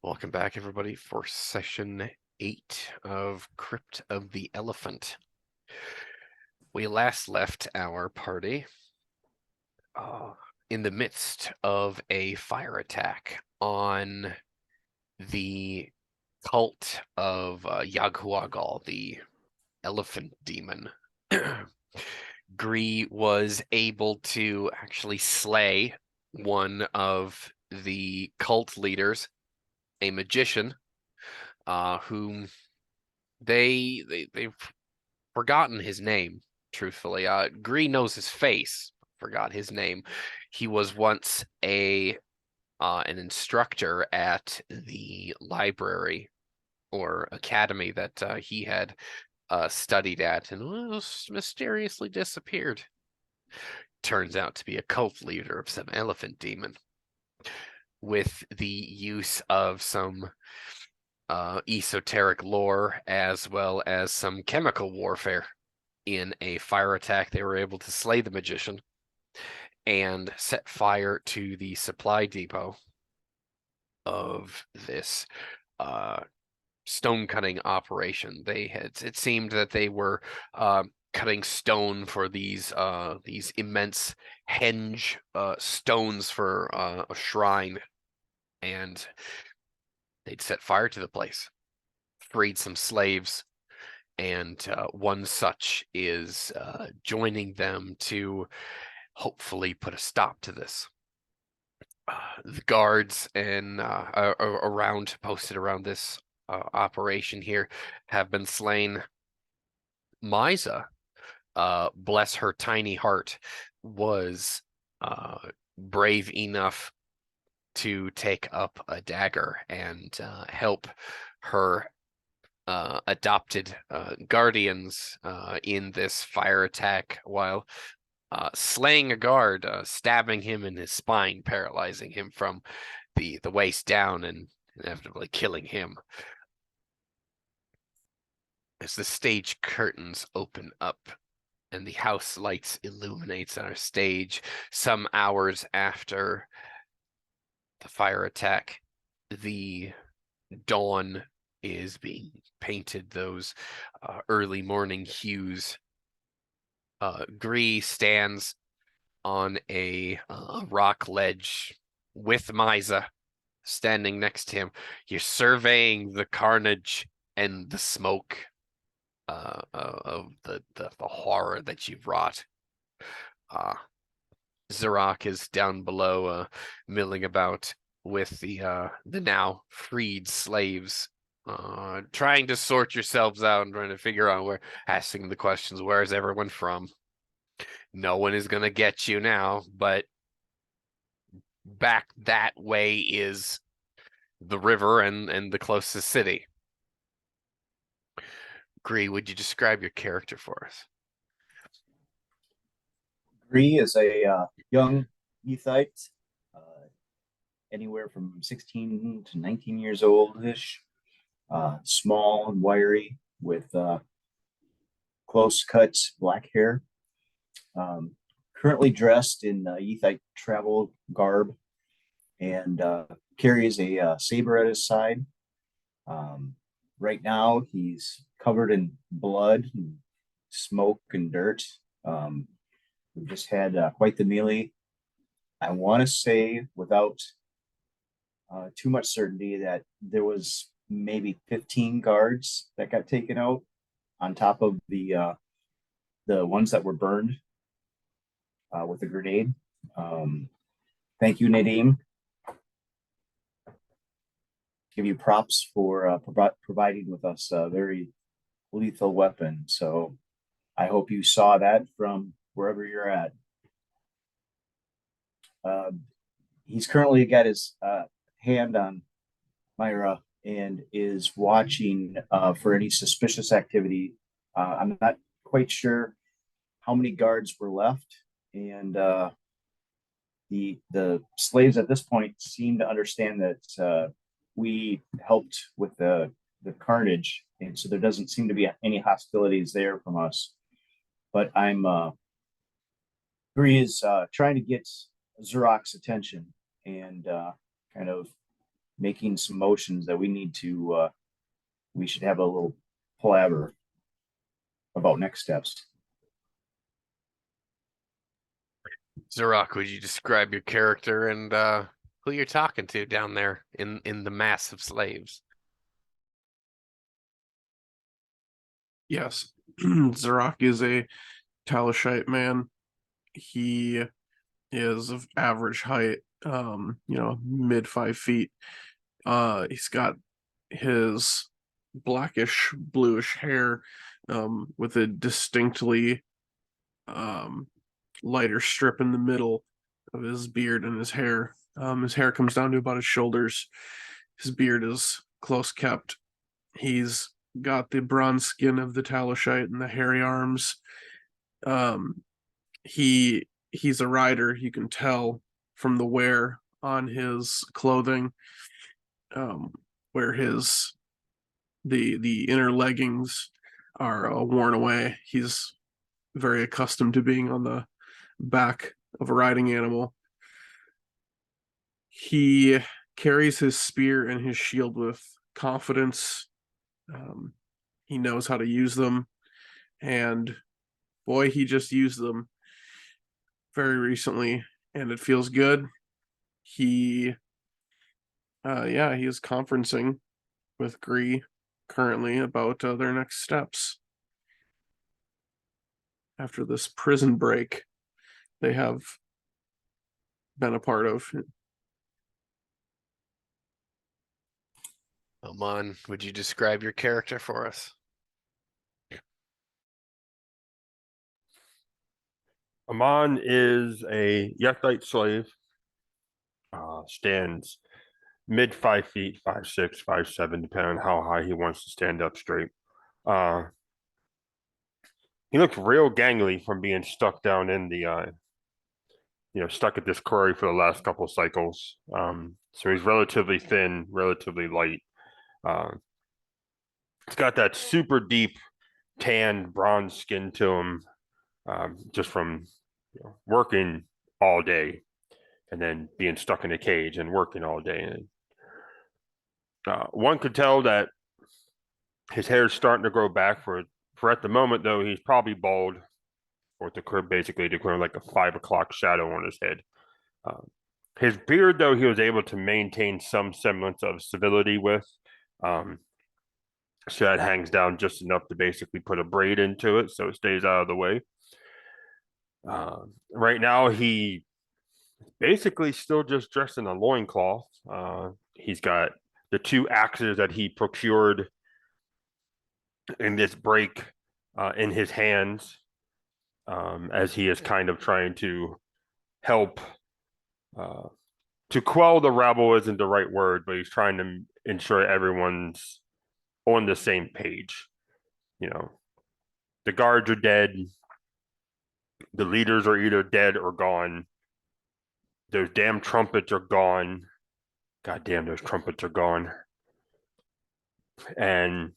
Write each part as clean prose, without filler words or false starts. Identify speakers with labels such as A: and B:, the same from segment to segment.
A: Welcome back, everybody, for session 8 of Crypt of the Elephant. We last left our party in the midst of a fire attack on the cult of Yaghuagal, the elephant demon. Gree was able to actually slay one of the cult leaders, a magician, whom they've forgotten his name, truthfully. Gree knows his face, forgot his name. He was once an instructor at the library or academy that he had studied at, and was mysteriously disappeared. Turns out to be a cult leader of some elephant demon, with the use of some esoteric lore as well as some chemical warfare. In a fire attack, they were able to slay the magician and set fire to the supply depot of this stone cutting operation. It seemed that they were cutting stone for these immense henge stones for a shrine, and they'd set fire to the place, freed some slaves, and one such is joining them to hopefully put a stop to this. The guards and posted around this operation here have been slain. Misa, bless her tiny heart, was brave enough to take up a dagger and help her adopted guardians in this fire attack while slaying a guard, stabbing him in his spine, paralyzing him from the waist down, and inevitably killing him. As the stage curtains open up and the house lights illuminates our stage, some hours after the fire attack, the dawn is being painted those early morning hues. Gree stands on a rock ledge with Misa standing next to him. You're surveying the carnage and the smoke of the horror that you've wrought. Zarok is down below, milling about with the now freed slaves, trying to sort yourselves out and trying to figure out asking the questions, where is everyone from? No one is going to get you now, but back that way is the river and the closest city. Gree, would you describe your character for us?
B: Gree is a young Ethite, anywhere from 16 to 19 years old-ish, small and wiry with close-cut black hair. Currently dressed in Ethite travel garb and carries a saber at his side. Right now, he's covered in blood and smoke and dirt. We've just had quite the melee. I want to say, without too much certainty, that there was maybe 15 guards that got taken out on top of the ones that were burned with a grenade. Thank you, Nadim. Give you props for providing with us a very lethal weapon. So I hope you saw that from wherever you're at. He's currently got his hand on Myra and is watching for any suspicious activity. I'm not quite sure how many guards were left, and the slaves at this point seem to understand that we helped with the carnage, and so there doesn't seem to be any hostilities there from us. But Bree is trying to get Zerok's attention and kind of making some motions that we should have a little palaver about next steps.
A: Zorak, would you describe your character and who you're talking to down there in the mass of slaves?
C: Yes, Zarok is a Talishite man. He is of average height, mid 5 feet. He's got his blackish bluish hair, with a distinctly lighter strip in the middle of his beard and his hair. His hair comes down to about his shoulders. His beard is close kept. He's got the bronze skin of the Talishite and the hairy arms. Um, he's a rider. You can tell from the wear on his clothing, where the inner leggings are worn away. He's very accustomed to being on the back of a riding animal. He carries his spear and his shield with confidence. He knows how to use them, and boy, he just used them very recently, and it feels good. He, he is conferencing with Gree currently about their next steps after this prison break they have been a part of.
A: Oman, would you describe your character for us?
D: Aman is a Yethite slave. Stands mid 5 feet, 5'6", 5'7", depending on how high he wants to stand up straight. He looks real gangly from being stuck down in the stuck at this quarry for the last couple cycles. So he's relatively thin, relatively light. He's got that super deep tanned bronze skin to him, just from working all day and then being stuck in a cage and working all day. And one could tell that his hair is starting to grow back for at the moment, though, he's probably bald, or the Crypt basically declaring like a 5 o'clock shadow on his head. His beard, though, he was able to maintain some semblance of civility with. So that hangs down just enough to basically put a braid into it so it stays out of the way. Right now, he basically still just dressed in a loincloth. He's got the 2 axes that he procured in this break in his hands, as he is kind of trying to help to quell the rabble isn't the right word, but he's trying to ensure everyone's on the same page. The guards are dead. The leaders are either dead or gone. Those damn trumpets are gone. God damn, those trumpets are gone. And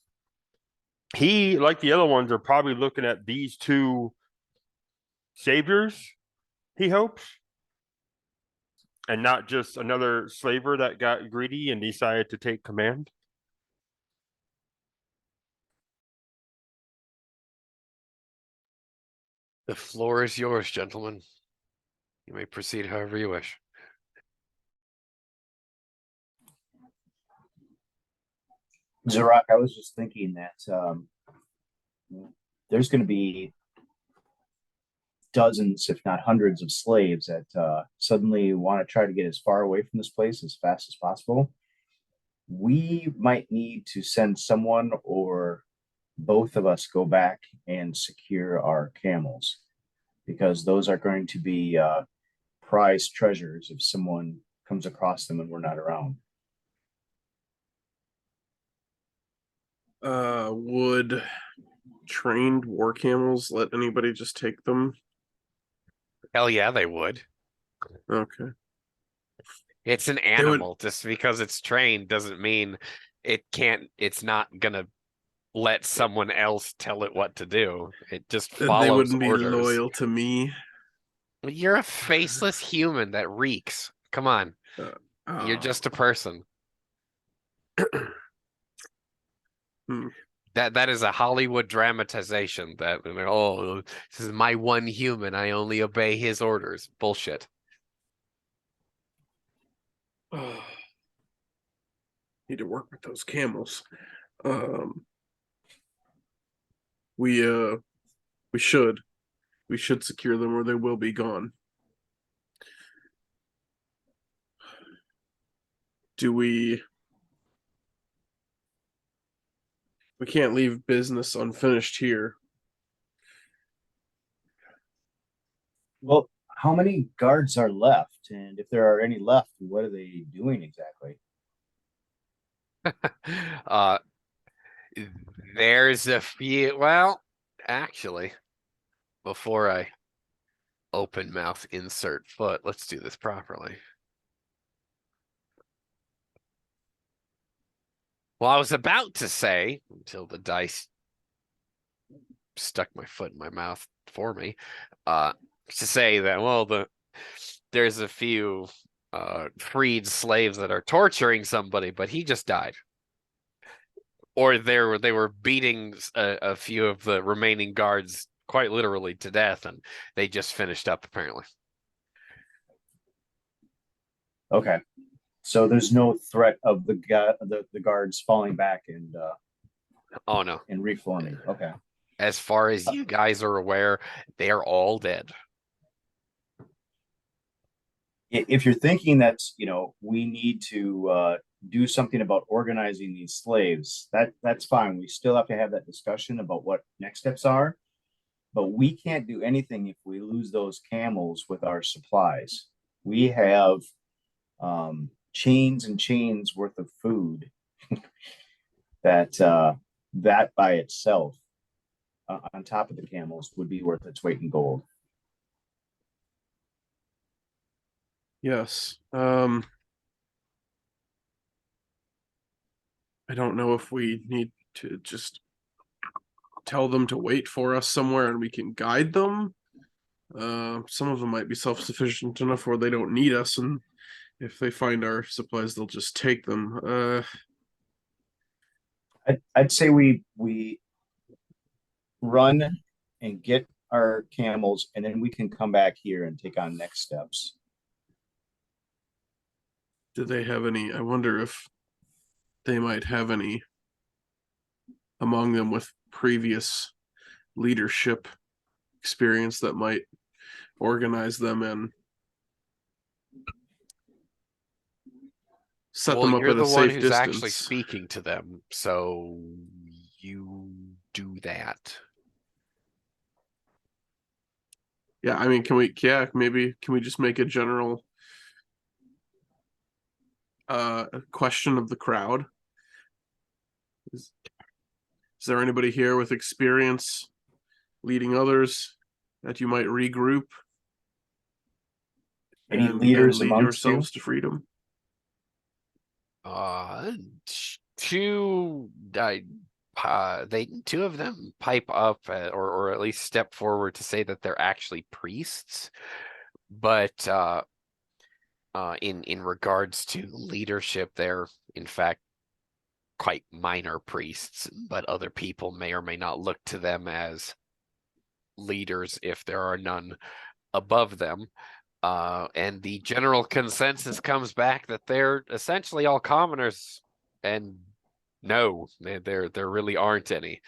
D: he, like the other ones, are probably looking at these 2 saviors, he hopes, and not just another slaver that got greedy and decided to take command.
A: The floor is yours, gentlemen. You may proceed however you wish.
B: Zorak, I was just thinking that there's going to be dozens, if not hundreds, of slaves that suddenly want to try to get as far away from this place as fast as possible. We might need to send someone or both of us go back and secure our camels, because those are going to be prized treasures if someone comes across them and we're not around.
C: Would trained war camels let anybody just take them?
A: Hell yeah, they would.
C: Okay.
A: It's an animal. Just because it's trained doesn't mean it's not gonna let someone else tell it what to do. It just
C: They
A: follows
C: wouldn't be
A: orders.
C: loyal to me.
A: You're a faceless human that reeks. Come on. You're
C: Oh.
A: just a person. That is a Hollywood dramatization that, oh, this is my one human. I only obey his orders. Bullshit.
C: Need to work with those camels. We should secure them or they will be gone. We can't leave business unfinished here.
B: Well, how many guards are left? And if there are any left, what are they doing exactly?
A: Uh, there's a few. Well, actually, before I open mouth insert foot, let's do this properly. Well, I was about to say, until the dice stuck my foot in my mouth for me, to say that, well, there's a few freed slaves that are torturing somebody, but he just died. Or they were beating a few of the remaining guards quite literally to death, and they just finished up apparently.
B: Okay. So there's no threat of the guards falling back and
A: Oh no.
B: and reforming. Okay.
A: As far as you guys are aware, they're all dead.
B: If you're thinking that, we need to do something about organizing these slaves, that's fine. We still have to have that discussion about what next steps are, but we can't do anything if we lose those camels with our supplies. We have chains and chains worth of food that by itself, on top of the camels, would be worth its weight in gold.
C: Yes. I don't know if we need to just tell them to wait for us somewhere and we can guide them. Some of them might be self-sufficient enough where they don't need us, and if they find our supplies, they'll just take them.
B: I'd say we run and get our camels, and then we can come back here and take on next steps.
C: Do they have any? I wonder if they might have any among them with previous leadership experience that might organize them and set them up
A: You're
C: at a
A: the one
C: safe
A: who's actually
C: distance.
A: speaking to them, so you do that.
C: Yeah, I mean, maybe can we just make a general question of the crowd? Is there anybody here with experience leading others that you might regroup
B: Any
C: and
B: leaders
C: lead
B: amongst you?
C: yourselves to freedom?
A: Two two of them pipe up or at least step forward to say that they're actually priests, but in regards to leadership, they're in fact quite minor priests, but other people may or may not look to them as leaders if there are none above them. And the general consensus comes back that they're essentially all commoners, and no, there really aren't any.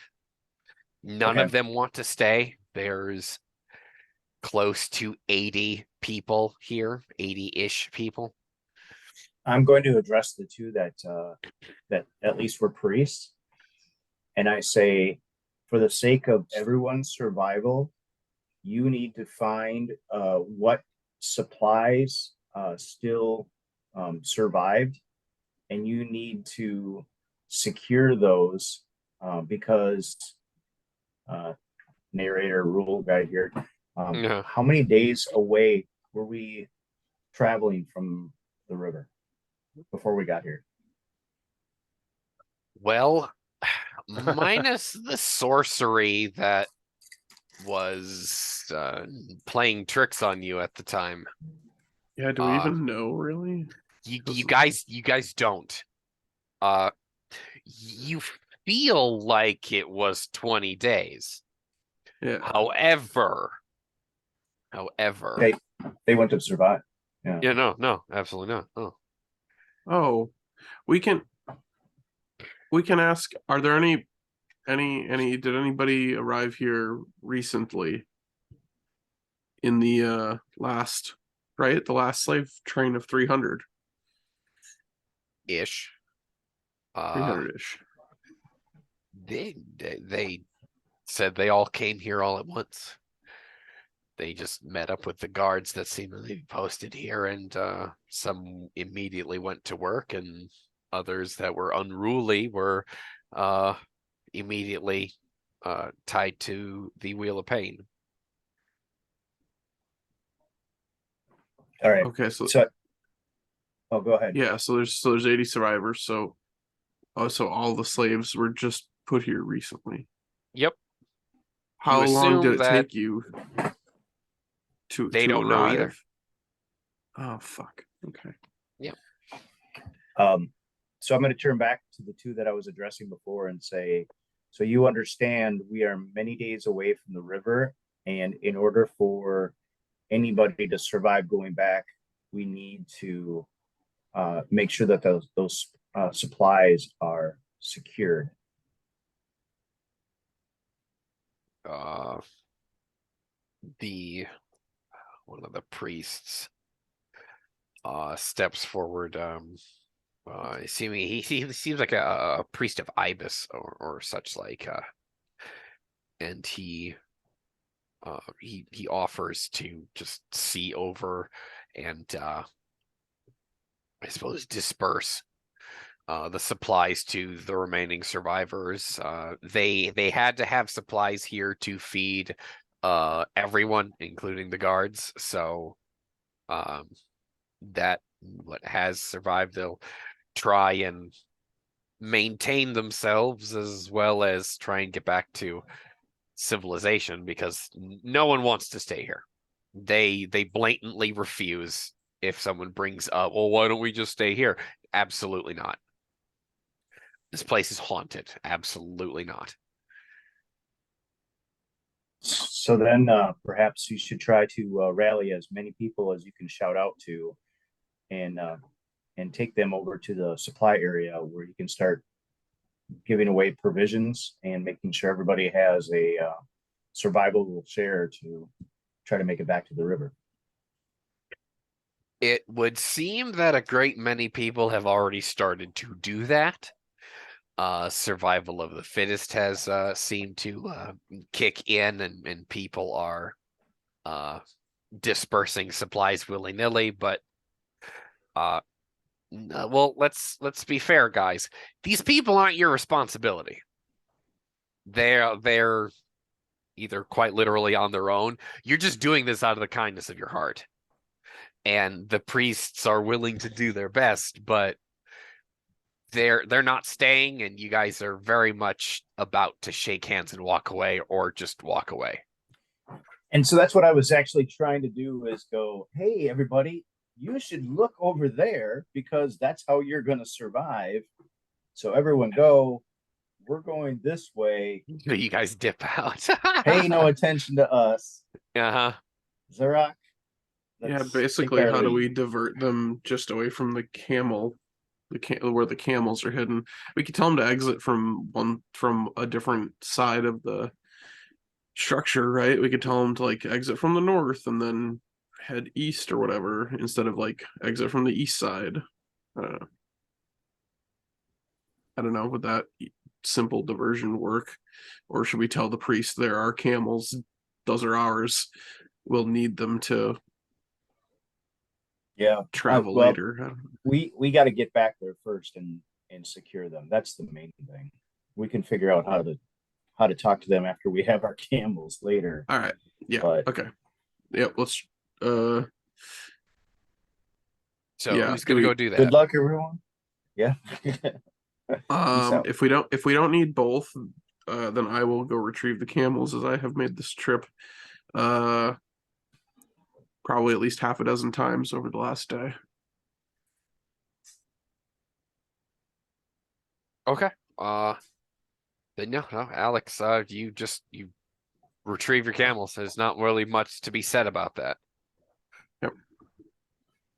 A: None
B: Okay.
A: of them want to stay. There's close to 80 people here, 80-ish people.
B: I'm going to address the two that at least were priests, and I say, for the sake of everyone's survival, you need to find what supplies still survived, and you need to secure those because narrator rule guide here.
A: Yeah.
B: How many days away were we traveling from the river before we got here?
A: Well, minus the sorcery that was playing tricks on you at the time.
C: Yeah, do we even know really?
A: You guys don't. You feel like it was 20 days.
C: Yeah.
A: However,
B: They wouldn't have survived. Yeah.
A: yeah, no, absolutely not. Oh,
C: Oh, we can ask, are there any did anybody arrive here recently in the last, right? The last slave train of 300.
A: ish.
C: 300-ish.
A: They said they all came here all at once. They just met up with the guards that seemed to be posted here, and some immediately went to work, and others that were unruly were immediately tied to the Wheel of Pain.
B: All right.
C: Okay, so
B: Oh, go ahead.
C: yeah, so there's 80 survivors. So all the slaves were just put here recently.
A: Yep.
C: How long did
A: assume
C: it
A: that
C: take you to
A: they don't know either.
C: arrive? Oh fuck. Okay.
B: So I'm going to turn back to the two that I was addressing before and say, so you understand we are many days away from the river, and in order for anybody to survive going back, we need to make sure that those supplies are secured.
A: The one of the priests steps forward. He seems like a priest of Ibis or such like, and he offers to just see over and I suppose disperse the supplies to the remaining survivors. They had to have supplies here to feed everyone, including the guards. So that what has survived, they'll try and maintain themselves as well as try and get back to civilization, because no one wants to stay here. They blatantly refuse. If someone brings up, well, why don't we just stay here? Absolutely not. This place is haunted. Absolutely not.
B: So then perhaps you should try to rally as many people as you can shout out to, and take them over to the supply area where you can start giving away provisions and making sure everybody has a survivable share to try to make it back to the river.
A: It would seem that a great many people have already started to do that. Survival of the fittest has seemed to kick in, and people are dispersing supplies willy-nilly, but well, let's be fair, guys. These people aren't your responsibility. They're either quite literally on their own. You're just doing this out of the kindness of your heart. And the priests are willing to do their best, but they're not staying, and you guys are very much about to shake hands and walk away, or just walk away.
B: And so that's what I was actually trying to do, is go, hey, everybody, you should look over there because that's how you're going to survive. So everyone go, we're going this way.
A: You guys dip out.
B: Pay no attention to us.
A: Uh-huh.
B: Zarok.
C: Yeah, basically, how do we divert them just away from the camel, where the camels are hidden? We could tell them to exit from a different side of the structure, right? We could tell them to like exit from the north and then head east or whatever, instead of like exit from the east side. I don't know. Would that simple diversion work, or should we tell the priest there are camels, those are ours, we'll need them to travel later?
B: We got to get back there first and secure them. That's the main thing. We can figure out how to talk to them after we have our camels later.
C: All right. Yeah. Okay. Yep. Let's.
A: So
C: yeah,
A: who's gonna go do that?
B: Good luck, everyone. Yeah.
C: If we don't need both, then I will go retrieve the camels, as I have made this trip probably at least half a dozen times over the last day.
A: Okay. Then no, Alex, you retrieve your camels. There's not really much to be said about that.
C: Yep.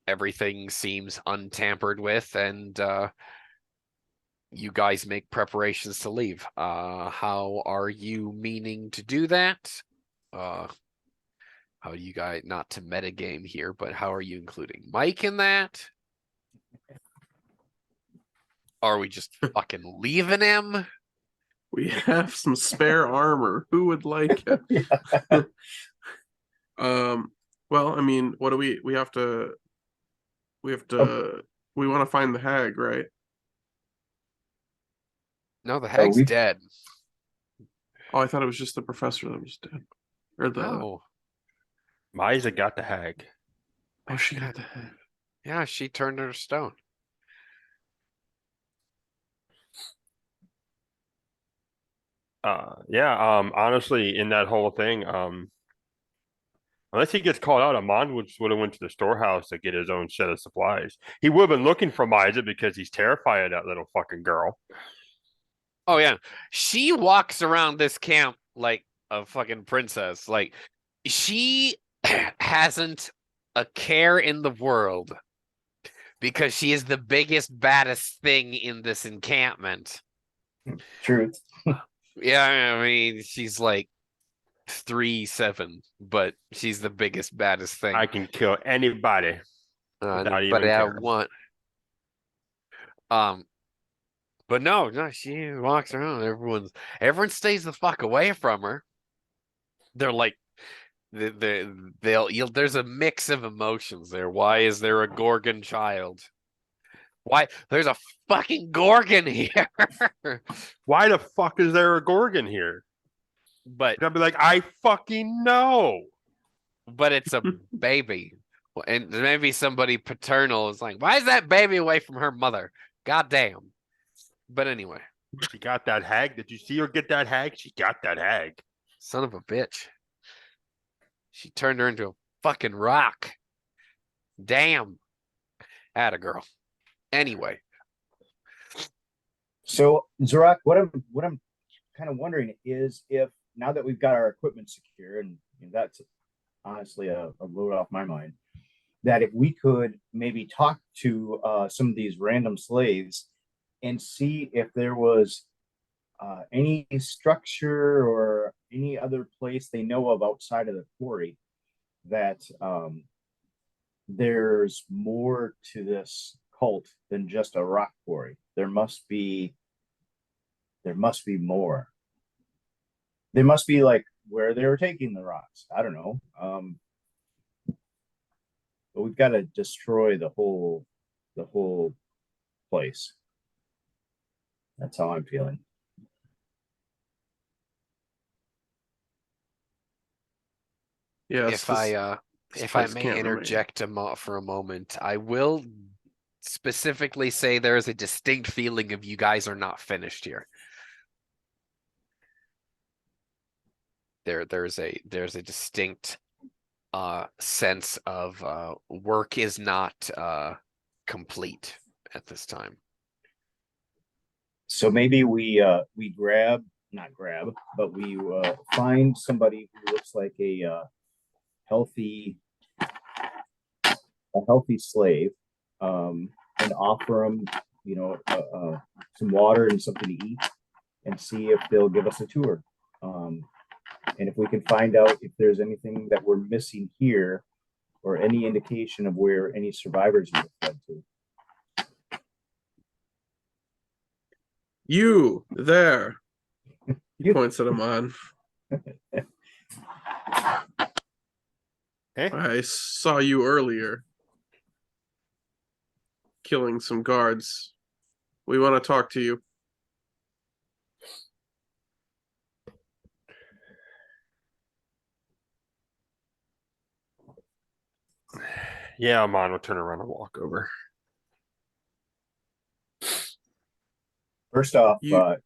A: Everything seems untampered with, and you guys make preparations to leave. How are you meaning to do that? How do you guys, not to metagame here, but how are you including Mike in that? Are we just fucking leaving him?
C: We have some spare armor. Who would like it? Well, I mean, what do we have to we want to find the hag, right?
A: No, the hag's
B: we-
A: dead.
C: Oh, I thought it was just the professor that was dead. Or the
A: No.
D: Misa got the hag.
C: Oh, she got the hag.
A: Yeah, she turned her to stone.
D: Yeah, honestly, in that whole thing, unless he gets called out, Amon would have went to the storehouse to get his own set of supplies. He would have been looking for Misa because he's terrified of that little fucking girl.
A: Oh yeah. She walks around this camp like a fucking princess. Like she hasn't a care in the world because she is the biggest, baddest thing in this encampment.
B: Truth.
A: Yeah, I mean, she's like 3'7", but she's the biggest, baddest thing.
D: I can kill anybody without
A: but
D: even
A: I
D: caring.
A: want but no, she walks around. Everyone stays the fuck away from her. They're like there's a mix of emotions there. Why is there a Gorgon child? Why there's a fucking Gorgon here?
D: Why the fuck is there a Gorgon here?
A: But
D: I'll be like, I fucking know.
A: it's a baby. And maybe somebody paternal is like, why is that baby away from her mother? God damn. But anyway,
D: She got that hag. Did you see her get that hag? She got that hag.
A: son of a bitch. She turned her into a fucking rock. Damn. Atta girl. Anyway.
B: So Zorak, what I'm kind of wondering is if now that we've got our equipment secure, and that's honestly a load off my mind, that if we could maybe talk to some of these random slaves and see if there was any structure or any other place they know of outside of the quarry that there's more to this cult than just a rock quarry. There must be more. They must be like where they were taking the rocks. I don't know. But we've got to destroy the whole place. That's how I'm feeling.
C: Yes.
A: If I
C: place
A: may
C: can't remain.
A: interject for a moment, I will specifically say there is a distinct feeling of you guys are not finished here. There's a distinct sense of work is not complete at this time.
B: So maybe we find somebody who looks like a healthy slave, and offer them, some water and something to eat, and see if they'll give us a tour. And if we can find out if there's anything that we're missing here, or any indication of where any survivors have fled to.
C: You there. He
B: You.
C: points at him on.
D: Hey,
C: I saw you earlier killing some guards. We want to talk to you.
D: yeah, Amon will turn around and walk over.
B: First off,
C: You-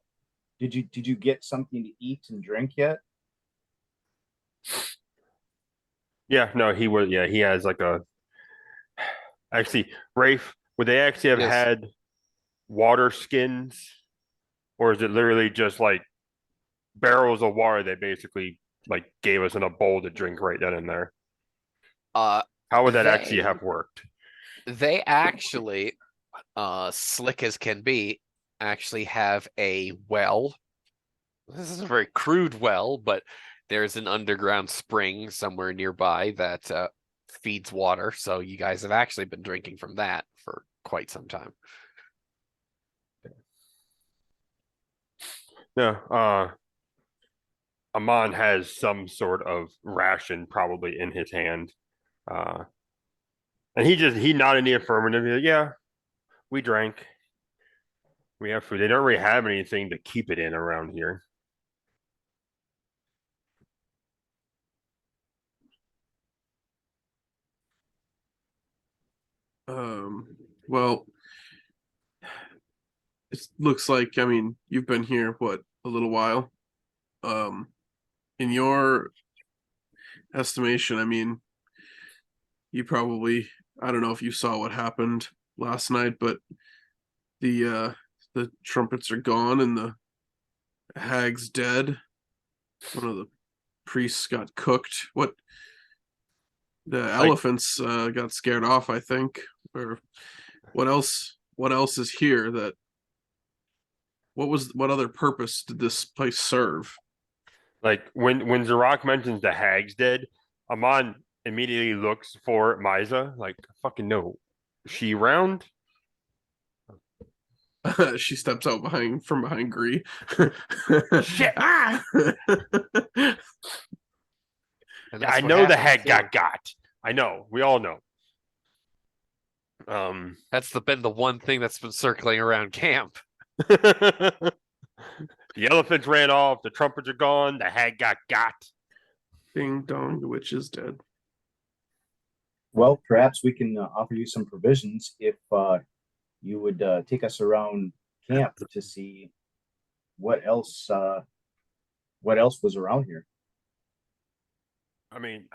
B: did you get something to eat and drink yet?
D: Yeah, no, he was. Yeah, he has like a. Actually, Rafe, would they actually have
A: Yes.
D: had water skins or is it literally just like barrels of water they basically like gave us in a bowl to drink right then and there?
A: Uh,
D: How would that actually
A: they
D: have worked?
A: they actually, slick as can be, actually have a well. This is a very crude well, but there's an underground spring somewhere nearby that feeds water. So you guys have actually been drinking from that for quite some time.
D: Yeah, Amon has some sort of ration probably in his hand. Uh, and he nodded in the affirmative. He's like, yeah, we drank. We have food. They don't really have anything to keep it in around here.
C: Well, it looks like, I mean, you've been here, what, a little while? In your estimation, I mean, you probably, I don't know if you saw what happened last night, but the trumpets are gone and the hag's dead. One of the priests got cooked. What the
D: Like,
C: elephants got scared off, I think. Or what else is here that what other purpose did this place serve?
D: like when Zarok mentions the hag's dead, Amon immediately looks for Misa. Like, fucking no, is she around?
C: She steps out from behind Gree.
D: Shit.
C: Ah!
A: And
D: Yeah,
A: that's
D: I
A: what
D: know the
A: happens
D: hag
A: too.
D: got. I know. We all know.
A: That's been the one thing that's been circling around camp.
D: The elephants ran off. The trumpets are gone. The hag got.
C: Ding dong, the witch is dead.
B: Well, perhaps we can offer you some provisions if you would take us around camp to see what else was around here.
D: I mean,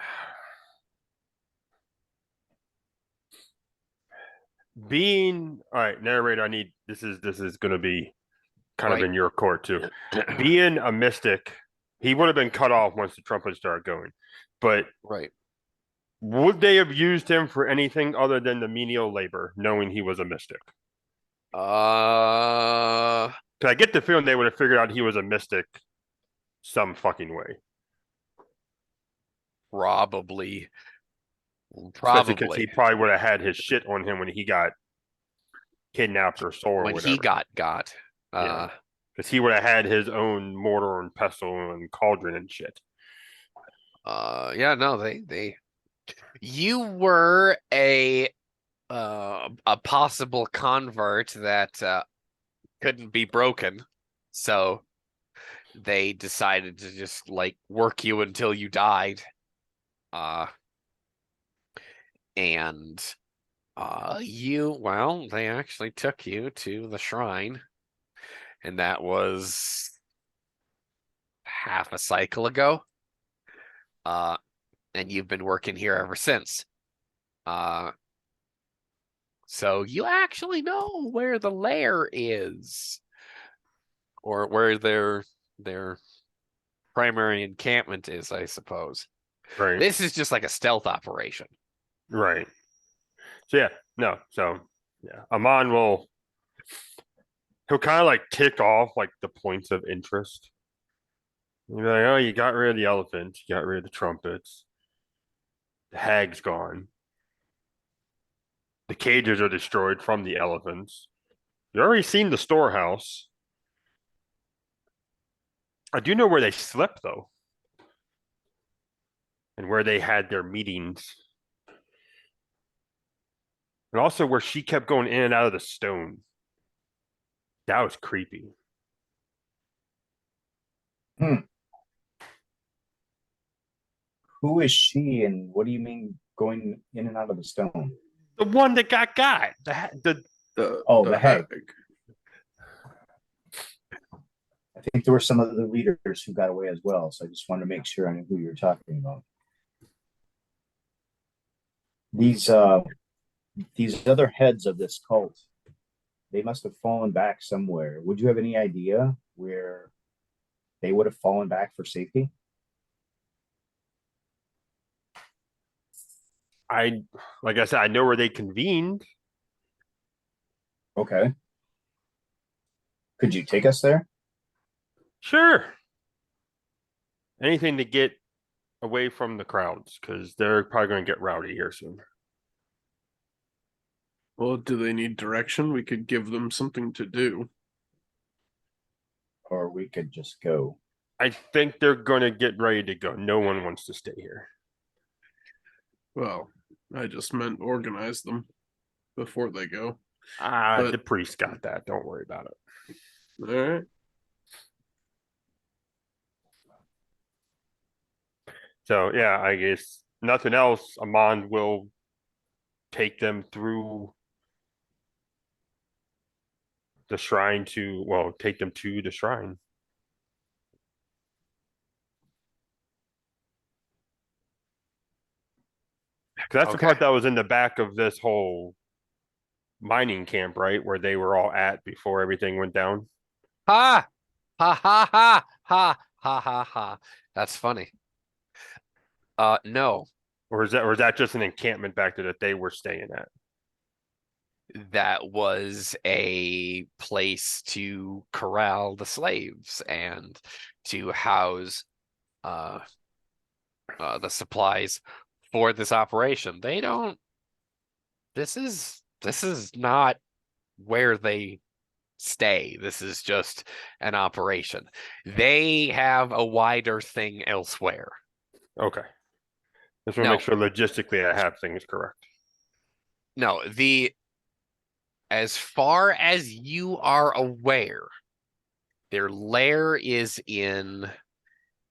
D: being all right, narrator. I need this is going to be kind of
A: Right.
D: in your court too. Being a mystic, he would have been cut off once the trumpet started going. But
A: Right.
D: would they have used him for anything other than the menial labor, knowing he was a mystic? Because I get the feeling they would have figured out he was a mystic some fucking way.
A: Probably.
D: Especially because he
A: Probably.
D: probably would have had his shit on him when he got kidnapped or stole or
A: When he
D: whatever.
A: got.
D: Yeah. Because he would have had his own mortar and pestle and cauldron and shit.
A: Yeah, no, they you were a possible convert that couldn't be broken. So they decided to just like work you until you died. And they actually took you to the shrine, and that was half a cycle ago. And you've been working here ever since. So you actually know where the lair is, or where their primary encampment is, I suppose.
D: Right.
A: This is just like a stealth operation.
D: Right. So yeah, no. So yeah, Amon he'll kind of like tick off like the points of interest. You'll be like, oh, you got rid of the elephant, you got rid of the trumpets, the hag's gone. The cages are destroyed from the elephants. You already seen the storehouse. I do know where they slept though, and where they had their meetings, and also where she kept going in and out of the stone. That was creepy.
B: Who is she, and what do you mean going in and out of the stone?
D: The one that got
B: The hag. I think there were some of the leaders who got away as well, so I just wanted to make sure I knew who you were talking about. These other heads of this cult, they must have fallen back somewhere. Would you have any idea where they would have fallen back for safety?
D: Like I said, I know where they convened.
B: Okay. Could you take us there?
D: Sure. Anything to get away from the crowds, because they're probably going to get rowdy here soon.
C: Well, do they need direction? We could give them something to do.
B: Or we could just go.
D: I think they're going to get ready to go. No one wants to stay here.
C: Well, I just meant organize them before they go.
D: The priest got that. Don't worry about it.
C: All right.
D: So yeah, I guess nothing else. Amand will take them through the shrine take them to the shrine. That's the
A: Okay.
D: part that was in the back of this whole mining camp, right? Where they were all at before everything went down.
A: Ha! Ha ha ha ha ha ha ha. That's funny. No,
D: Or is that just an encampment back there that they were staying at?
A: that was a place to corral the slaves and to house the supplies for this operation. They don't. This is not where they stay. This is just an operation. They have a wider thing elsewhere.
D: Okay. Just want to
A: No,
D: make sure logistically I have things correct.
A: no, as far as you are aware, their lair is in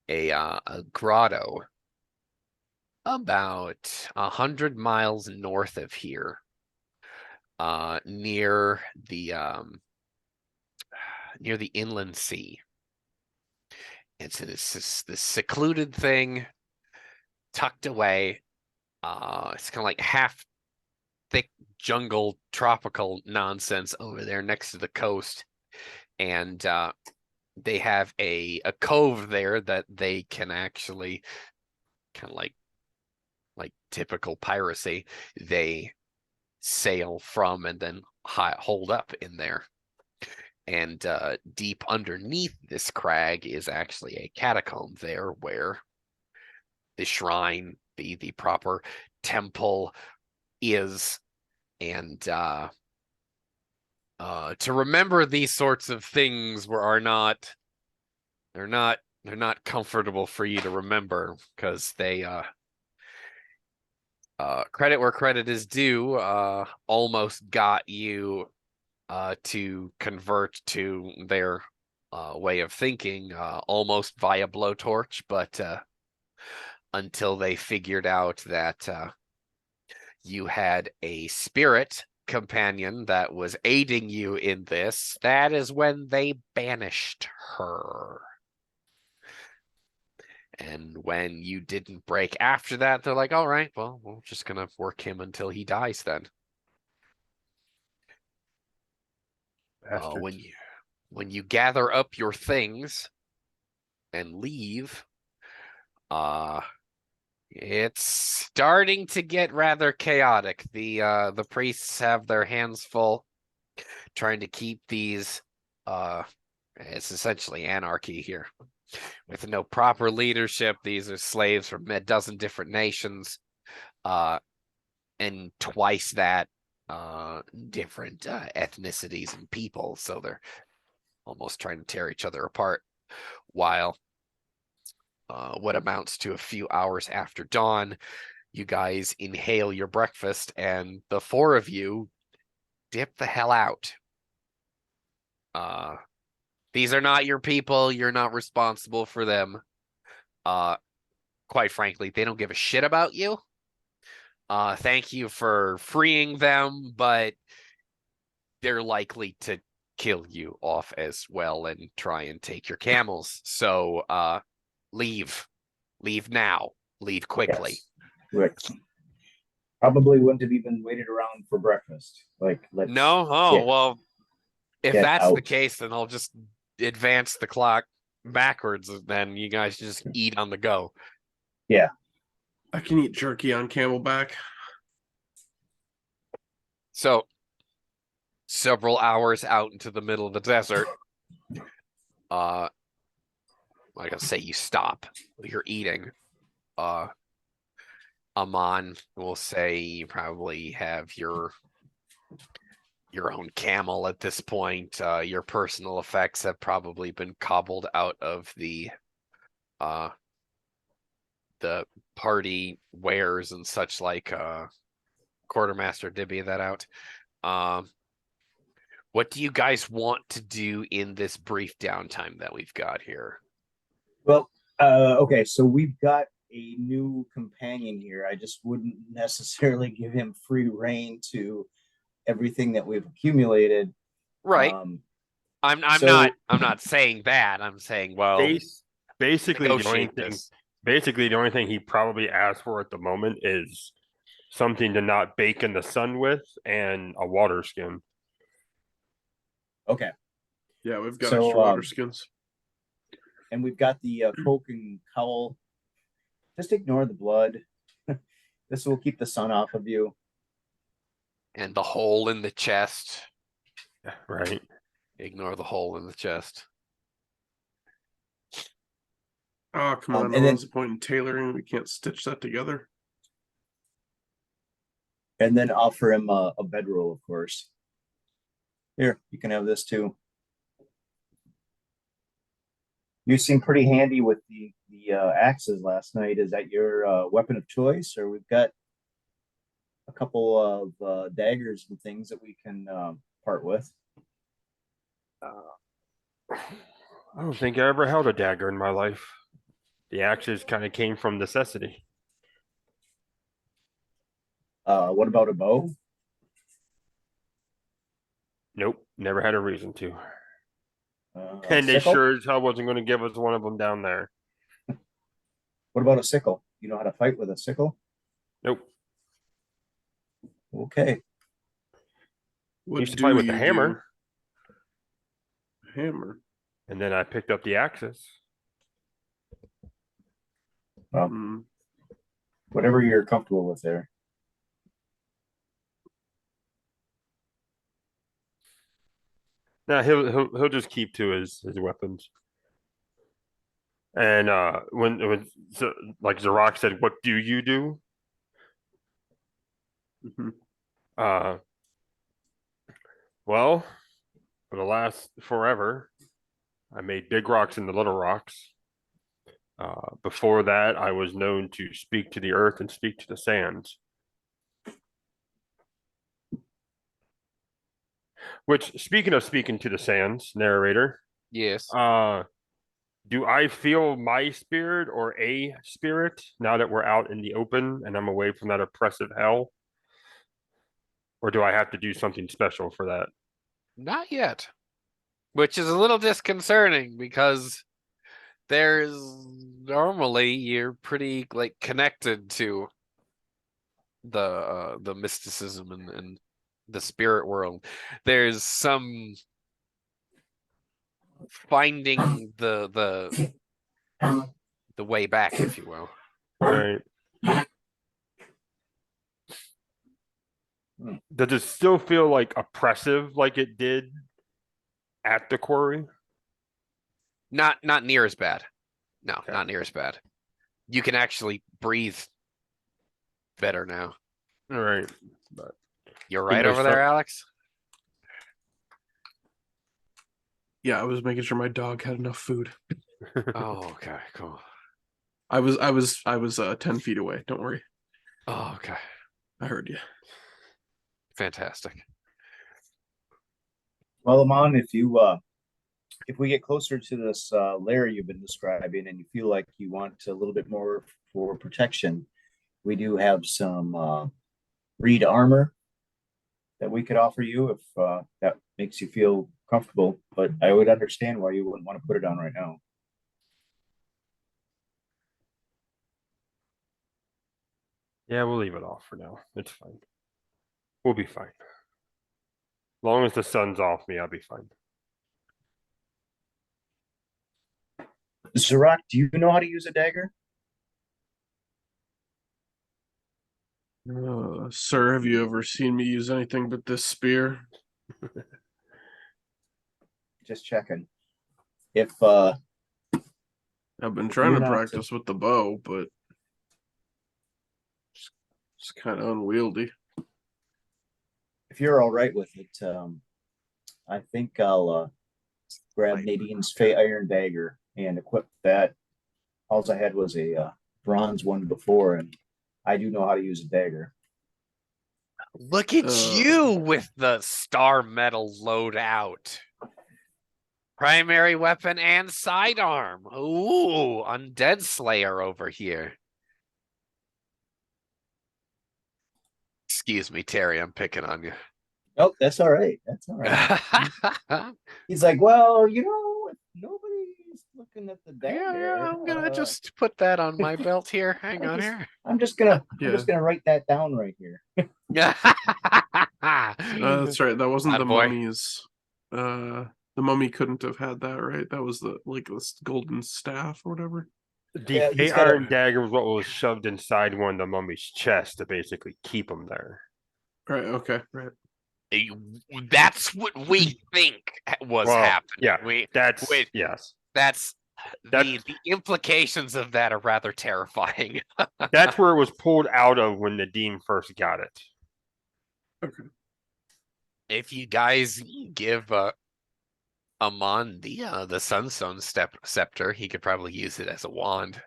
A: a grotto about 100 miles north of here, near the inland sea. It's this secluded thing, tucked away. It's kind of like half thick jungle tropical nonsense over there next to the coast, and they have a cove there that they can actually kind of like typical piracy. They sail from and then hold up in there. And deep underneath this crag is actually a catacomb there where the shrine, the proper temple is. And to remember these sorts of things they're not comfortable for you to remember, because they credit where credit is due, almost got you to convert to their way of thinking, almost via blowtorch, but until they figured out that you had a spirit companion that was aiding you in this, that is when they banished her. And when you didn't break after that, they're like, all right, well, we're just going to work him until he dies then.
D: Bastards.
A: When you gather up your things and leave, it's starting to get rather chaotic. The priests have their hands full trying to keep these it's essentially anarchy here. With no proper leadership, these are slaves from a dozen different nations, and twice that different ethnicities and people. So they're almost trying to tear each other apart. While what amounts to a few hours after dawn, you guys inhale your breakfast, and the four of you dip the hell out. These are not your people. You're not responsible for them. Quite frankly, they don't give a shit about you. Thank you for freeing them, but they're likely to kill you off as well and try and take your camels. So leave. Leave now. Leave quickly.
B: Yes. Right. Probably wouldn't have even waited around for breakfast. Like, let's
A: No? Oh,
B: get
A: well, If
B: get
A: that's the
B: out.
A: case, then I'll just advance the clock backwards, and then you guys just eat on the go.
B: Yeah.
C: I can eat jerky on Camelback.
A: So, several hours out into the middle of the desert, like I say, you stop. You're eating. Amon will say you probably have your own camel at this point. Your personal effects have probably been cobbled out of the party wares and such like. Quartermaster divvy that out. What do you guys want to do in this brief downtime that we've got here?
B: Well, okay, so we've got a new companion here. I just wouldn't necessarily give him free reign to everything that we've accumulated.
A: Right. I'm
B: so
A: not saying that. I'm saying, well,
D: Basically,
A: negotiate this.
D: basically the only thing he probably asked for at the moment is something to not bake in the sun with and a water skin.
B: okay,
C: Yeah, we've got
B: So,
C: extra water skins.
B: and we've got the cloak and cowl. Just ignore the blood. This will keep the sun off of you.
A: And the hole in the chest.
D: Right.
A: Ignore the hole in the chest.
C: Oh, come on.
B: and then-
C: What's the point in tailoring? We can't stitch that together.
B: And then offer him a bedroll, of course. Here, you can have this too. You seem pretty handy with the axes last night. Is that your weapon of choice, or we've got a couple of daggers and things that we can part with?
D: I don't think I ever held a dagger in my life. The axes kind of came from necessity.
B: What about a bow?
D: Nope, never had a reason to.
B: A
D: And they
B: sickle?
D: sure as hell wasn't going to give us one of them down there.
B: What about a sickle? You know how to fight with a sickle?
D: Nope.
B: Okay.
C: What
D: Used to
C: do
D: fight with the
C: you
D: hammer,
C: do? Hammer.
D: and then I picked up the axes.
B: Well,
C: Hmm.
B: whatever you're comfortable with there.
D: Now he'll just keep to his weapons. And when like Zarok said, "What do you do?"
C: Mhm.
D: Well, for the last forever, I made big rocks into little rocks. Before that, I was known to speak to the earth and speak to the sands. Which, speaking of speaking to the sands, narrator,
A: Yes.
D: do I feel my spirit or a spirit now that we're out in the open and I'm away from that oppressive hell? Or do I have to do something special for that?
A: Not yet. Which is a little disconcerting because there's normally you're pretty like connected to the mysticism and the spirit world. There's some finding the way back, if you will.
D: Right. Does it still feel like oppressive like it did at the quarry?
A: Not near as bad. No,
D: Okay.
A: not near as bad. You can actually breathe better now.
D: All right. But
A: You're right
D: there's
A: over there,
D: some-
A: Alex?
C: Yeah, I was making sure my dog had enough food.
A: Oh, okay, cool.
C: I was 10 feet away. Don't worry.
A: Oh, okay.
C: I heard you.
A: Fantastic.
B: Well, Amon, if we get closer to this lair you've been describing and you feel like you want a little bit more for protection, we do have some reed armor that we could offer you if that makes you feel comfortable. But I would understand why you wouldn't want to put it on right now.
D: Yeah, we'll leave it off for now. It's fine. We'll be fine. long as the sun's off me, I'll be fine.
B: Zorak, do you know how to use a dagger?
C: Sir, have you ever seen me use anything but this spear?
B: Just checking. If
C: I've been trying
B: You're
C: to
B: not-
C: practice with the bow, but it's kind of unwieldy.
B: if you're all right with it, I think I'll grab Nadine's Fey Iron Dagger and equip that. All I had was a bronze one before, and I do know how to use a dagger.
A: Look at you with the star metal loadout. Primary weapon and sidearm. Ooh, Undead Slayer over here. Excuse me, Terry, I'm picking on you.
B: Oh, that's all right. That's all right. He's like, well, if nobody's looking at the dagger.
A: I'm gonna just put that on my belt here. Hang on here.
B: I'm just gonna write that down right here.
C: That's right. That wasn't the
A: Boy.
C: mummy's. The mummy couldn't have had that, right? That was this golden staff or whatever.
D: The
B: Yeah, he's
D: Fey
B: got a-
D: Iron Dagger was what was shoved inside one of the mummy's chest to basically keep him there.
C: Right. Okay. Right.
A: That's what we think was
D: Well,
A: happening.
D: yeah,
A: That's the implications of that are rather terrifying.
D: That's where it was pulled out of when Nadim first got it.
C: Okay.
A: If you guys give Amon the Sunstone scepter, he could probably use it as a wand.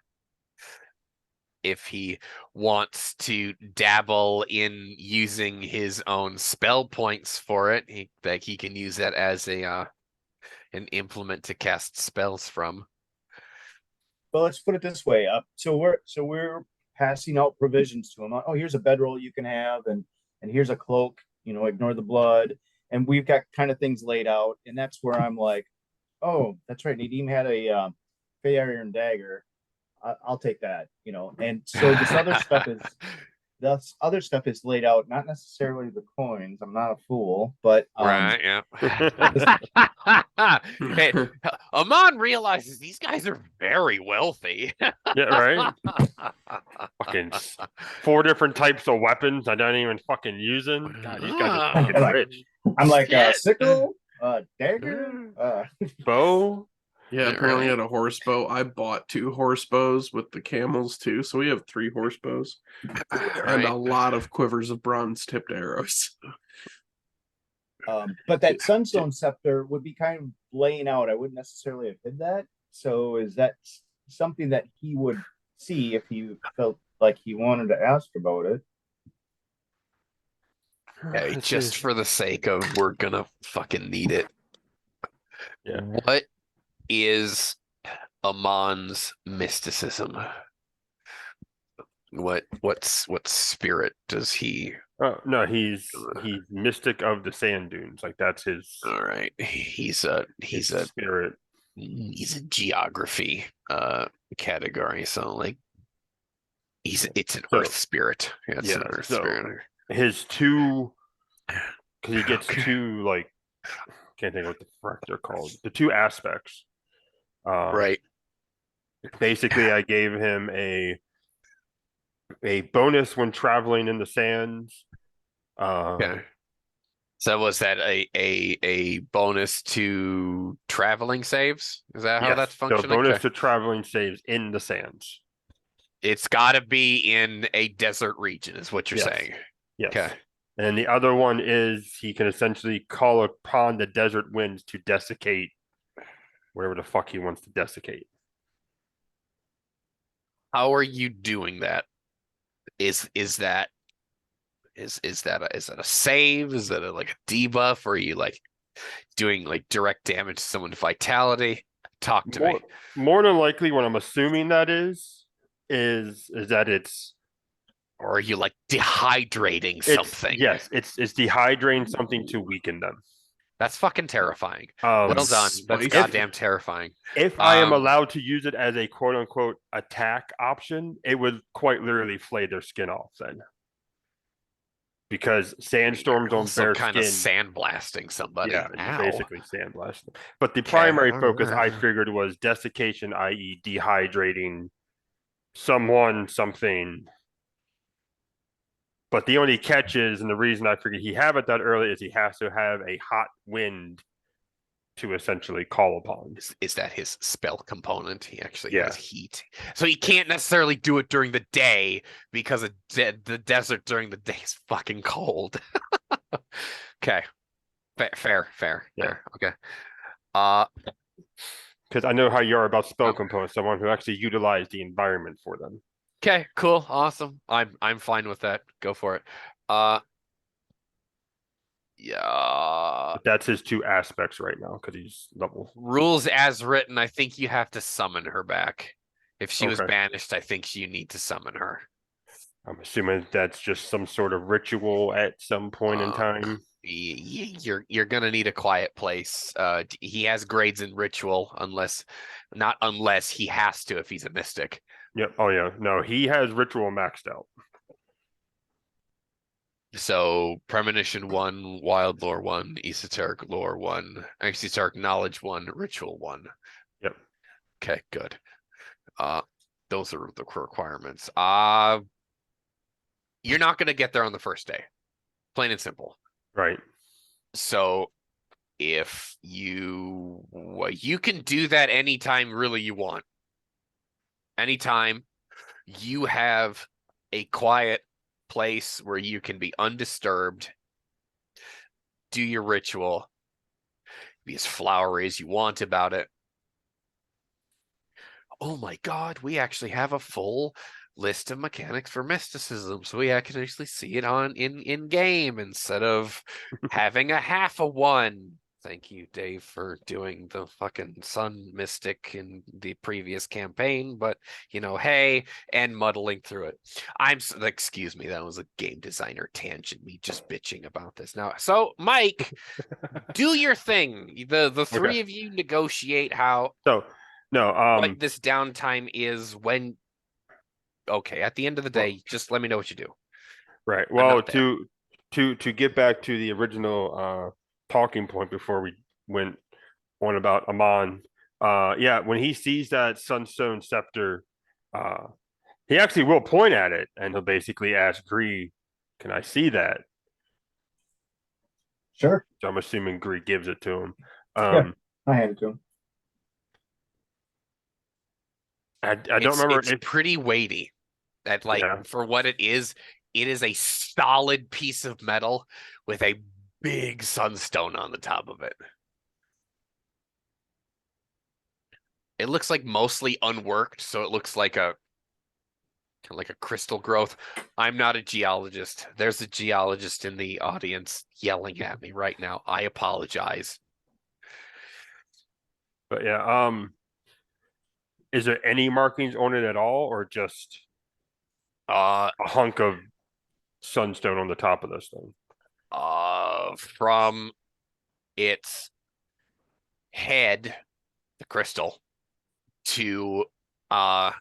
A: If he wants to dabble in using his own spell points for it, he can use that as an implement to cast spells from.
B: But let's put it this way: so we're passing out provisions to him. Oh, here's a bedroll you can have, and here's a cloak. Ignore the blood, and we've got kind of things laid out. And that's where I'm like, oh, that's right. Nadim had a Fey Iron Dagger. I'll take that. And so this other stuff is laid out, not necessarily the coins. I'm not a fool, but
A: Right, yeah. Hey, Amon realizes these guys are very wealthy.
D: Yeah, right. Fucking 4 different types of weapons I don't even fucking using. God, these guys are fucking rich.
B: I'm like
A: Shit.
B: sickle, dagger,
D: Bow.
C: Yeah,
A: Yeah,
C: apparently
A: right.
C: had a horse bow. I bought 2 horse bows with the camels too, so we have 3 horse bows and a lot of quivers of bronze tipped arrows.
B: but that Sunstone scepter would be kind of laying out. I wouldn't necessarily have hid that. So is that something that he would see if he felt like he wanted to ask about it?
A: Okay, just for the sake of we're gonna fucking need it.
D: Yeah.
A: What is Amon's mysticism? What spirit does he?
D: Oh no, he's mystic of the sand dunes. Like that's his.
A: All right, he's a
D: spirit.
A: He's a geography category, so like it's an earth spirit. Yeah, it's an earth spirit.
D: His 2, because he gets 2 like can't think of what the fuck they're called. The 2 aspects.
A: Right.
D: Basically, I gave him a bonus when traveling in the sands.
A: Okay. So was that a bonus to traveling saves? Is that how that's functioning?
D: So bonus to traveling saves in the sands.
A: It's got to be in a desert region, is what you're saying.
D: Yes.
A: Okay.
D: And the other one is he can essentially call upon the desert winds to desiccate whatever the fuck he wants to desiccate.
A: How are you doing that? Is that a save? Is that like a debuff? Or are you like doing like direct damage to someone's vitality? Talk to me.
D: More than likely, what I'm assuming that is that it's.
A: Or are you like dehydrating something?
D: Yes, it's dehydrating something to weaken them.
A: That's fucking terrifying. Well done. That's goddamn terrifying.
D: If I am allowed to use it as a quote unquote attack option, it would quite literally flay their skin off then. because sandstorms on
A: Also
D: bare
A: kind of
D: skin.
A: sandblasting somebody.
D: Yeah, you
A: Ow.
D: basically sandblast them. But the
A: Okay,
D: primary focus I
A: alright.
D: figured was desiccation, i.e., dehydrating someone, something. But the only catch is, and the reason I figured he have it that early is he has to have a hot wind to essentially call upon.
A: Is that his spell component? He actually
D: Yeah.
A: has heat. So he can't necessarily do it during the day because the desert during the day is fucking cold. Okay. Fair.
D: Yeah.
A: Okay. Uh,
D: Because I know how you are about spell
A: Oh.
D: components, someone who actually utilized the environment for them.
A: okay, cool, awesome. I'm fine with that. Go for it. Yeah.
D: But that's his two aspects right now because he's level.
A: Rules as written, I think you have to summon her back. If she was
D: Okay.
A: banished, I think you need to summon her.
D: I'm assuming that's just some sort of ritual at some point in time.
A: You're gonna need a quiet place. He has grades in ritual, not unless he has to if he's a mystic.
D: Yep. Oh yeah. No, he has ritual maxed out.
A: So premonition 1, wild lore 1, esoteric lore 1, esoteric knowledge 1, ritual 1.
D: Yep.
A: Okay, good. Those are the requirements. You're not gonna get there on the first day. Plain and simple.
D: Right.
A: So if you can do that anytime really you want. Anytime you have a quiet place where you can be undisturbed, do your ritual, be as flowery as you want about it. Oh my God, we actually have a full list of mechanics for mysticism, so we can actually see it in game instead of having a half a one. Thank you, Dave, for doing the fucking sun mystic in the previous campaign, but hey, and muddling through it. Excuse me, that was a game designer tangent, me just bitching about this now. So, Mike, do your thing. The three of you negotiate how
D: So no,
A: what this downtime is when. Okay, at the end of the day, just let me know what you do.
D: right.
A: I'm
D: Well,
A: not there.
D: to get back to the original talking point before we went on about Amon, yeah, when he sees that sunstone scepter, he actually will point at it and he'll basically ask Gree, "Can I see that?"
B: Sure.
D: So I'm assuming Gree gives it to him.
B: Yeah. I hand it to him.
D: I don't remember
A: It's pretty weighty. That
D: Yeah.
A: for what it is a solid piece of metal with a big sunstone on the top of it. It looks like mostly unworked, so it looks like a kind of like a crystal growth. I'm not a geologist. There's a geologist in the audience yelling at me right now. I apologize.
D: But yeah, is there any markings on it at all, or just
A: Uh,
D: a hunk of sunstone on the top of this thing?
A: from its head, the crystal, to the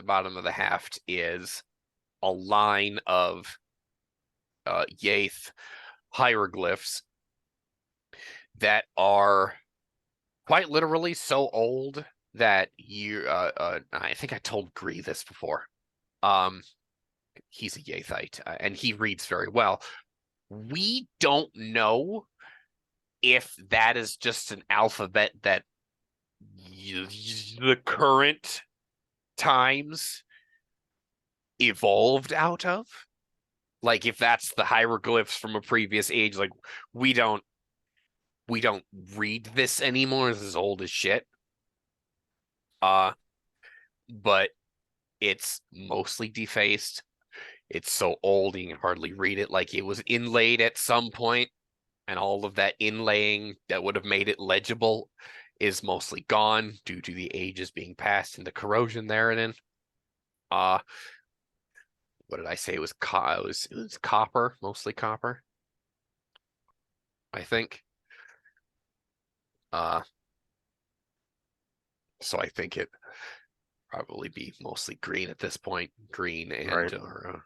A: bottom of the haft is a line of Yath hieroglyphs that are quite literally so old that I think I told Gree this before. He's a Yathite and he reads very well. We don't know if that is just an alphabet that the current times evolved out of. Like if that's the hieroglyphs from a previous age, like we don't read this anymore. This is old as shit. But it's mostly defaced. It's so old you can hardly read it. Like it was inlaid at some point, and all of that inlaying that would have made it legible is mostly gone due to the ages being passed and the corrosion therein. What did I say? It was copper, mostly copper, I think. So I think it probably be mostly green at this point. Green and
D: Right.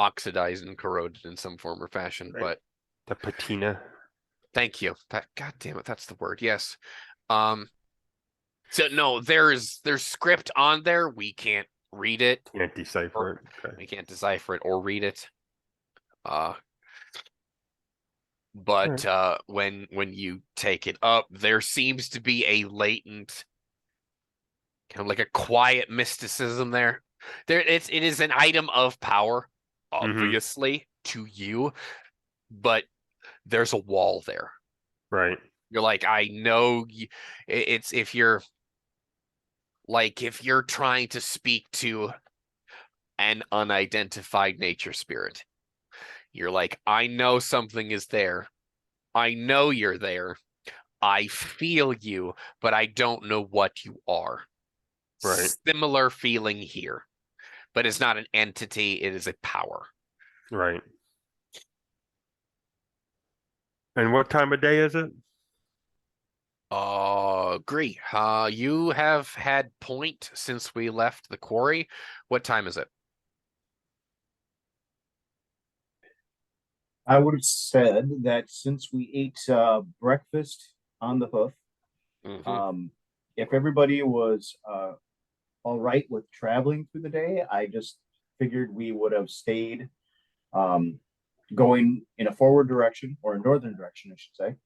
A: oxidized and corroded in some form or fashion.
D: Right.
A: But
D: The patina.
A: thank you. That, God damn it, that's the word. Yes. So no, there's script on there. We can't read it.
D: Can't decipher it. Okay.
A: We can't decipher it or read it. But when you take it up, there seems to be a latent, kind of like a quiet mysticism there. It is an item of power, obviously, to you, but there's a wall there.
D: Right.
A: You're like, I know it's if you're trying to speak to an unidentified nature spirit. You're like, I know something is there. I know you're there. I feel you, but I don't know what you are.
D: Right.
A: Similar feeling here, but it's not an entity. It is a power.
D: Right. And what time of day is it?
A: Agree. You have had point since we left the quarry. What time is it?
B: I would have said that since we ate breakfast on the hoof,
A: Mhm.
B: if everybody was all right with traveling through the day, I just figured we would have stayed going in a forward direction or a northern direction, I should say,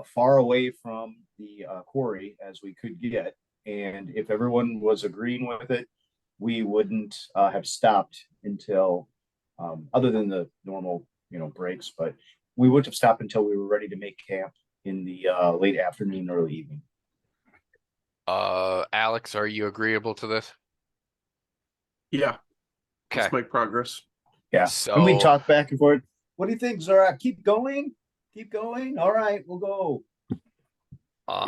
B: far away from the quarry as we could get. And if everyone was agreeing with it, we wouldn't have stopped until, other than the normal, breaks, but we wouldn't have stopped until we were ready to make camp in the late afternoon, early evening.
A: Alex, are you agreeable to this?
C: Yeah,
A: Okay.
C: let's make progress.
B: Yeah.
A: So
B: And we talk back and forth. What do you think, Zora? Keep going? Keep going? All right, we'll go.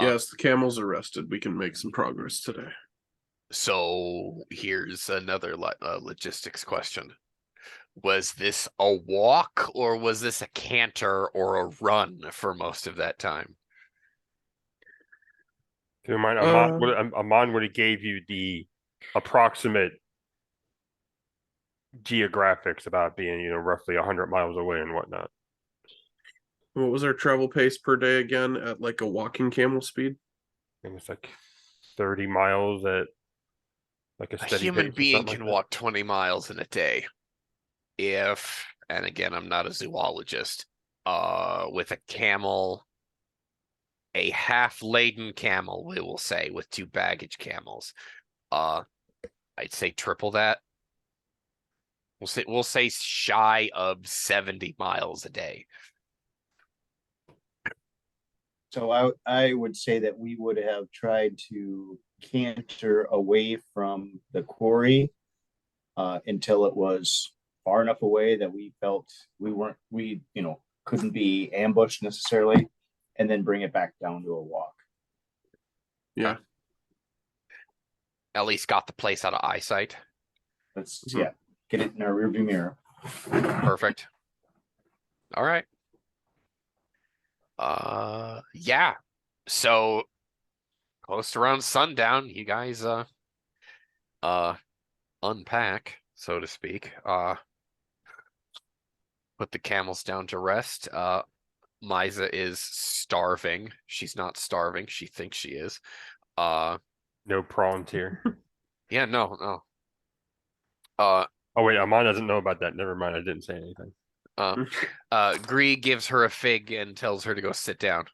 C: Yes, the camels are rested. We can make some progress today.
A: So here's another logistics question. Was this a walk or was this a canter or a run for most of that time?
D: Keep in mind, Amon would have gave you the approximate geographics about being, roughly 100 miles away and whatnot.
C: What was our travel pace per day again at like a walking camel speed?
D: It was like 30 miles at like a
A: A
D: steady
A: human
D: pace or
A: being
D: something
A: can
D: like
A: walk 20 miles in a day. And again, I'm not a zoologist, with a camel, a half-laden camel, we will say, with 2 baggage camels. I'd say triple that. We'll say shy of 70 miles a day.
B: So I would say that we would have tried to canter away from the quarry until it was far enough away that we felt we couldn't be ambushed necessarily, and then bring it back down to a walk.
C: Yeah.
A: At least got the place out of eyesight.
B: Let's
C: Mhm.
B: get it in our rearview mirror.
A: Perfect. All right. Yeah. So close to around sundown, you guys unpack, so to speak. Put the camels down to rest. Misa is starving. She's not starving. She thinks she is.
D: No prawns here.
A: Yeah, no.
D: Oh wait, Amon doesn't know about that. Never mind, I didn't say anything.
A: Gree gives her a fig and tells her to go sit down.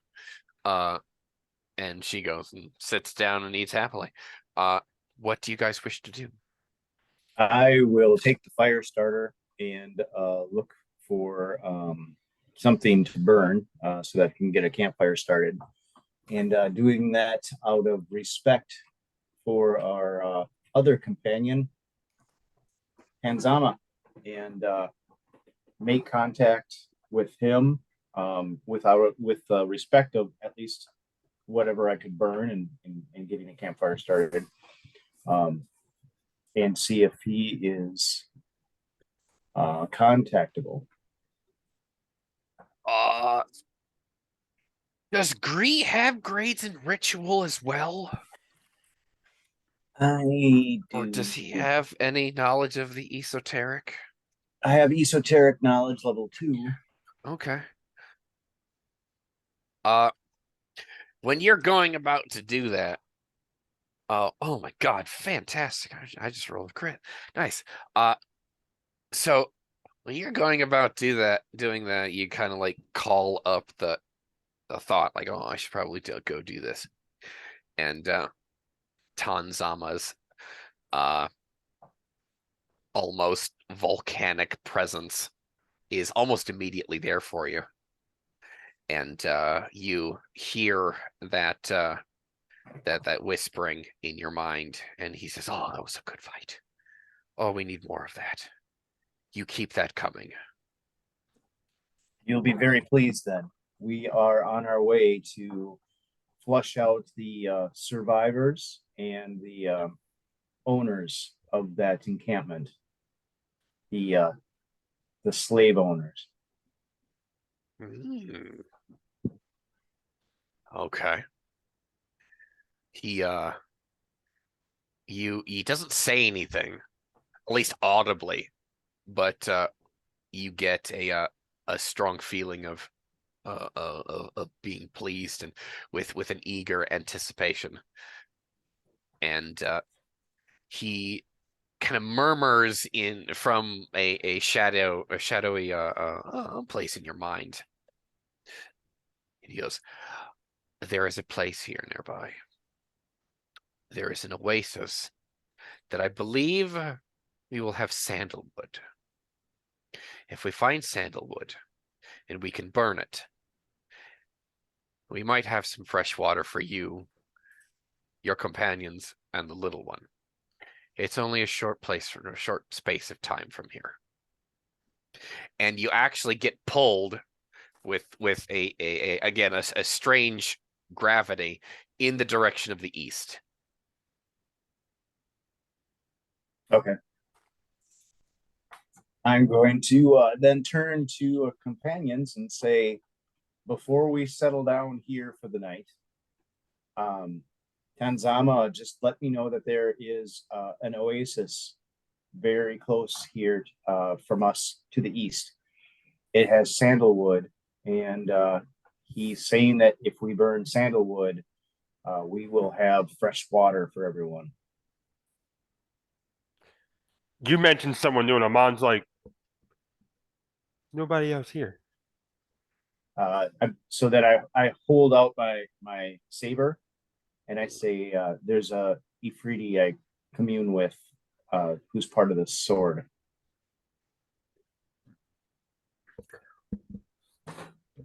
A: And she goes and sits down and eats happily. What do you guys wish to do?
B: I will take the fire starter and look for something to burn so that I can get a campfire started. And doing that out of respect for our other companion, Hanzama, and make contact with him with respect of at least whatever I could burn and getting a campfire started. And see if he is contactable.
A: Does Gree have grades in ritual as well?
B: I do.
A: Or does he have any knowledge of the esoteric?
B: I have esoteric knowledge level 2.
A: Okay. When you're going about to do that, oh my God, fantastic! I just rolled a crit. Nice. So when you're going about doing that, you kind of like call up the thought, like, oh, I should probably go do this, and Tanzama's almost volcanic presence is almost immediately there for you. And you hear that that whispering in your mind, and he says, "Oh, that was a good fight. Oh, we need more of that. You keep that coming."
B: You'll be very pleased then. We are on our way to flush out the survivors and the owners of that encampment, the slave owners.
A: Mm. Okay. He he doesn't say anything, at least audibly, but you get a strong feeling of being pleased and with an eager anticipation. And he kind of murmurs in from a shadowy place in your mind. And he goes, "There is a place here nearby. There is an oasis that I believe we will have sandalwood. If we find sandalwood and we can burn it, we might have some fresh water for you, your companions, and the little one. It's only a short space of time from here." And you actually get pulled with again a strange gravity in the direction of the east.
B: Okay. I'm going to then turn to companions and say, before we settle down here for the night, Tanzama, just let me know that there is an oasis very close here from us to the east. It has sandalwood, and he's saying that if we burn sandalwood, we will have fresh water for everyone.
D: You mentioned someone new, and Amon's like, nobody else here.
B: So that I hold out my saber, and I say, there's a Ifriti I commune with, who's part of the sword.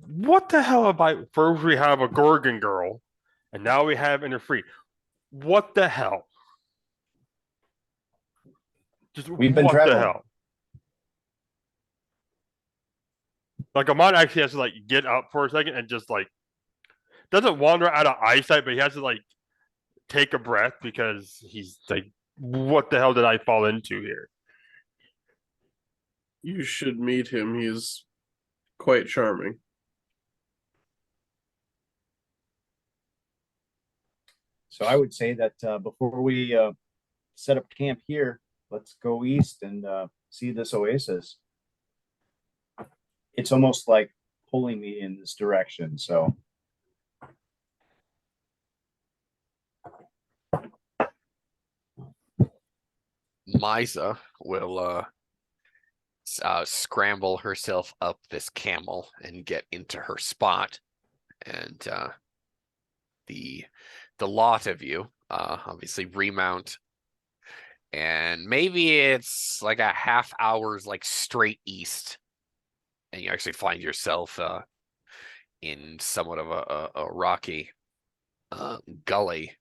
D: What the hell about first we have a Gorgon girl, and now we have an Ifrit? What the hell? Just
B: We've been
D: what the
B: traveling.
D: hell? Like Amon actually has to like get up for a second and just like doesn't wander out of eyesight, but he has to like take a breath because he's like, what the hell did I fall into here?
C: You should meet him. He's quite charming.
B: So I would say that before we set up camp here, let's go east and see this oasis. It's almost like pulling me in this direction. So
A: Misa will scramble herself up this camel and get into her spot, and the lot of you obviously remount, and maybe it's like a half hour's like straight east, and you actually find yourself in somewhat of a rocky gully.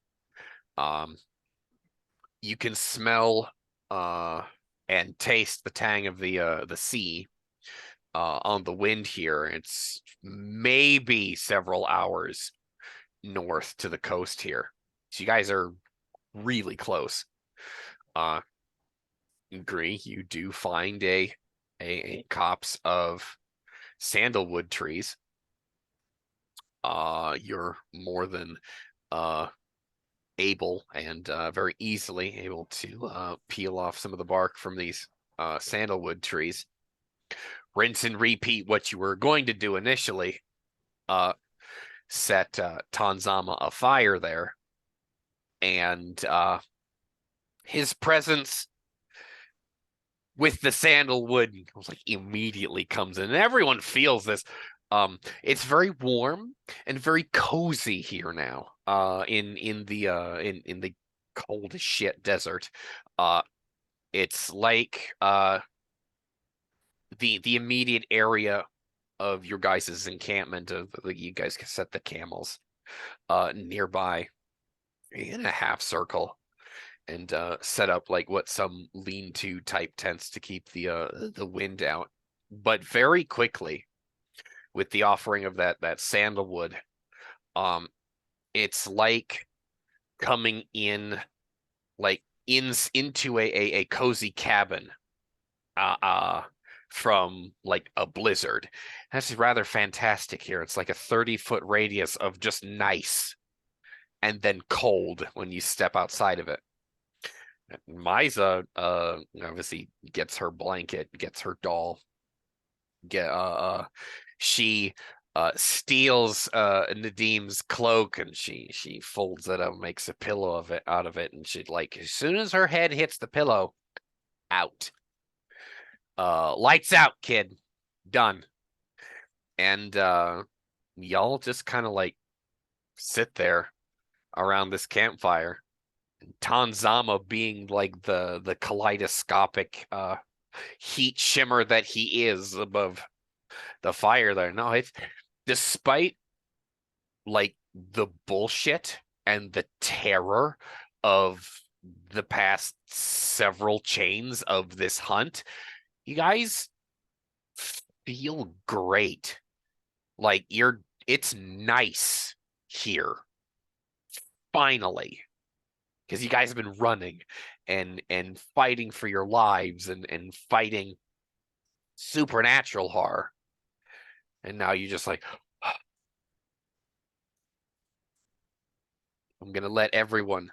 A: You can smell and taste the tang of the sea on the wind here. It's maybe several hours north to the coast here, so you guys are really close. Agree, you do find a copse of sandalwood trees. You're more than able and very easily able to peel off some of the bark from these sandalwood trees rinse and repeat what you were going to do initially. Set Tanzama afire there, and his presence with the sandalwood like immediately comes in, and everyone feels this. It's very warm and very cozy here now. In the cold as shit desert. It's like the immediate area of your guys' encampment of you guys can set the camels nearby in a half circle and set up like what some lean-to type tents to keep the wind out. But very quickly, with the offering of that sandalwood, it's like coming in like into a cozy cabin from like a blizzard. That's rather fantastic here. It's like a 30-foot radius of just nice and then cold when you step outside of it. Misa obviously gets her blanket, gets her doll. She steals Nadim's cloak and she folds it up, makes a pillow of it out of it, and she like as soon as her head hits the pillow, out. Lights out, kid. Done. And y'all just kind of like sit there around this campfire. Tanzama being like the kaleidoscopic heat shimmer that he is above the fire there. No, it's despite like the bullshit and the terror of the past several chains of this hunt, you guys feel great. Like it's nice here. Finally. Because you guys have been running and fighting for your lives and fighting supernatural horror. And now you just like, I'm gonna let everyone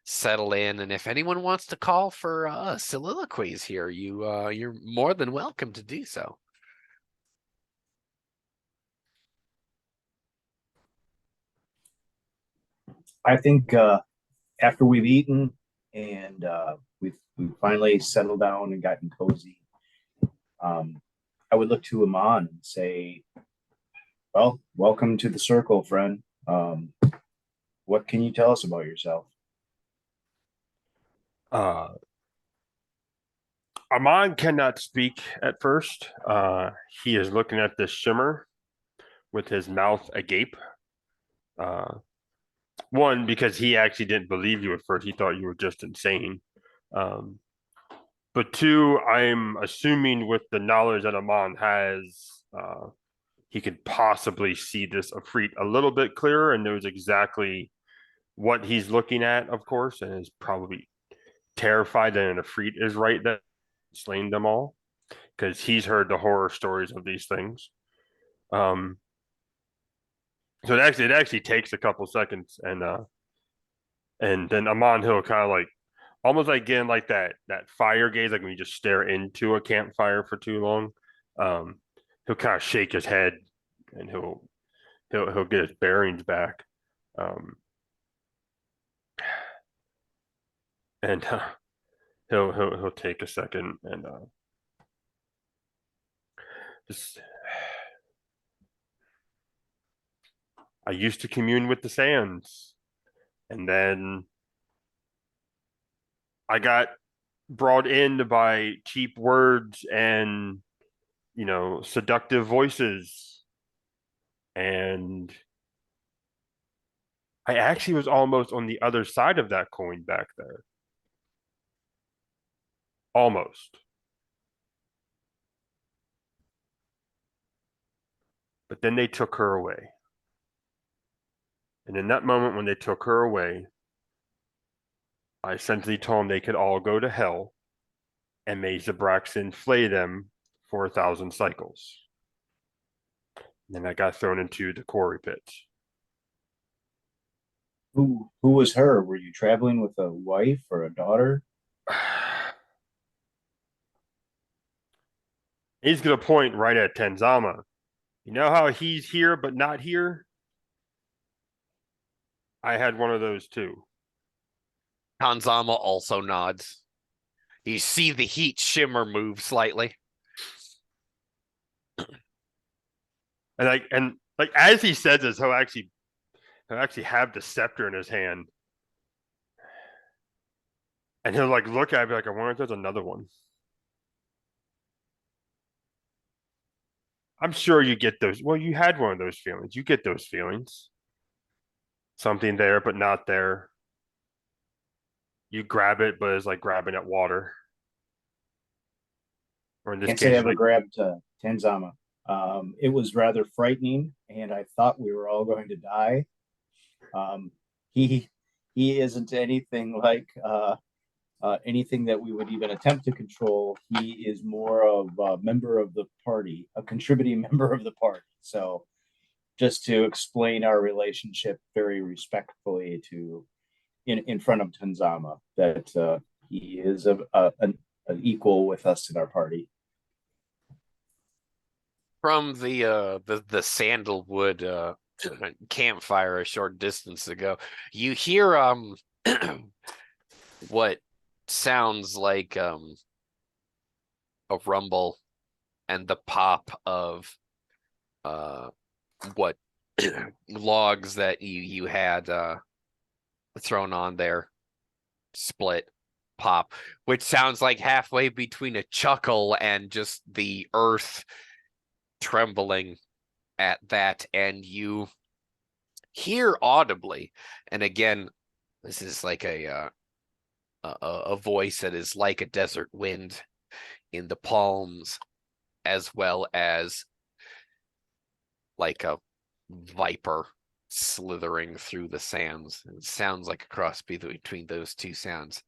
A: settle in, and if anyone wants to call for soliloquies here, you're more than welcome to do so.
B: I think after we've eaten and we've finally settled down and gotten cozy, I would look to Amon and say, "Well, welcome to the circle, friend. What can you tell us about yourself?"
D: Amon cannot speak at first. He is looking at this shimmer with his mouth agape. One, because he actually didn't believe you at first. He thought you were just insane. But two, I'm assuming with the knowledge that Amon has, he could possibly see this Afreet a little bit clearer and knows exactly what he's looking at, of course, and is probably terrified that an Afreet is right that slain them all because he's heard the horror stories of these things. So it actually takes a couple seconds, and then Amon Hill kind of like almost like getting like that fire gaze, like when you just stare into a campfire for too long. He'll kind of shake his head and he'll get his bearings back. And he'll take a second and just I used to commune with the sands, and then I got brought in by cheap words and seductive voices, and I actually was almost on the other side of that coin back there. Almost. But then they took her away. And in that moment when they took her away, I essentially told them they could all go to hell and made Zabraxin flay them for 1,000 cycles. And then I got thrown into the quarry pits.
B: Who was her? Were you traveling with a wife or a daughter?
D: He's gonna point right at Tenzama. You know how he's here but not here? I had one of those too.
A: Tanzama also nods. You see the heat shimmer move slightly.
D: And like as he says this, he'll actually have the scepter in his hand. And he'll like look at me like, I wonder if there's another one. I'm sure you get those. Well, you had one of those feelings. You get those feelings. Something there, but not there. You grab it, but it's like grabbing at water. Or in this
B: Can't say I
D: case,
B: ever
D: like,
B: grabbed Tenzama. It was rather frightening, and I thought we were all going to die. Um, he he isn't anything like anything that we would even attempt to control. He is more of a member of the party, a contributing member of the party. So, just to explain our relationship very respectfully to in front of Tanzama, that he is an equal with us in our party.
A: From the sandalwood campfire a short distance ago, you hear what sounds like a rumble and the pop of what logs that you had thrown on there split pop, which sounds like halfway between a chuckle and just the earth trembling at that, and you hear audibly, and again, this is like a voice that is like a desert wind in the palms, as well as like a viper slithering through the sands. It sounds like a cross between those two sounds,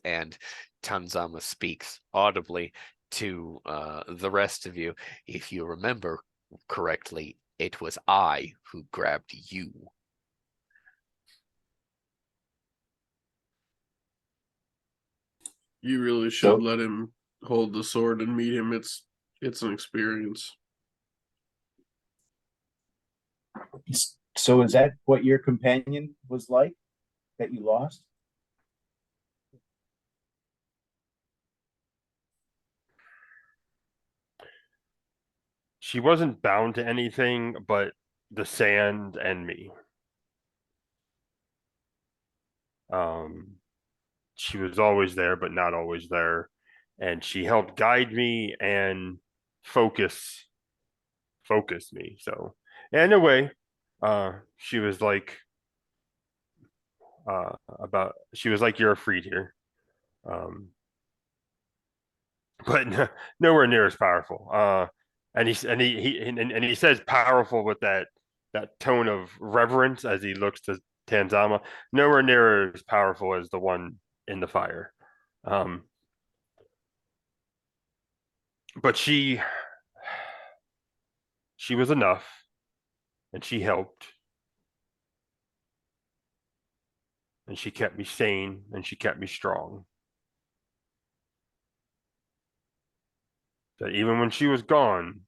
A: and Tanzama speaks audibly to the rest of you. If you remember correctly, it was I who grabbed you.
C: You really should let him hold the sword and meet him. It's an experience.
B: So, is that what your companion was like that you lost?
D: she wasn't bound to anything but the sand and me. Um, she was always there, but not always there. And she helped guide me and focus me. So, in a way, she was like she was like you're freed here, um, but nowhere near as powerful. And he says powerful with that tone of reverence as he looks to Tanzama. Nowhere near as powerful as the one in the fire. Um, but she was enough, and she helped, and she kept me sane, and she kept me strong. That even when she was gone,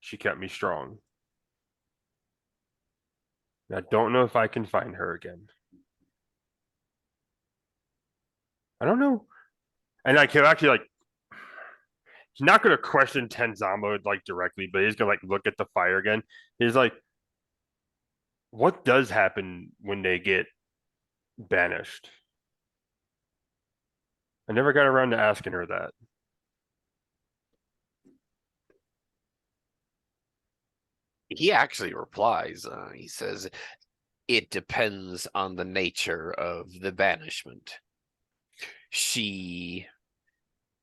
D: she kept me strong. I don't know if I can find her again. I don't know. And like he'll actually like he's not gonna question Tenzama like directly, but he's gonna like look at the fire again. He's like, what does happen when they get banished? I never got around to asking her that.
A: He actually replies, he says, it depends on the nature of the banishment. She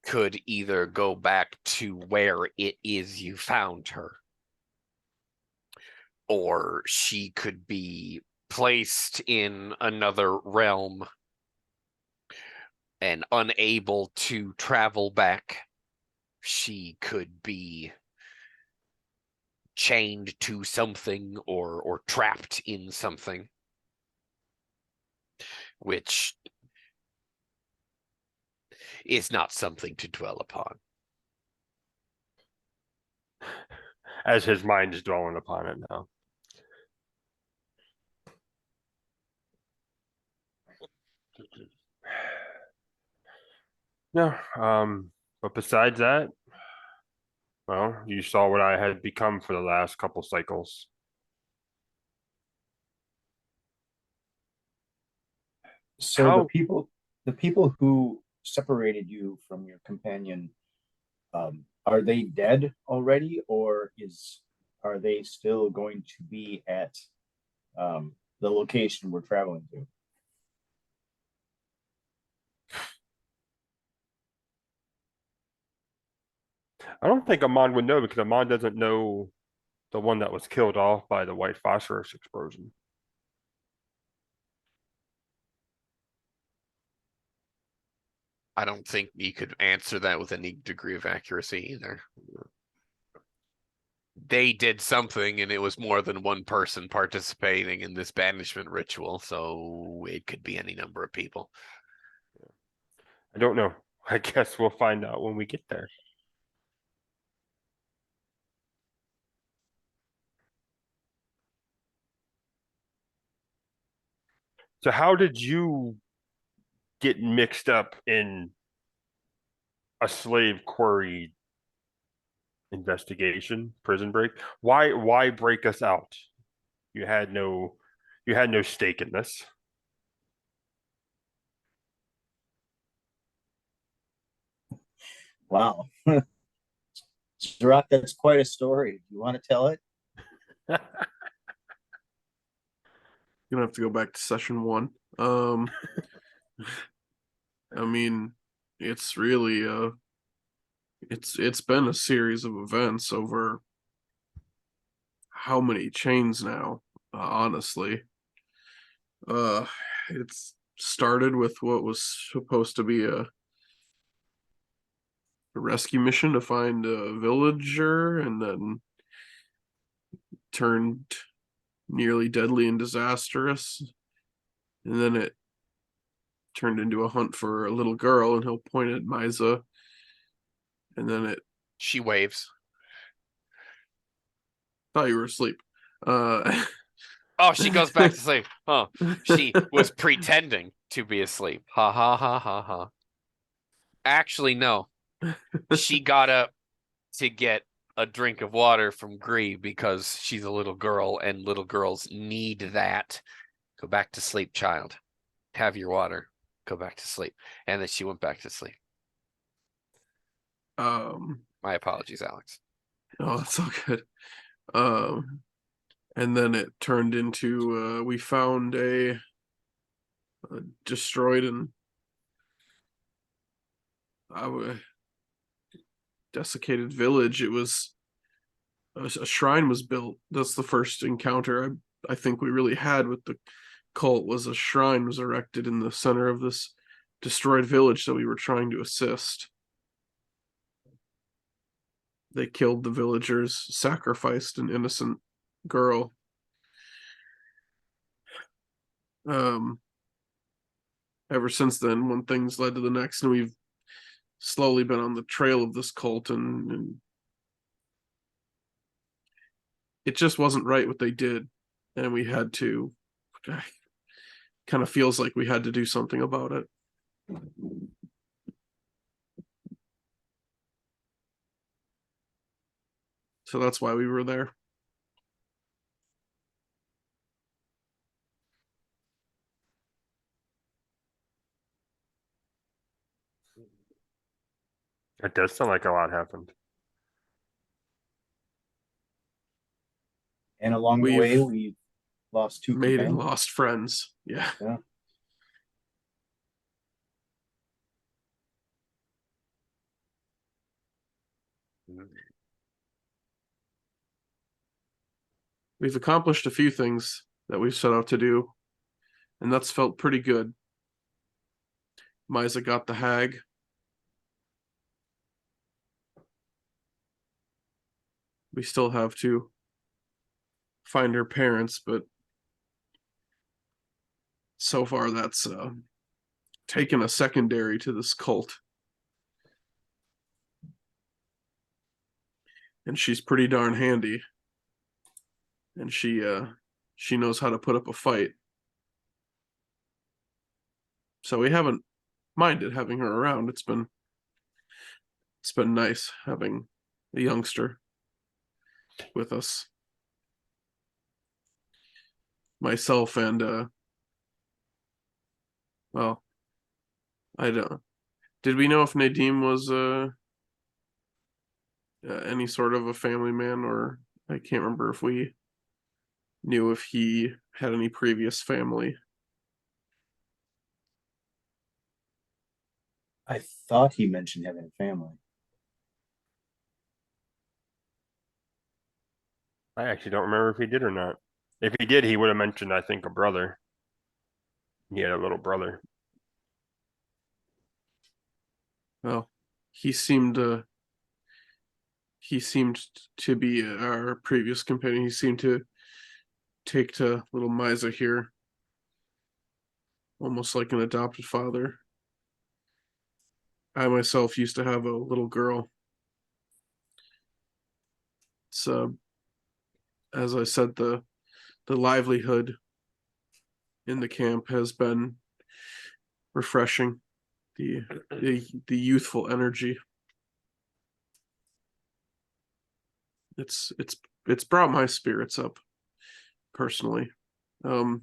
A: could either go back to where it is you found her, or she could be placed in another realm and unable to travel back. She could be chained to something or trapped in something, which is not something to dwell upon.
D: as his mind is dwelling upon it now. No, but besides that, well, you saw what I had become for the last couple cycles.
B: So the people who separated you from your companion, are they dead already, or are they still going to be at the location we're traveling to?
D: I don't think Amon would know because Amon doesn't know the one that was killed off by the white phosphorus explosion.
A: I don't think you could answer that with any degree of accuracy either. They did something, and it was more than one person participating in this banishment ritual, so it could be any number of people.
D: I don't know. I guess we'll find out when we get there. So how did you get mixed up in a slave quarry investigation, prison break? Why break us out? You had no stake in this.
B: Wow. Zrock, that's quite a story. Do you want to tell it?
C: You're gonna have to go back to session 1. I mean, it's really it's been a series of events over how many chains now, honestly. It's started with what was supposed to be a rescue mission to find a villager, and then turned nearly deadly and disastrous, and then it turned into a hunt for a little girl, and he'll point at Misa, and then it
A: She waves.
C: thought you were asleep.
A: Oh, she goes back to sleep. Oh, she was pretending to be asleep. Ha ha ha ha ha. Actually, no. She got up to get a drink of water from Gree because she's a little girl and little girls need that. Go back to sleep, child. Have your water. Go back to sleep. And then she went back to sleep. My apologies, Alex.
C: Oh, that's all good. And then it turned into we found a destroyed and desiccated village. It was a shrine was built. That's the first encounter I think we really had with the cult. Was a shrine was erected in the center of this destroyed village that we were trying to assist. They killed the villagers, sacrificed an innocent girl. Ever since then, one thing's led to the next, and we've slowly been on the trail of this cult, and it just wasn't right what they did, and we had to. Kind of feels like we had to do something about it. So that's why we were there.
D: It does sound like a lot happened.
B: And along the way, we lost 2
C: made and
B: companions.
C: lost friends. Yeah.
B: Yeah.
C: We've accomplished a few things that we've set out to do, and that's felt pretty good. Misa got the hag. We still have to find her parents, but so far that's taken a secondary to this cult. and she's pretty darn handy. And she knows how to put up a fight. So we haven't minded having her around. It's been nice having a youngster with us. Myself and well, I don't. Did we know if Nadim was any sort of a family man, or I can't remember if we knew if he had any previous family.
B: I thought he mentioned having a family.
D: I actually don't remember if he did or not. If he did, he would have mentioned, I think, a brother. He had a little brother.
C: Well, he seemed to be our previous companion. He seemed to take to little Misa here, almost like an adopted father. I myself used to have a little girl. So, as I said, the livelihood in the camp has been refreshing. The youthful energy. It's brought my spirits up personally. Zarok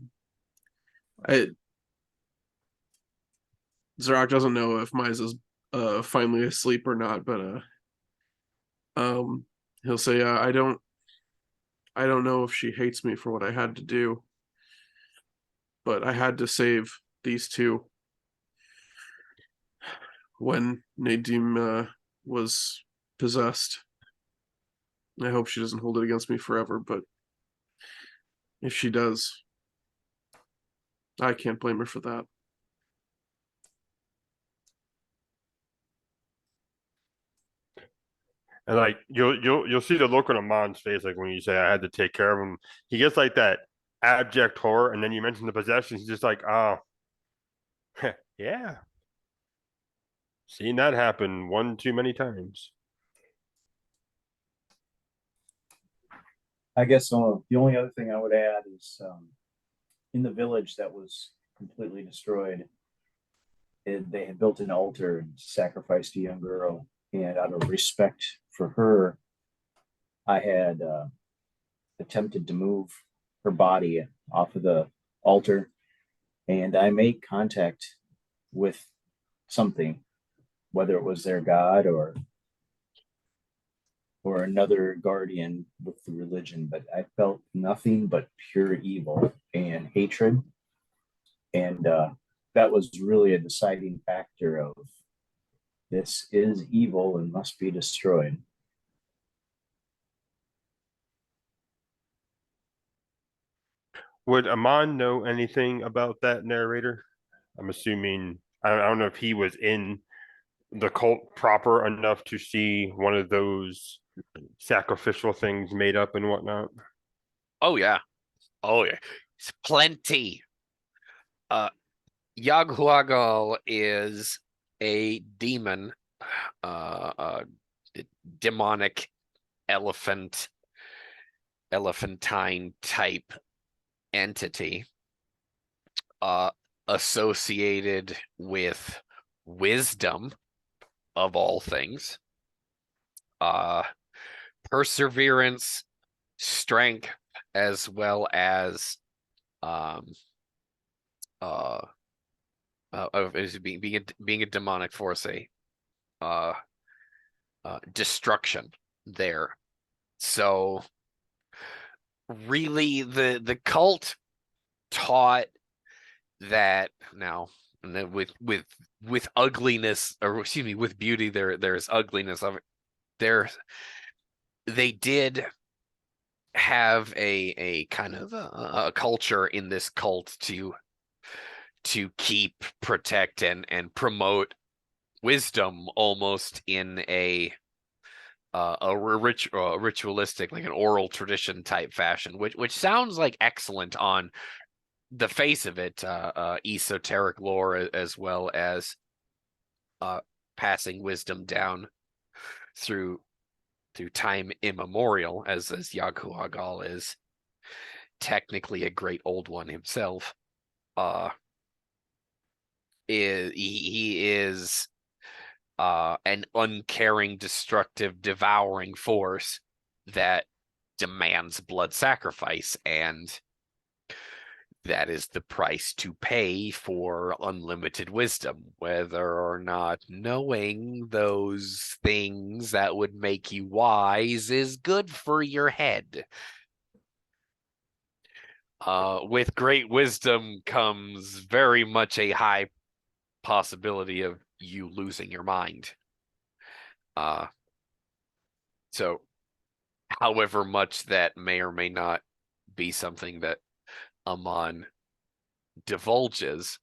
C: doesn't know if Miza's finally asleep or not, but he'll say, I don't know if she hates me for what I had to do, but I had to save these two when Nadim was possessed. I hope she doesn't hold it against me forever, but if she does, I can't blame her for that.
D: And like you'll see the look on Amon's face, like when you say I had to take care of him. He gets like that abject horror, and then you mention the possession. He's just like, oh, yeah, seen that happen one too many times.
B: I guess the only other thing I would add is in the village that was completely destroyed, they had built an altar and sacrificed a young girl. And out of respect for her, I had attempted to move her body off of the altar, and I made contact with something, whether it was their god or another guardian with the religion, but I felt nothing but pure evil and hatred. And that was really a deciding factor of this is evil and must be destroyed.
D: Would Amon know anything about that narrator? I'm assuming I don't know if he was in the cult proper enough to see one of those sacrificial things made up and whatnot.
A: Oh yeah. Oh yeah. It's plenty. Yaghuagal is a demon, demonic elephantine type entity, associated with wisdom of all things, perseverance, strength, as well as being a demonic force, destruction there. So really the cult taught that now with ugliness, or excuse me, with beauty there's ugliness of it. They did have a kind of a culture in this cult to keep, protect, and promote wisdom, almost in a ritualistic, like an oral tradition type fashion, which sounds like excellent on the face of it, esoteric lore, as well as passing wisdom down through to time immemorial, as Yaghuagal is technically a great old one himself. He is an uncaring, destructive, devouring force that demands blood sacrifice, and that is the price to pay for unlimited wisdom, whether or not knowing those things that would make you wise is good for your head. With great wisdom comes very much a high possibility of you losing your mind. So however much that may or may not be something that Amon divulges,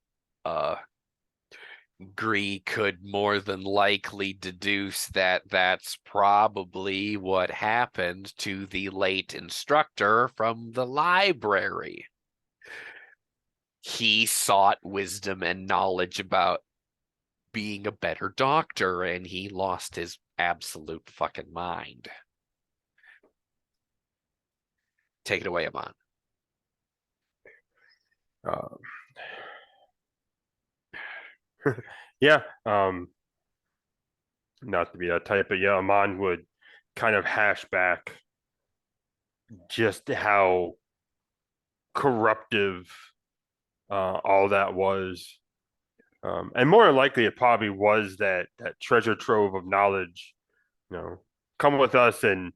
A: Gree could more than likely deduce that that's probably what happened to the late instructor from the library. He sought wisdom and knowledge about being a better doctor, and he lost his absolute fucking mind. Take it away, Amon.
D: Yeah, not to be that type, but yeah, Amon would kind of hash back just how corruptive all that was. And more than likely, it probably was that treasure trove of knowledge. Come with us, and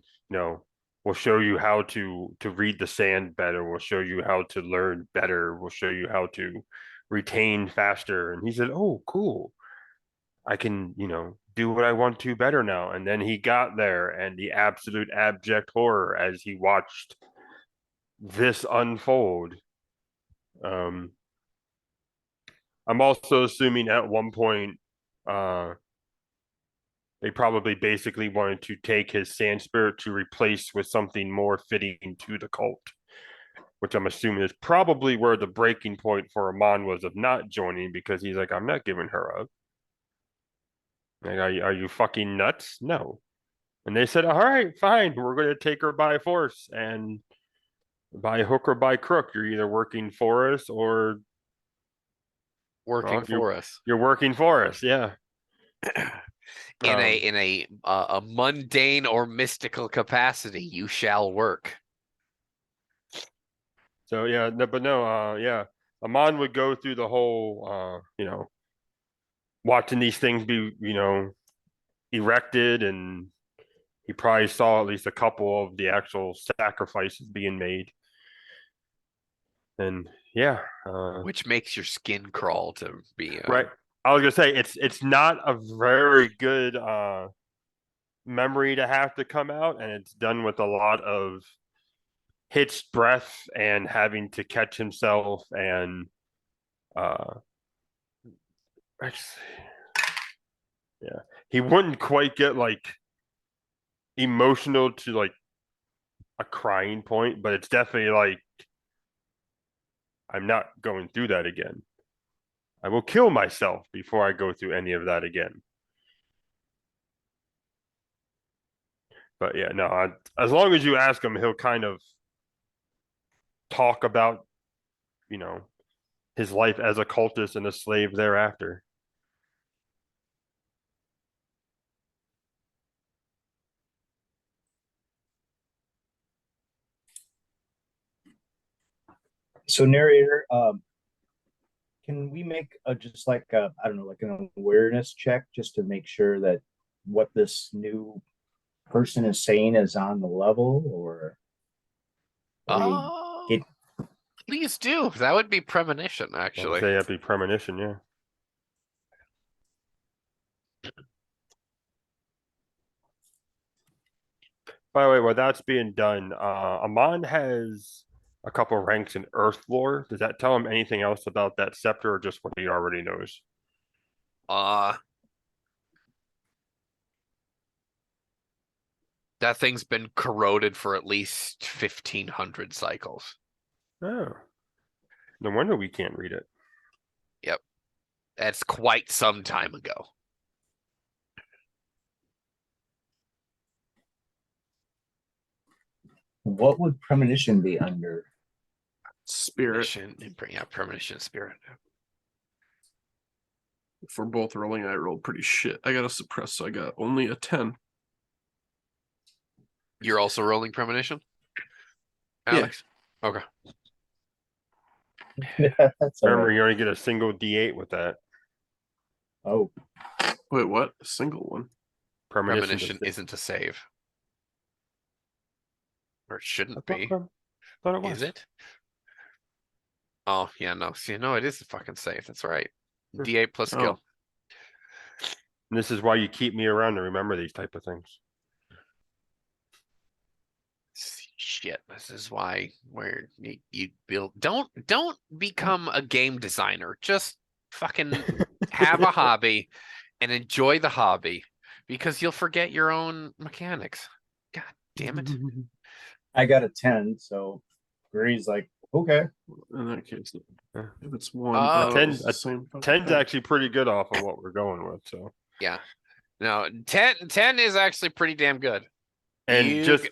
D: we'll show you how to read the sand better. We'll show you how to learn better. We'll show you how to retain faster. And he said, "Oh, cool. I can, do what I want to better now." And then he got there, and the absolute abject horror as he watched this unfold. I'm also assuming at one point, they probably basically wanted to take his sand spirit to replace with something more fitting to the cult, which I'm assuming is probably where the breaking point for Amon was of not joining, because he's like, "I'm not giving her up. Like, are you fucking nuts?" No. And they said, "All right, fine. We're going to take her by force, and by hook or by crook, you're either working for us or
A: Working for us.
D: You're working for us." Yeah.
A: In a mundane or mystical capacity, you shall work.
D: So yeah, yeah. Amon would go through the whole, watching these things be, erected, and he probably saw at least a couple of the actual sacrifices being made. And yeah,
A: which makes your skin crawl to be
D: right. I was gonna say it's not a very good memory to have to come out, and it's done with a lot of hitched breath and having to catch himself, and yeah, he wouldn't quite get like emotional to like a crying point, but it's definitely like, I'm not going through that again. I will kill myself before I go through any of that again. But yeah, no, as long as you ask him, he'll kind of talk about, his life as a cultist and a slave thereafter.
B: So narrator, can we make just like I don't know, like an awareness check just to make sure that what this new person is saying is on the level, or
A: please do. That would be premonition,
D: I would
A: actually.
D: say that'd be premonition, yeah. By the way, while that's being done, Amon has a couple ranks in Earth lore. Does that tell him anything else about that scepter, or just what he already knows?
A: That thing's been corroded for at least 1,500 cycles.
D: Oh. No wonder we can't read it.
A: Yep. That's quite some time ago.
B: What would premonition be under?
C: Spirit.
A: Premonition, spirit.
C: For both rolling, I rolled pretty shit. I got a suppress, so I got only a 10.
A: You're also rolling premonition,
C: Yeah.
A: Alex. Okay.
B: That's all
D: Remember,
B: right.
D: you only get a single D8 with that.
B: Oh,
C: Wait, what? A single one?
A: Premonition isn't a save, or it shouldn't be.
D: Thought it was.
A: Is it? Oh yeah, no. See, no, it is a fucking save. That's right.
D: Sure.
A: D8 plus skill.
D: And this is why you keep me around to remember these type of things.
A: Shit, this is why where you build. Don't become a game designer. Just fucking have a hobby and enjoy the hobby, because you'll forget your own mechanics. God damn it.
B: I got a 10, so Gray's like, okay.
C: In that case,
D: Yeah.
C: if it's one,
A: Oh.
C: it's the same.
D: 10's actually pretty good off of what we're going with. So
A: Yeah. No, 10 is actually pretty damn good.
D: and just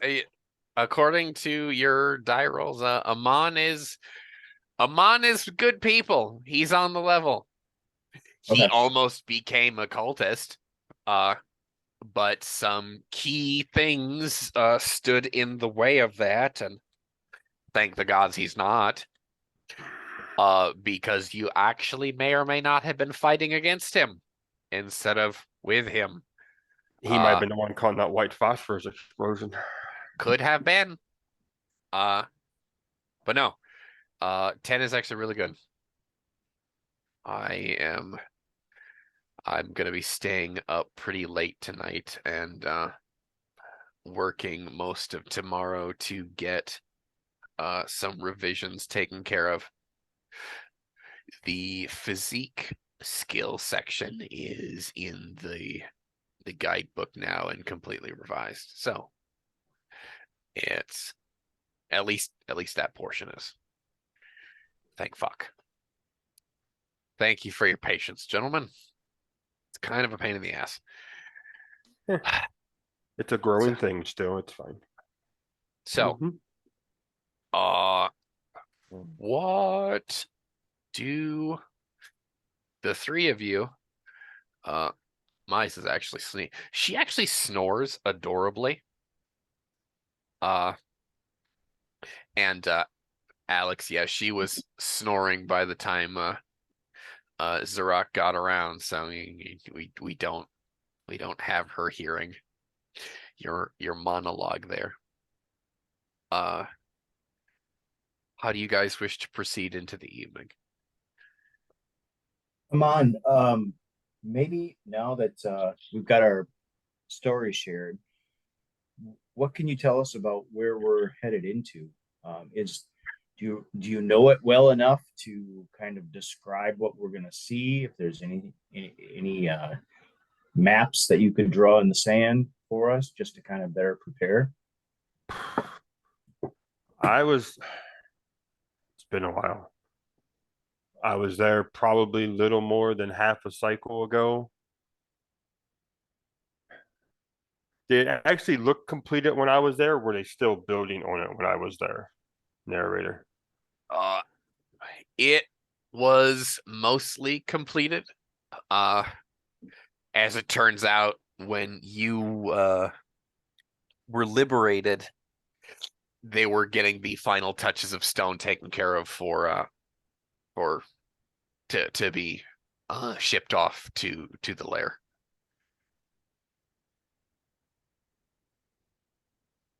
A: according to your die rolls, Amon is good people. He's on the level. He
B: Okay.
A: almost became a cultist. But some key things stood in the way of that, and thank the gods he's not. Because you actually may or may not have been fighting against him instead of with him.
D: he might have been the one calling that white phosphorus explosion.
A: Could have been. But no. 10 is actually really good. I'm gonna be staying up pretty late tonight and working most of tomorrow to get some revisions taken care of. The physique skill section is in the guidebook now and completely revised. So it's at least that portion is. Thank fuck. Thank you for your patience, gentlemen. It's kind of a pain in the ass.
D: It's a growing thing still. It's fine.
A: So, what do the three of you, Mice is actually she actually snores adorably. And Alex, yeah, she was snoring by the time Zarak got around, so we don't have her hearing your monologue there. How do you guys wish to proceed into the evening?
B: Come on. Maybe now that we've got our story shared, what can you tell us about where we're headed into? Do you know it well enough to kind of describe what we're going to see? If there's any maps that you could draw in the sand for us, just to kind of better prepare.
D: It's been a while. I was there probably little more than half a cycle ago. Did it actually look completed when I was there? Or were they still building on it when I was there? Narrator.
A: It was mostly completed. As it turns out, when you were liberated, they were getting the final touches of stone taken care of to be shipped off to the lair.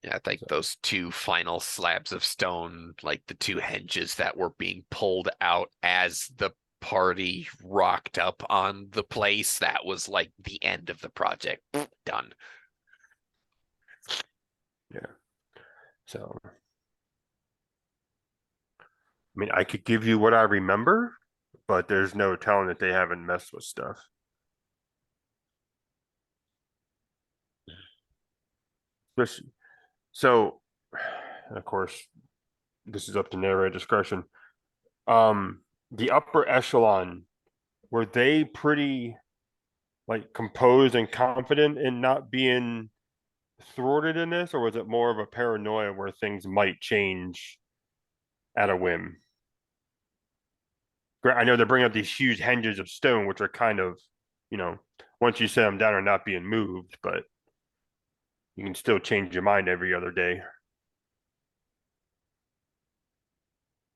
A: Yeah, I think those two final slabs of stone, like the two hinges that were being pulled out as the party rocked up on the place, that was like the end of the project. Done.
D: Yeah. So, I mean, I could give you what I remember, but there's no telling that they haven't messed with stuff. So, of course, this is up to narrator discretion. The upper echelon, were they pretty like composed and confident in not being thwarted in this, or was it more of a paranoia where things might change at a whim? I know they bring up these huge hinges of stone, which are kind of, you know, once you set them down, are not being moved, but you can still change your mind every other day.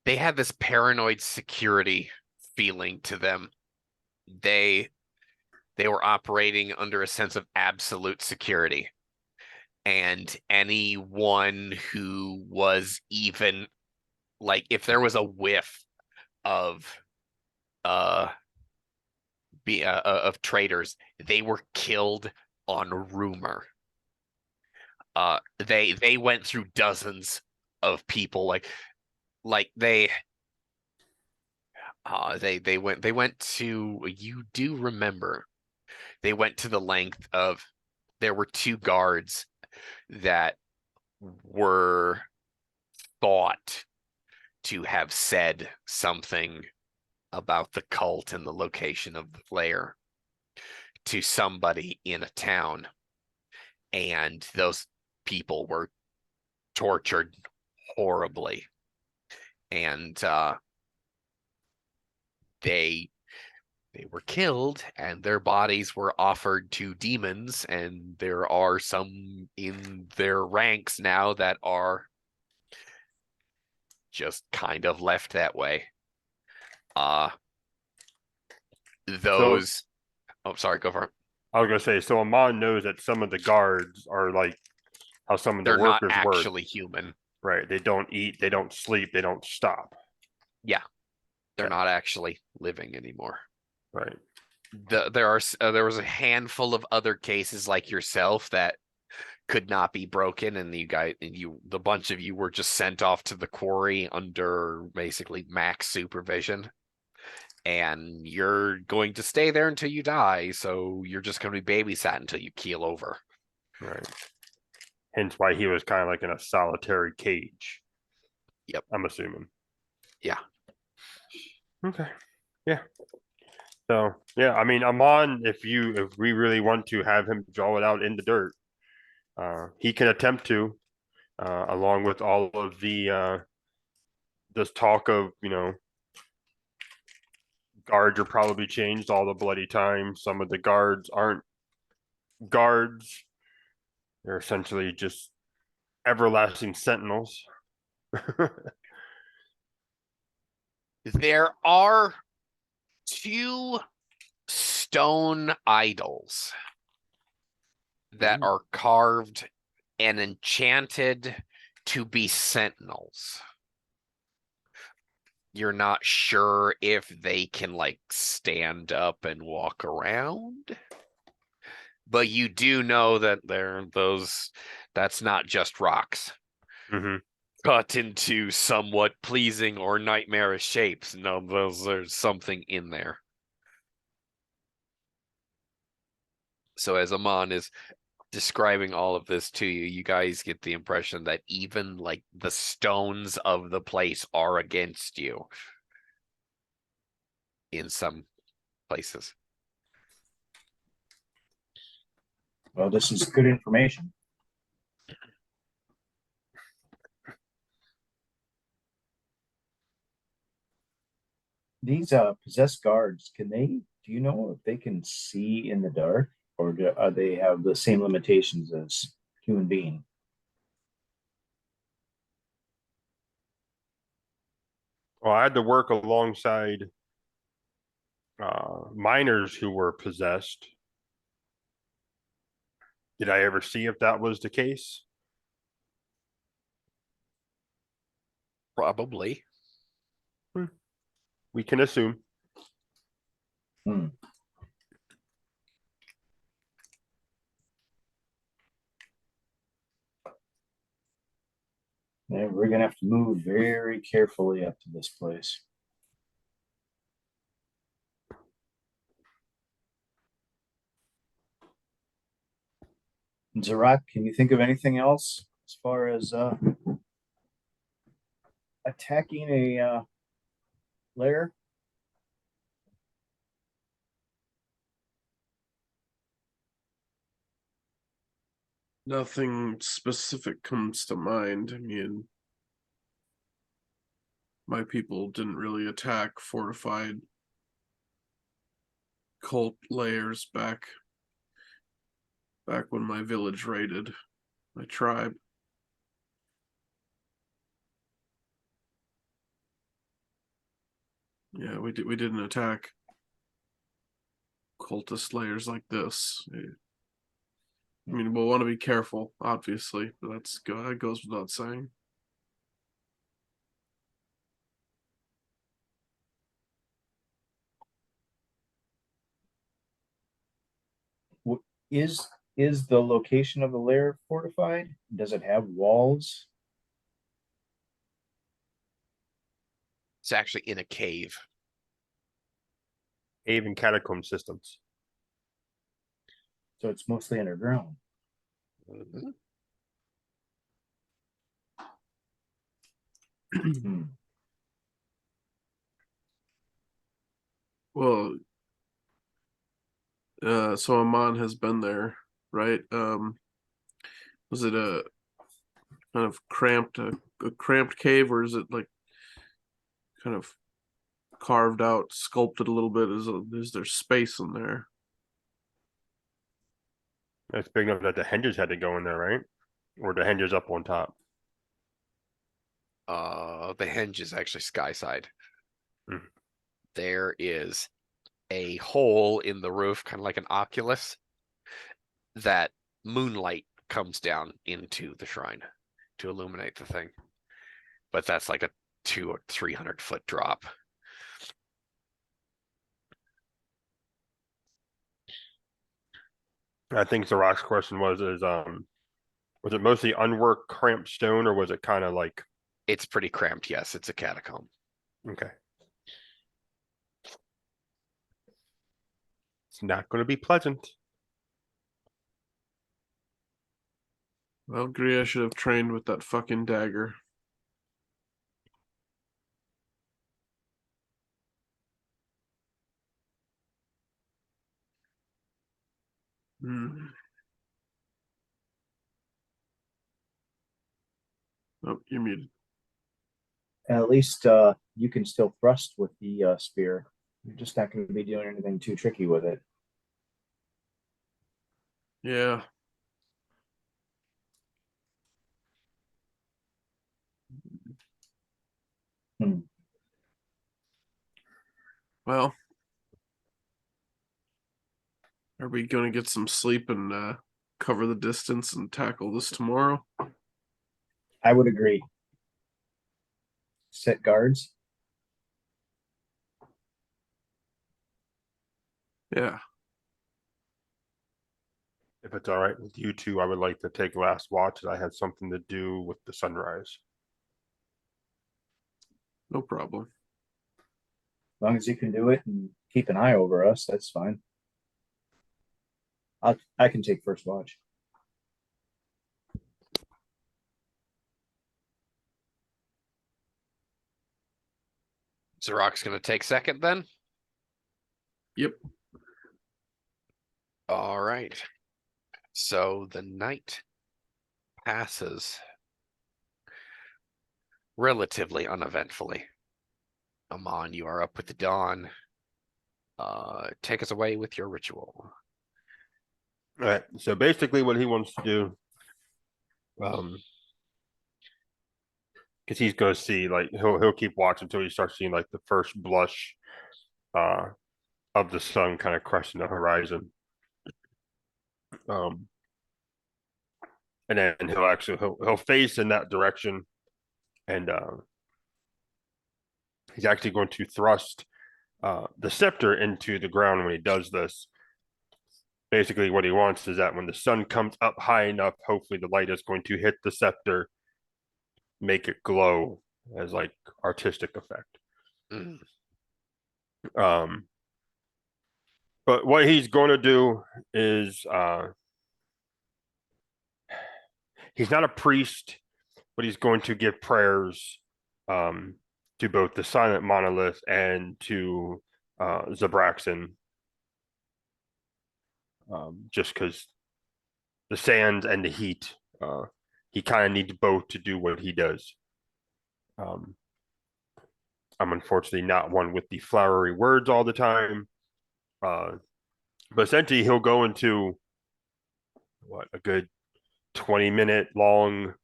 A: They had this paranoid security feeling to them. They were operating under a sense of absolute security. And anyone who was even like, if there was a whiff of of traitors, they were killed on rumor. They went through dozens of people, they went to, you do remember, they went to the length of, there were 2 guards that were thought to have said something about the cult and the location of the lair to somebody in a town, and those people were tortured horribly, and they were killed, and their bodies were offered to demons, and there are some in their ranks now that are just kind of left that way. Those Oh, sorry, go for it.
D: I was gonna say, so Amon knows that some of the guards are like how some of the
A: They're not
D: workers work.
A: actually human.
D: Right. They don't eat, they don't sleep, they don't stop.
A: Yeah, they're
D: Yeah.
A: not actually living anymore.
D: Right.
A: There was a handful of other cases like yourself that could not be broken, and the bunch of you were just sent off to the quarry under basically max supervision, and you're going to stay there until you die, so you're just going to be babysat until you keel over.
D: Right. Hence why he was kind of like in a solitary cage.
A: Yep.
D: I'm assuming.
A: Yeah.
D: Okay. Yeah. So yeah, I mean, Amon, if we really want to have him draw it out in the dirt, he can attempt to, along with all of the this talk of, guards are probably changed all the bloody time. Some of the guards aren't guards. They're essentially just everlasting sentinels.
A: There are 2 stone idols that
D: Ooh.
A: are carved and enchanted to be sentinels. You're not sure if they can like stand up and walk around, but you do know that that's not just rocks
D: Mhm.
A: cut into somewhat pleasing or nightmarish shapes. No, there's something in there. So as Amon is describing all of this to you, you guys get the impression that even like the stones of the place are against you in some places.
B: Well, this is good information. These possessed guards, do you know if they can see in the dark, or are they have the same limitations as human being?
D: Well, I had to work alongside miners who were possessed. Did I ever see if that was the case?
A: Probably.
D: We can assume.
B: Hmm. Yeah, we're gonna have to move very carefully up to this place. Zarak, can you think of anything else as far as attacking a lair?
C: Nothing specific comes to mind. I mean, my people didn't really attack fortified cult layers back when my village raided my tribe. Yeah, we didn't attack cultist layers like this. I mean, we'll want to be careful, obviously, but that goes without saying.
B: Is the location of the lair fortified? Does it have walls?
A: It's actually in a cave.
D: Cave and catacomb systems.
B: So it's mostly underground.
A: Mhm.
B: Hmm.
C: Well, so Amon has been there, right? Was it a kind of cramped cave, or is it like kind of carved out, sculpted a little bit? Is there space in there?
D: It's big enough that the hinges had to go in there, right? Or the hinges up on top.
A: The hinge is actually sky side.
D: Mhm.
A: There is a hole in the roof, kind of like an oculus, that moonlight comes down into the shrine to illuminate the thing. But that's like a 200 or 300 foot drop.
D: I think the last question was it mostly unworked cramped stone, or was it kind of like
A: It's pretty cramped. Yes, it's a catacomb.
D: okay? It's not going to be pleasant.
C: I agree. I should have trained with that fucking dagger. Hmm. Oh, you're muted.
B: At least you can still thrust with the spear. You're just not going to be doing anything too tricky with it.
C: Yeah.
B: Hmm.
C: Well, are we going to get some sleep and cover the distance and tackle this tomorrow?
B: I would agree. Set guards.
C: Yeah.
D: If it's all right with you two, I would like to take last watch. I had something to do with the sunrise.
C: No problem.
B: As long as you can do it and keep an eye over us, that's fine. I can take first watch.
A: Zarok's going to take second then.
C: Yep.
A: All right. So the night passes relatively uneventfully. Amon, you are up with the dawn. Take us away with your ritual.
D: All right. So basically, what he wants to do, because he's going to see, like he'll keep watching until he starts seeing like the first blush, of the sun kind of cresting the horizon. And then he'll face in that direction, and he's actually going to thrust the scepter into the ground when he does this. Basically, what he wants is that when the sun comes up high enough, hopefully the light is going to hit the scepter, make it glow as like artistic effect.
A: Mm.
D: But what he's going to do is he's not a priest, but he's going to give prayers to both the silent monolith and to Zabraxon, just because the sands and the heat. He kind of needs both to do what he does. I'm unfortunately not one with the flowery words all the time. But essentially he'll go into a good 20-minute long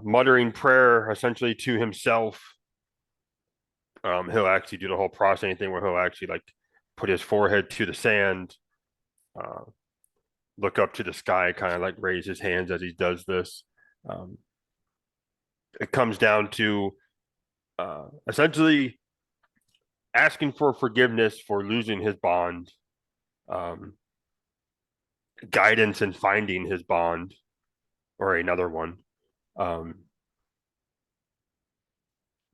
D: muttering prayer essentially to himself. He'll actually do the whole processing thing where he'll actually like put his forehead to the sand, look up to the sky, kind of like raise his hands as he does this. It comes down to essentially asking for forgiveness for losing his bond, guidance in finding his bond or another one,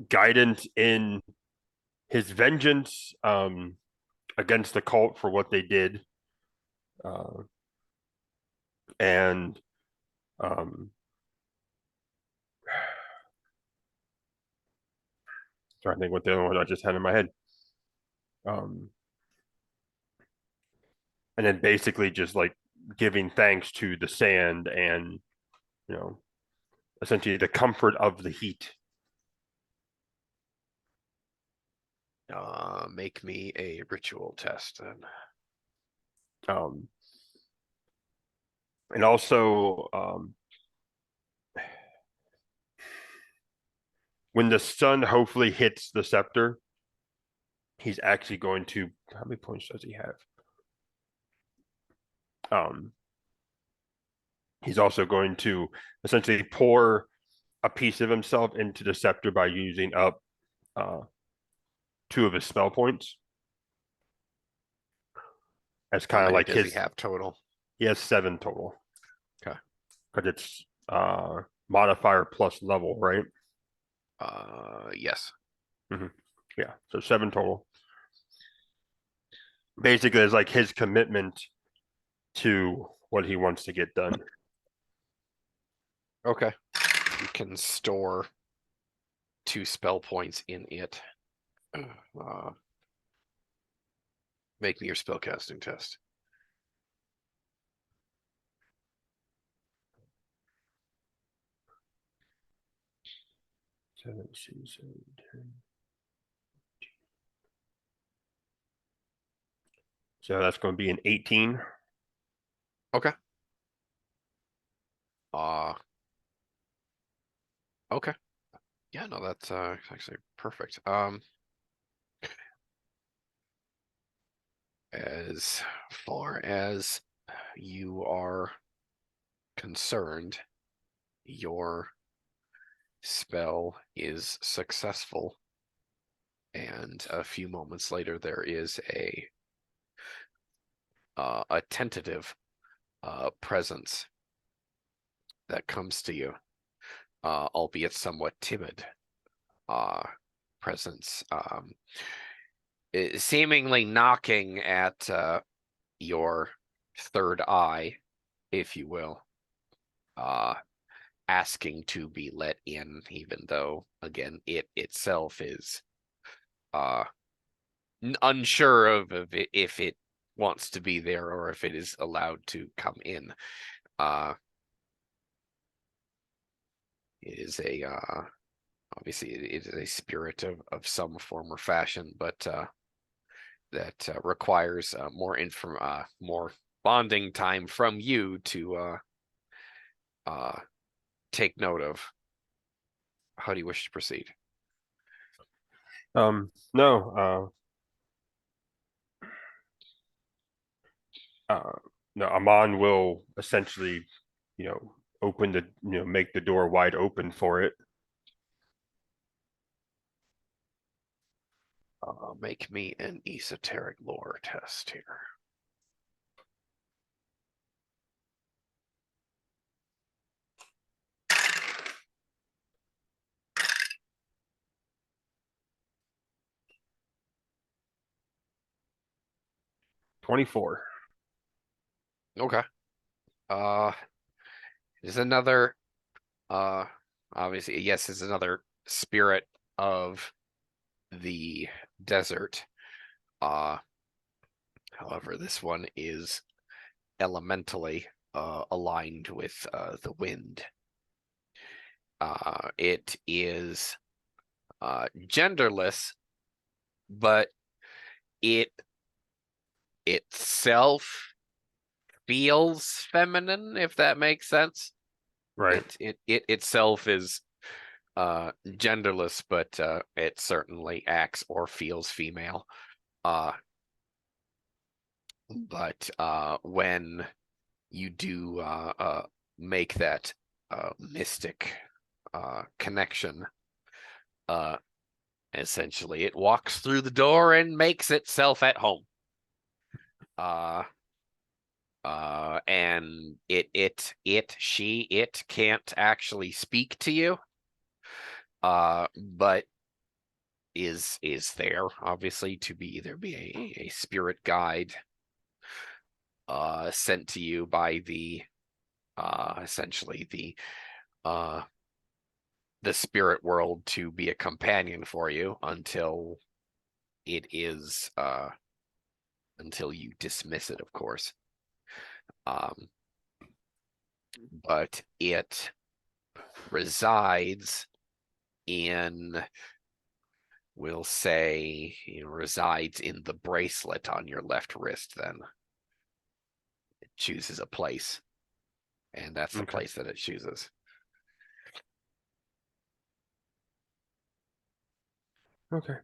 D: guidance in his vengeance against the cult for what they did, and trying to think what the other one I just had in my head. And then basically just like giving thanks to the sand and, you know, essentially the comfort of the heat.
A: Make me a ritual test then.
D: And also, when the sun hopefully hits the scepter, he's actually going to, how many points does he have? He's also going to essentially pour a piece of himself into the scepter by using up 2 of his spell points. That's
A: How
D: kind of
A: many
D: like
A: does
D: his.
A: he have total?
D: He has 7 total.
A: Okay.
D: Because it's modifier plus level, right?
A: Yes.
D: Yeah, so 7 total. Basically, it's like his commitment to what he wants to get done.
A: Okay. You can store 2 spell points in it. Make me your spellcasting test.
D: So that's going to be an 18.
A: Okay. Okay. Yeah, no, that's actually perfect. As far as you are concerned, your spell is successful, and a few moments later there is a tentative presence that comes to you, albeit somewhat timid presence, seemingly knocking at your third eye, if you will, asking to be let in, even though, again, it itself is unsure of if it wants to be there or if it is allowed to come in. It is a obviously it is a spirit of some form or fashion, but that requires more bonding time from you to take note of. How do you wish to proceed?
D: No, no, Amon will essentially, open the, make the door wide open for it.
A: Make me an esoteric lore test here.
D: $24.
A: Okay. Is another obviously, yes, is another spirit of the desert. However, this one is elementally aligned with the wind. It is genderless, but it itself feels feminine, if that makes sense.
D: Right.
A: It itself is genderless, but it certainly acts or feels female. But when you do make that mystic connection, essentially it walks through the door and makes itself at home. And it can't actually speak to you, but is there obviously to be a spirit guide sent to you by the essentially the spirit world to be a companion for you until it is until you dismiss it, of course. But it resides in, we'll say, resides in the bracelet on your left wrist. Then it chooses a place, and that's the
D: Okay.
A: place that it chooses.
D: Okay.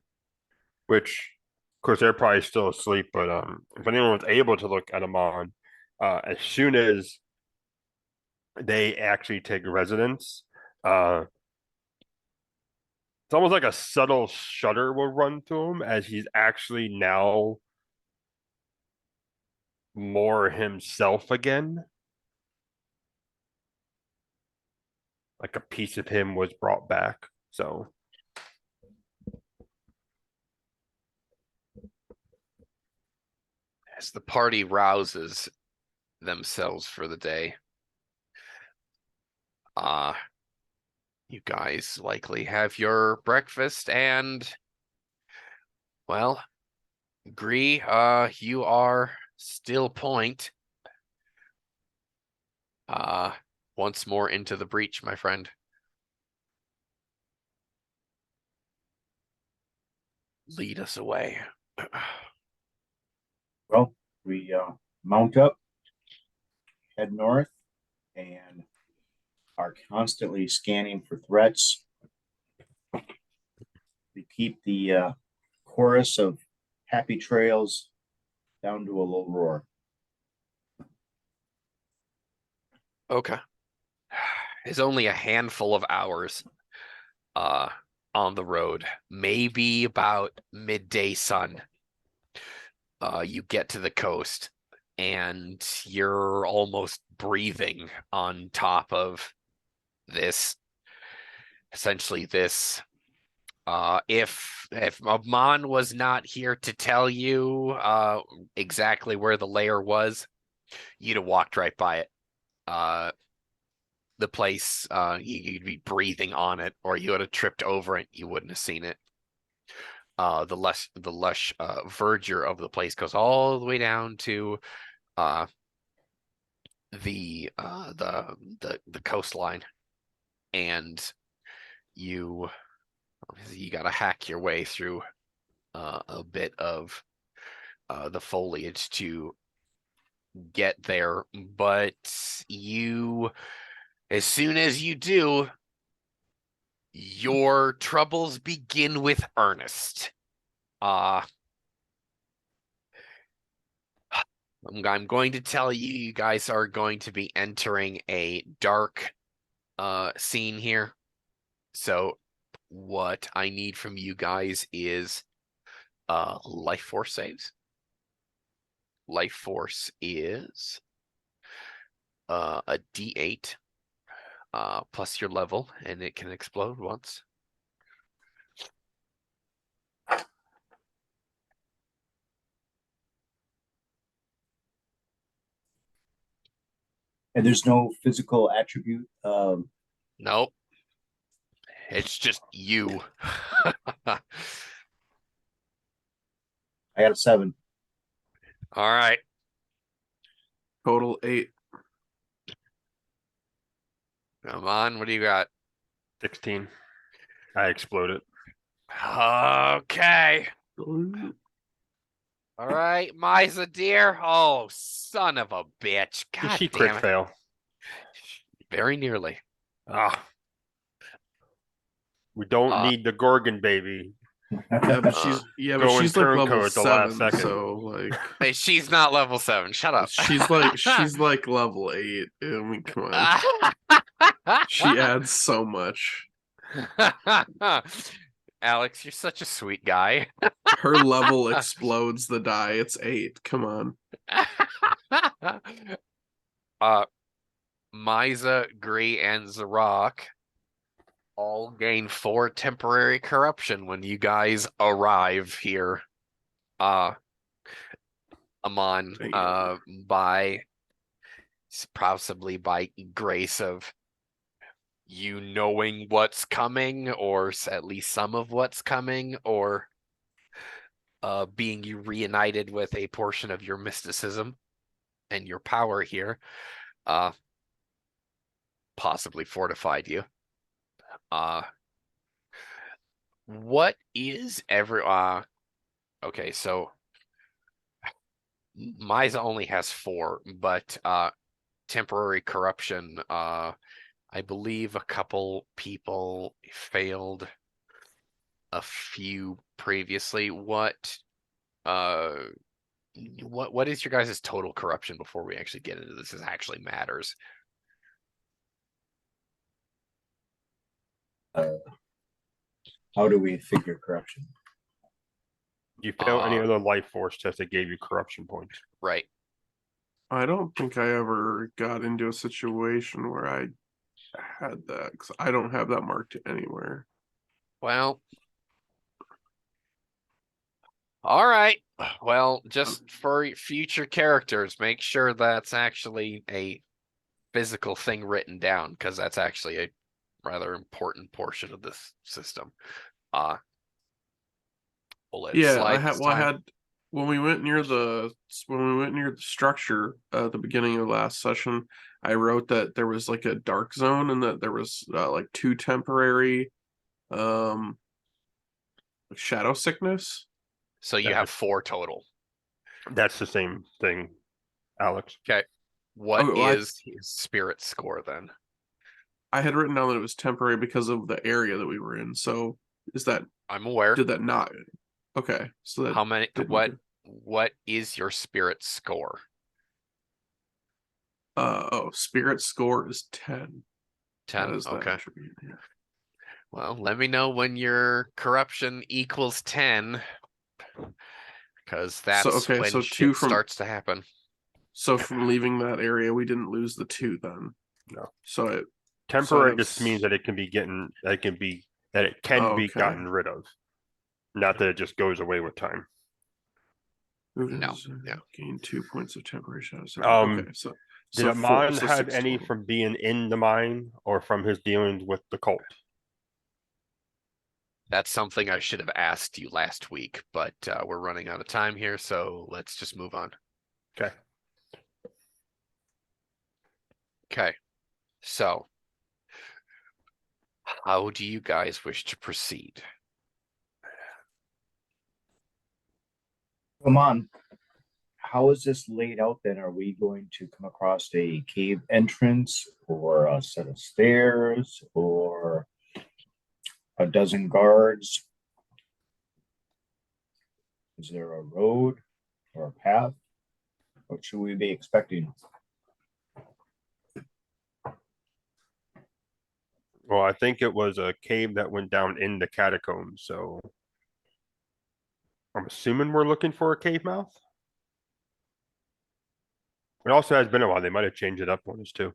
D: Which, of course, they're probably still asleep, but if anyone was able to look at Amon, as soon as they actually take residence, it's almost like a subtle shudder will run through him as he's actually now more himself again. Like a piece of him was brought back. So
A: As the party rouses themselves for the day, you guys likely have your breakfast, and well, Gree, you are still point. Once more into the breach, my friend. Lead us away.
B: Well, we mount up, head north, and are constantly scanning for threats. We keep the chorus of happy trails down to a low roar.
A: Okay. It's only a handful of hours on the road. Maybe about midday sun. You get to the coast and you're almost breathing on top of this, essentially this. If Amon was not here to tell you exactly where the lair was, you'd have walked right by it. The place, you'd be breathing on it, or you would have tripped over it. You wouldn't have seen it. The lush verdure of the place goes all the way down to the coastline, and you got to hack your way through a bit of the foliage to get there. But as soon as you do, your troubles begin with earnest. I'm going to tell you, you guys are going to be entering a dark scene here. So what I need from you guys is life force saves. Life force is a D8 plus your level, and it can explode once.
B: And there's no physical attribute.
A: Nope. It's just you.
B: I got a 7.
A: All right.
C: Total 8.
A: Come on, what do you got?
D: 16. I exploded.
A: Okay. All right, Misa dear. Oh, son of a bitch.
D: Did
A: God
D: she
A: damn
D: crit
A: it.
D: fail?
A: Very nearly.
D: Ah. We don't need the Gorgon baby.
C: Yeah, but she's
D: Going
C: she's like level
D: turncoat at the last
C: 7,
D: second.
C: so like
A: Hey, she's not level 7. Shut up.
C: she's like level 8. I mean, come on. She adds so much.
A: Alex, you're such a sweet guy.
C: Her level explodes the die. It's 8. Come on.
A: Misa, Gree, and Zarok all gain 4 temporary corruption when you guys arrive here. Amon, by possibly by grace of you knowing what's coming, or at least some of what's coming, or being you reunited with a portion of your mysticism and your power here, possibly fortified you. What is okay, so Misa only has 4, but temporary corruption, I believe a couple people failed a few previously. What is your guys' total corruption before we actually get into this? This actually matters.
B: How do we figure corruption?
D: You fail any other life force test that gave you corruption points.
A: Right.
C: I don't think I ever got into a situation where I had that, because I don't have that marked anywhere.
A: Well, all right. Well, just for future characters, make sure that's actually a physical thing written down, because that's actually a rather important portion of this system. We'll let it
C: Yeah,
A: slide
C: I had.
A: this
C: Well, I
A: time.
C: had when we went near the structure at the beginning of last session. I wrote that there was like a dark zone, and that there was like 2 temporary shadow sickness.
A: So you have 4 total.
D: That's the same thing, Alex.
A: Okay. What
C: Oh, well,
A: is his spirit score then?
C: I had written down that it was temporary because of the area that we were in. So is that
A: I'm aware.
C: did that not? Okay, so that
A: How many?
C: didn't
A: What is your spirit score?
C: Spirit score is 10.
A: 10.
C: That is that
A: Okay.
C: attribute. Yeah.
A: Well, let me know when your corruption equals 10, because that's when
C: so 2
A: shit
C: from
A: starts to happen.
C: So from leaving that area, we didn't lose the 2 then.
D: No.
C: So it
D: Temporary
C: so
D: just means that it can be
C: okay.
D: gotten rid of. Not that it just goes away with time.
A: No, yeah.
C: Gain 2 points of temporary shadows.
D: Um,
C: Okay, so
D: Did
C: so
D: Amon
C: so
D: have
C: 6
D: any
C: total.
D: from being in the mine or from his dealings with the cult?
A: That's something I should have asked you last week, but we're running out of time here, so let's just move on.
D: Okay.
A: Okay. So, how do you guys wish to proceed?
B: Come on. How is this laid out then? Are we going to come across a cave entrance or a set of stairs or a dozen guards? Is there a road or a path? What should we be expecting?
D: Well, I think it was a cave that went down in the catacombs, so I'm assuming we're looking for a cave mouth. It also has been a while. They might have changed it up once too.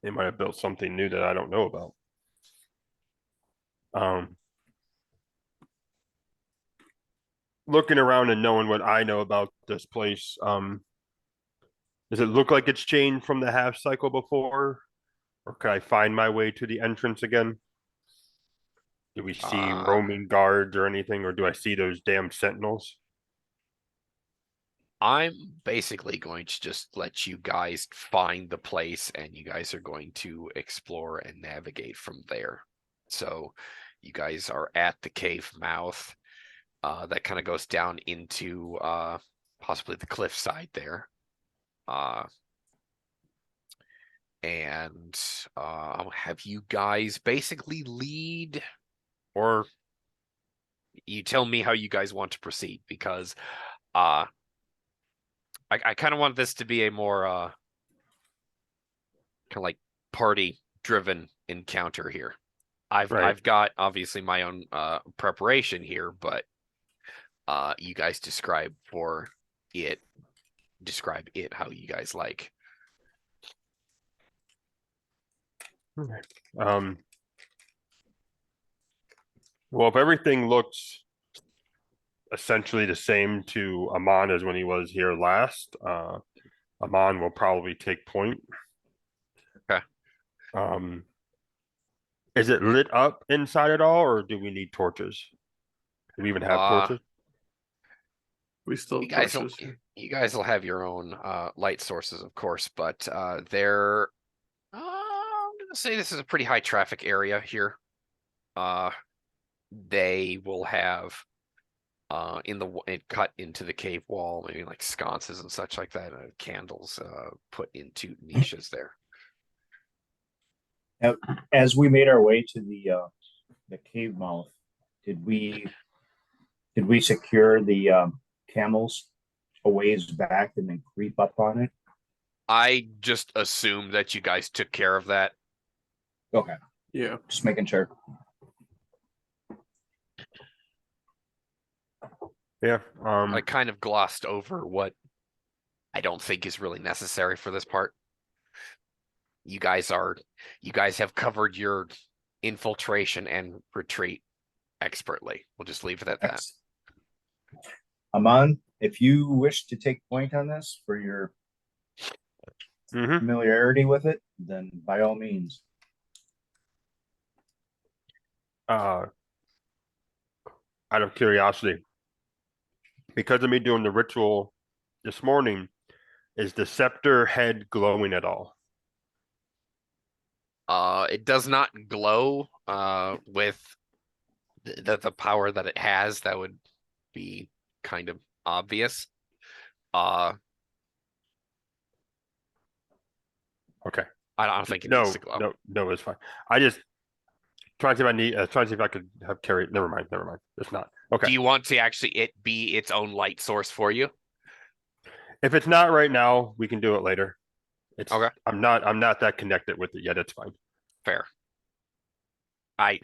D: They might have built something new that I don't know about. Looking around and knowing what I know about this place, does it look like it's changed from the half cycle before? Or could I find my way to the entrance again? Do we see roaming guards or anything, or do I see those damn sentinels?
A: I'm basically going to just let you guys find the place, and you guys are going to explore and navigate from there. So you guys are at the cave mouth. That kind of goes down into possibly the cliff side there. And I'll have you guys basically lead, or you tell me how you guys want to proceed, because I kind of want this to be a more kind of like party driven encounter here. I've got obviously my own preparation here, but you guys describe it how you guys like.
D: Okay. Well, if everything looks essentially the same to Amon as when he was here last, Amon will probably take point.
A: Okay.
D: Is it lit up inside at all, or do we need torches? Do we even have torches?
C: We still
A: You
C: have
A: guys will
C: torches.
A: you guys will have your own light sources, of course, but they're I'm gonna say this is a pretty high traffic area here. They will have it cut into the cave wall, maybe like sconces and such like that, candles put into niches there.
B: As we made our way to the cave mouth, did we secure the camels a ways back and then creep up on it?
A: I just assumed that you guys took care of that.
B: Okay,
C: Yeah.
B: just making sure.
D: Yeah.
A: I kind of glossed over what I don't think is really necessary for this part. You guys have covered your infiltration and retreat expertly. We'll just leave it at that.
B: Amon, if you wish to take point on this for your familiarity with it, then by all means.
D: Out of curiosity, because of me doing the ritual this morning, is the scepter head glowing at all?
A: It does not glow with the power that it has. That would be kind of obvious.
D: Okay.
A: I don't think it needs to glow.
D: No, it's fine. I just trying to see if I need trying to see if I could have carried. Never mind. It's not. Okay.
A: Do you want to actually it be its own light source for you?
D: If it's not right now, we can do it later. It's
A: okay.
D: I'm not that connected with it yet. It's fine.
A: Fair. I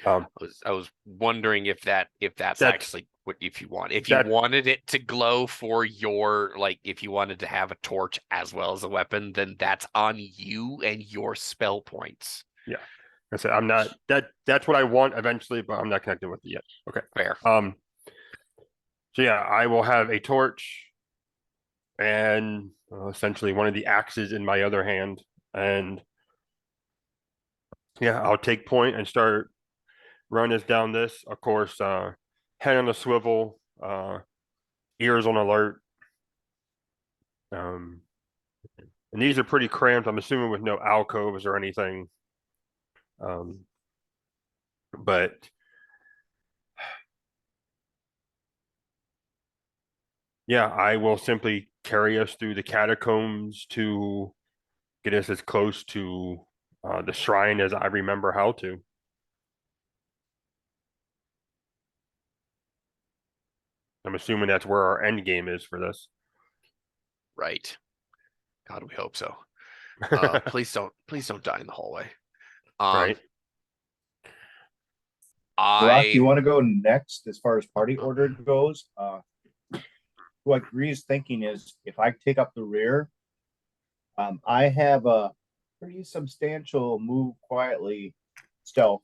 A: was wondering if that's actually what if you wanted it to glow for your, like, if you wanted to have a torch as well as a weapon, then that's on you and your spell points.
D: Yeah. I said I'm not that's what I want eventually, but I'm not connected with it yet. Okay.
A: Fair.
D: So yeah, I will have a torch and essentially one of the axes in my other hand, and yeah, I'll take point and start running us down this. Of course, head on a swivel, ears on alert. And these are pretty cramped, I'm assuming, with no alcoves or anything. But yeah, I will simply carry us through the catacombs to get us as close to the shrine as I remember how to. I'm assuming that's where our end game is for this.
A: Right. God, we hope so. Please don't die in the hallway.
B: Rock,
D: Right.
B: do you want to go next as far as party order goes? What Gree's thinking is, if I take up the rear, I have a pretty substantial move quietly stealth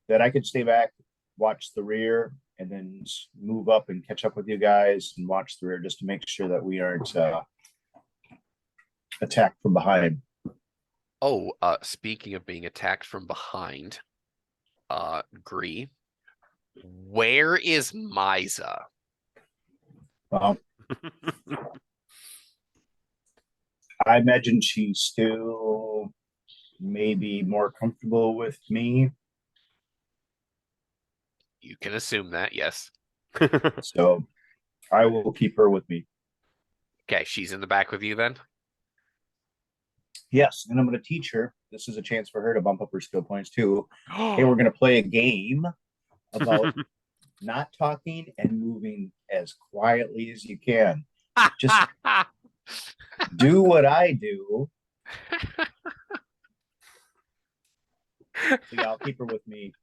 B: that I could stay back, watch the rear, and then move up and catch up with you guys and watch the rear just to make sure that we aren't attacked from behind.
A: Oh, speaking of being attacked from behind, Gree, where is Miza?
B: Well, I imagine she's still maybe more comfortable with me.
A: You can assume that, yes.
B: So I will keep her with me.
A: Okay, she's in the back with you then?
B: Yes, and I'm going to teach her. This is a chance for her to bump up her skill points too. Okay, we're going to play a game about not talking and moving as quietly as you can. Just do what I do. So yeah, I'll keep her with me.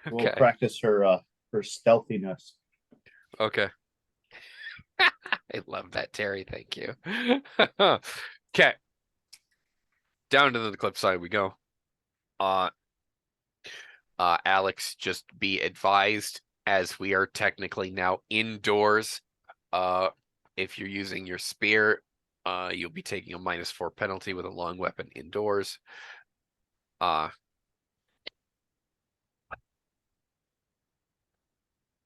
B: We'll
A: Okay.
B: practice her stealthiness.
A: Okay. I love that, Terry. Thank you. Okay. Down to the cliff side we go. Alex, just be advised, as we are technically now indoors. If you're using your spear, you'll be taking a -4 penalty with a long weapon indoors.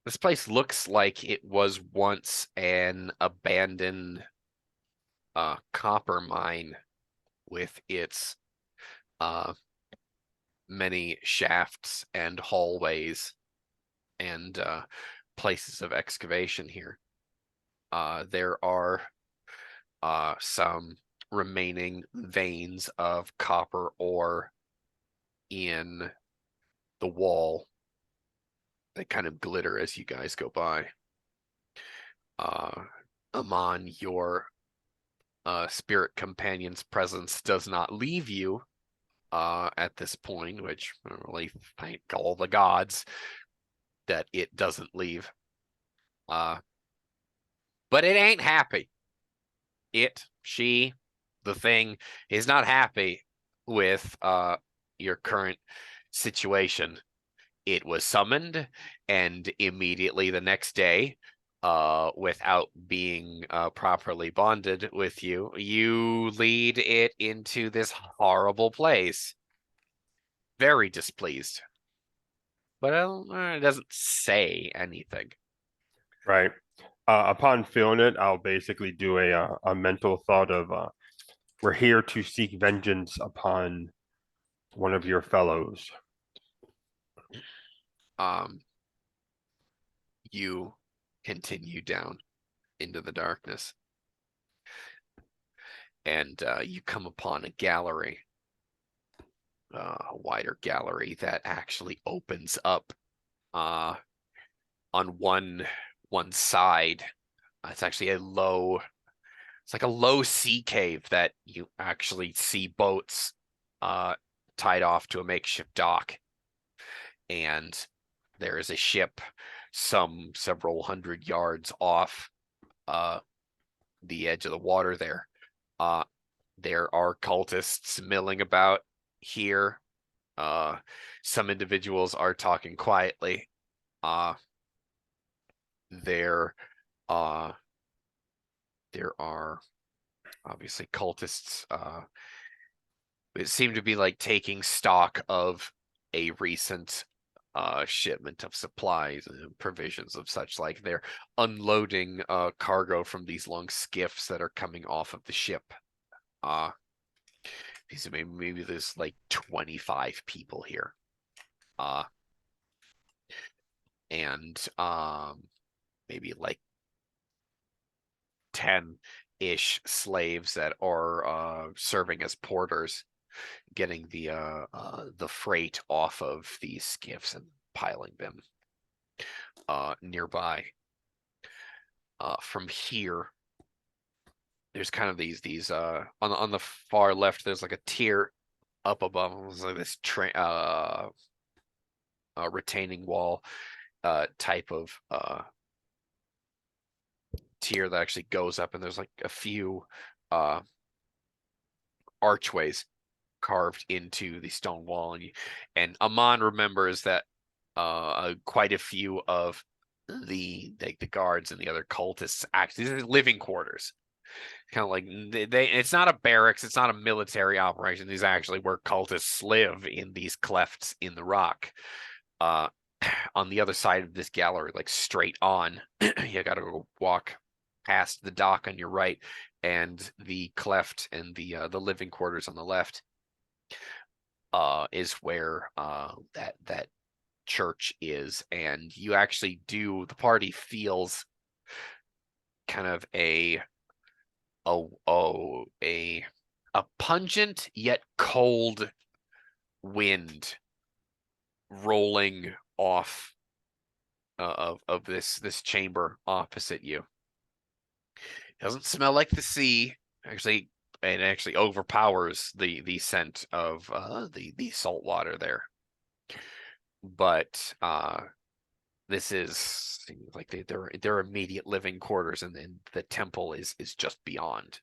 A: This place looks like it was once an abandoned copper mine with its many shafts and hallways and places of excavation here. There are some remaining veins of copper ore in the wall. They kind of glitter as you guys go by. Amon, your spirit companion's presence does not leave you at this point, which I really thank all the gods that it doesn't leave. But it ain't happy. She, the thing, is not happy with your current situation. It was summoned, and immediately the next day, without being properly bonded with you, you lead it into this horrible place. Very displeased. But it doesn't say anything.
D: Right. Upon feeling it, I'll basically do a mental thought of we're here to seek vengeance upon one of your fellows.
A: You continue down into the darkness, and you come upon a gallery, a wider gallery that actually opens up on one side. It's actually it's like a low sea cave that you actually see boats tied off to a makeshift dock, and there is a ship several hundred yards off the edge of the water there. There are cultists milling about here. Some individuals are talking quietly. There are obviously cultists it seemed to be like taking stock of a recent shipment of supplies and provisions of such, like they're unloading cargo from these long skiffs that are coming off of the ship. Maybe there's like 25 people here. And maybe like 10-ish slaves that are serving as porters, getting the freight off of these skiffs and piling them nearby. From here, there's kind of these on the far left. There's like a tier up above. It's like this retaining wall type of tier that actually goes up, and there's like a few archways carved into the stone wall, and Amon remembers that quite a few of the guards and the other cultists actually living quarters, kind of like they it's not a barracks, it's not a military operation. These are actually where cultists live, in these clefts in the rock. On the other side of this gallery, like straight on, you gotta go walk past the dock on your right, and the cleft and the living quarters on the left is where that church is. And you actually do, the party feels kind of a pungent yet cold wind rolling off of this chamber opposite you. It doesn't smell like the sea. Actually, it actually overpowers the scent of the salt water there. But this is like their immediate living quarters, and then the temple is just beyond.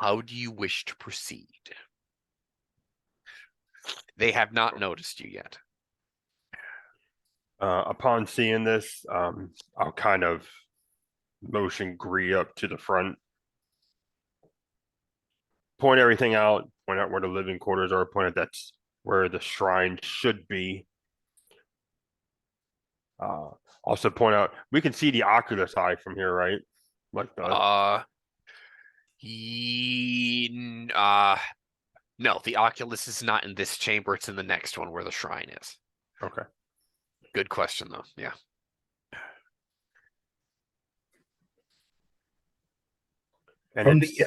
A: How do you wish to proceed? They have not noticed you yet.
D: Upon seeing this, I'll kind of motion Gree up to the front, point everything out, point out where the living quarters are, point out that's where the shrine should be. Also point out we can see the Oculus Eye from here, right? Like the
A: no, the Oculus is not in this chamber. It's in the next one where the shrine is.
D: okay.
A: Good question, though. Yeah.
D: And
B: From
D: it's,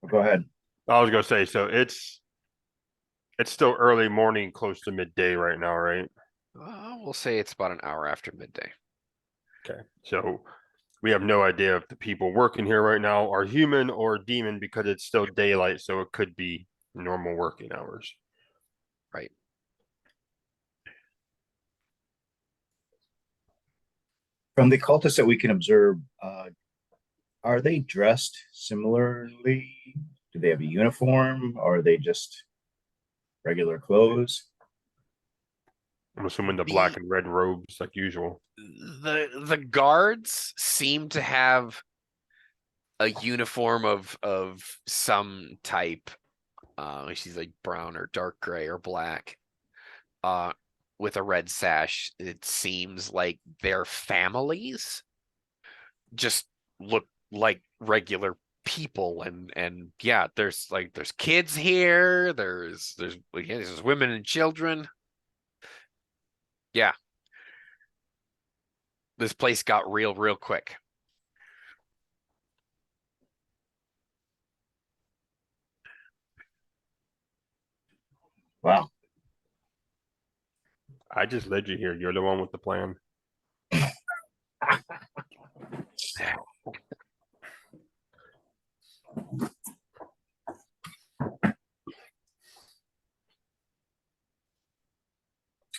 B: Go ahead.
D: I was gonna say, so it's still early morning, close to midday right now, right?
A: We'll say it's about an hour after midday.
D: Okay, so we have no idea if the people working here right now are human or demon because it's still daylight, so it could be normal working hours.
A: Right.
B: From the cultists that we can observe, are they dressed similarly? Do they have a uniform? Or are they just regular clothes?
D: I'm assuming the black and red robes like usual.
A: The guards seem to have a uniform of some type. She's like brown or dark gray or black. With a red sash. It seems like their families just look like regular people, and yeah, there's kids here, there's women and children. Yeah, this place got real quick.
B: Wow.
D: I just led you here. You're the one with the plan.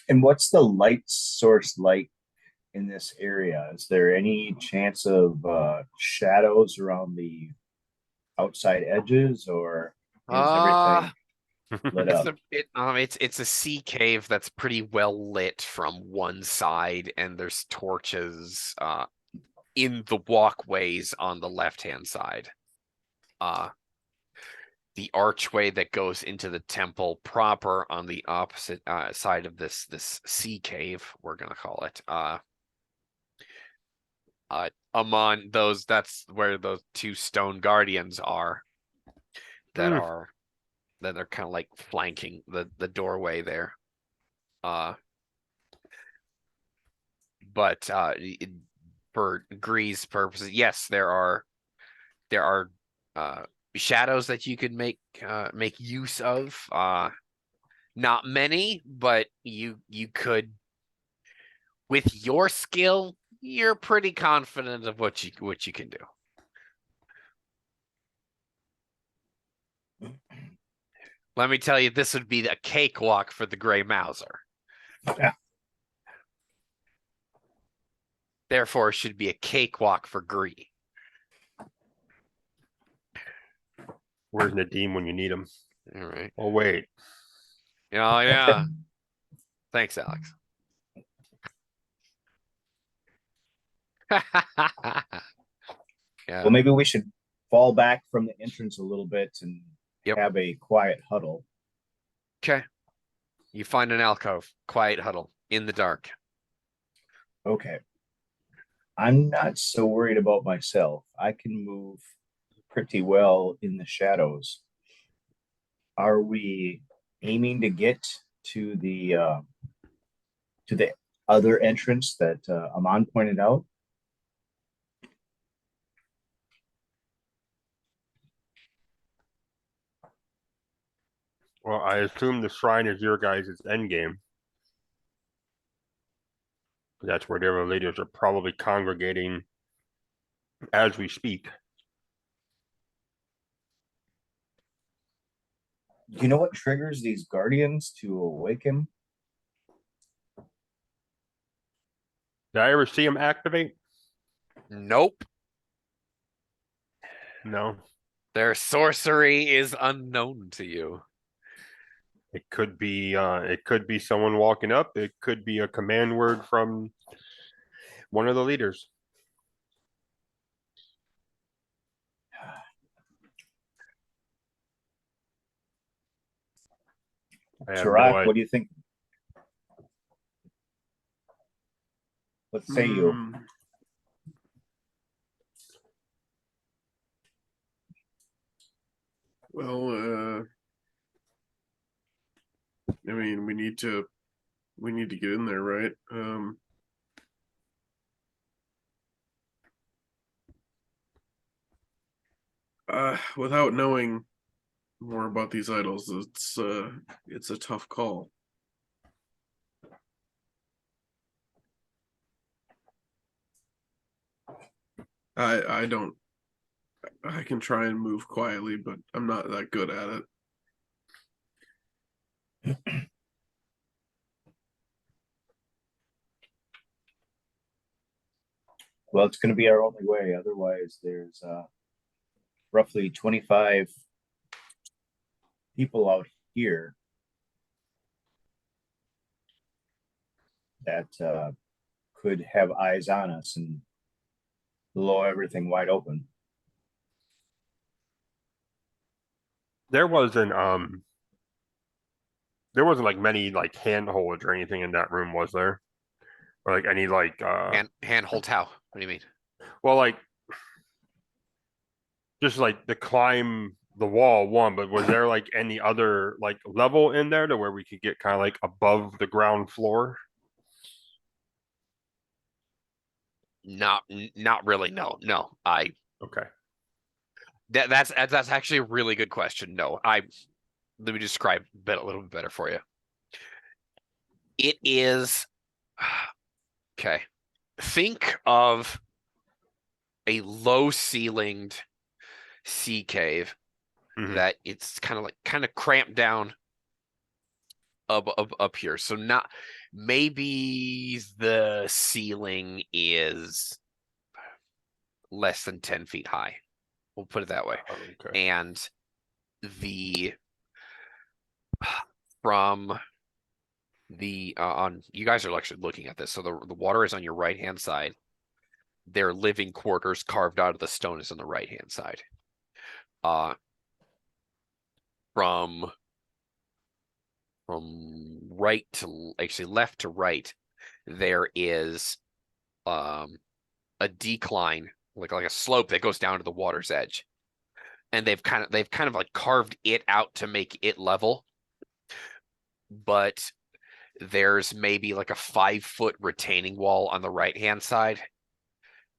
B: And what's the light source like in this area? Is there any chance of shadows around the outside edges, or is everything lit up?
A: It's a sea cave that's pretty well lit from one side, and there's torches in the walkways on the left-hand side. The archway that goes into the temple proper on the opposite side of this sea cave, we're gonna call it. Among those, that's where those two stone guardians are. That are they're kind of like flanking the doorway there. But for Gree's purposes, yes, there are shadows that you could make use of. Not many, but you could, with your skill, you're pretty confident of what you can do. Let me tell you, this would be a cakewalk for the Gray Mauser.
B: Yeah.
A: Therefore, it should be a cakewalk for Gree.
D: Where's Nadim when you need him?
A: All right.
D: Oh, wait.
A: Oh, yeah. Thanks, Alex. Yeah.
B: Well, maybe we should fall back from the entrance a little bit and
A: Yep.
B: have a quiet huddle.
A: Okay. You find an alcove, quiet huddle in the dark.
B: Okay. I'm not so worried about myself. I can move pretty well in the shadows. Are we aiming to get to the other entrance that Aman pointed out?
D: Well, I assume the shrine is your guys' end game. That's where their leaders are probably congregating as we speak.
B: Do you know what triggers these guardians to awaken?
D: Did I ever see them activate?
A: Nope.
D: No.
A: Their sorcery is unknown to you.
D: It could be someone walking up. It could be a command word from one of the leaders. I have no
B: Sirach,
D: idea.
B: what do you think? What say you?
C: Hmm. Well, I mean, we need to get in there, right? Without knowing more about these idols, it's a tough call. I don't. I can try and move quietly, but I'm not that good at it.
B: Well, it's going to be our only way. Otherwise, there's roughly 25 people out here that could have eyes on us and blow everything wide open.
D: There wasn't like many like handholds or anything in that room, was there? Or like any like
A: Handhold how? What do you mean?
D: well like just like the climb the wall one, but was there like any other like level in there to where we could get kind of like above the ground floor?
A: Not really. No.
D: Okay.
A: That's actually a really good question. No, let me describe it a little bit better for you. It is okay. Think of a low ceilinged sea cave
D: Mhm.
A: that it's kind of cramped down up here. So not maybe the ceiling is less than 10 feet high. We'll put it that way.
D: Okay.
A: And the from the on you guys are actually looking at this. So the water is on your right hand side. Their living quarters carved out of the stone is on the right hand side. Uh from right to actually left to right, there is a decline, like a slope that goes down to the water's edge. And they've kind of like carved it out to make it level. But there's maybe like a 5-foot retaining wall on the right hand side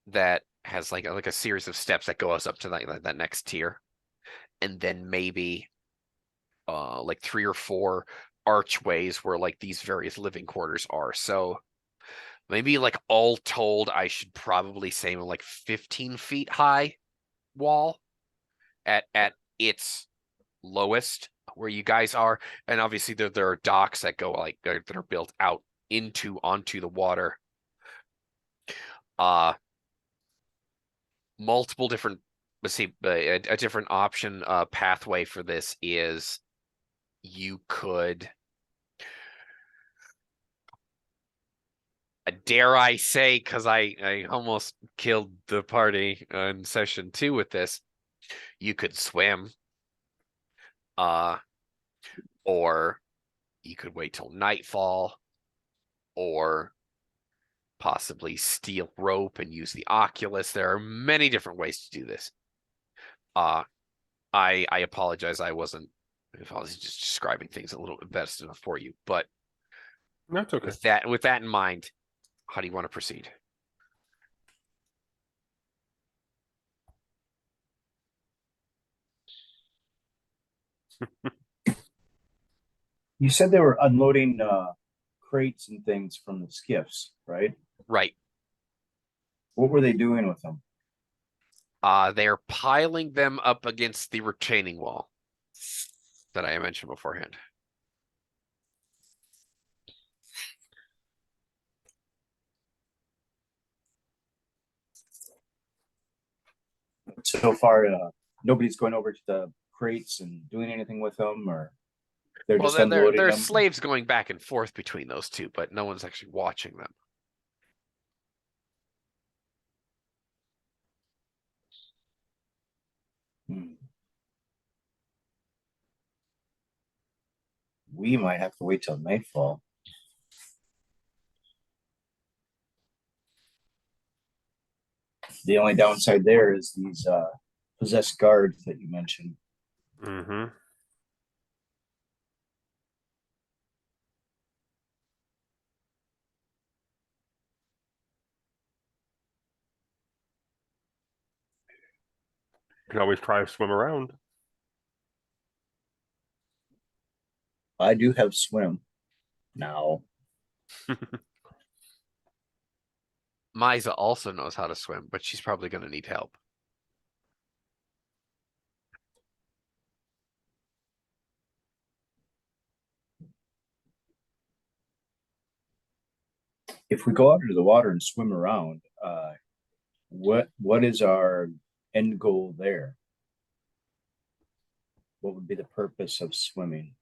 A: that has like a series of steps that goes up to that next tier, and then maybe like 3 or 4 archways where like these various living quarters are. So maybe like all told, I should probably say like 15 feet high wall at its lowest where you guys are. And obviously there are docks that go like that are built out onto the water. Multiple different, let's see, a different option pathway for this is you could, dare I say, because I almost killed the party in session 2 with this, you could swim, or you could wait till nightfall, or possibly steel rope and use the oculus. There are many different ways to do this. I apologize. I was just describing things a little bit best enough for you, but
D: That's okay.
A: with that in mind, how do you want to proceed?
B: You said they were unloading crates and things from the skiffs, right?
A: Right.
B: What were they doing with them?
A: They're piling them up against the retaining wall that I mentioned beforehand.
B: So far, nobody's going over to the crates and doing anything with them, or they're
A: Well,
B: just unloading
A: there's
B: them.
A: slaves going back and forth between those two, but no one's actually watching them.
B: Hmm. We might have to wait till nightfall. The only downside there is these possessed guards that you mentioned.
D: Mm-hmm. Can always try to swim around.
B: I do have swim now.
A: Misa also knows how to swim, but she's probably going to need help.
B: If we go out into the water and swim around, what is our end goal there? What would be the purpose of swimming?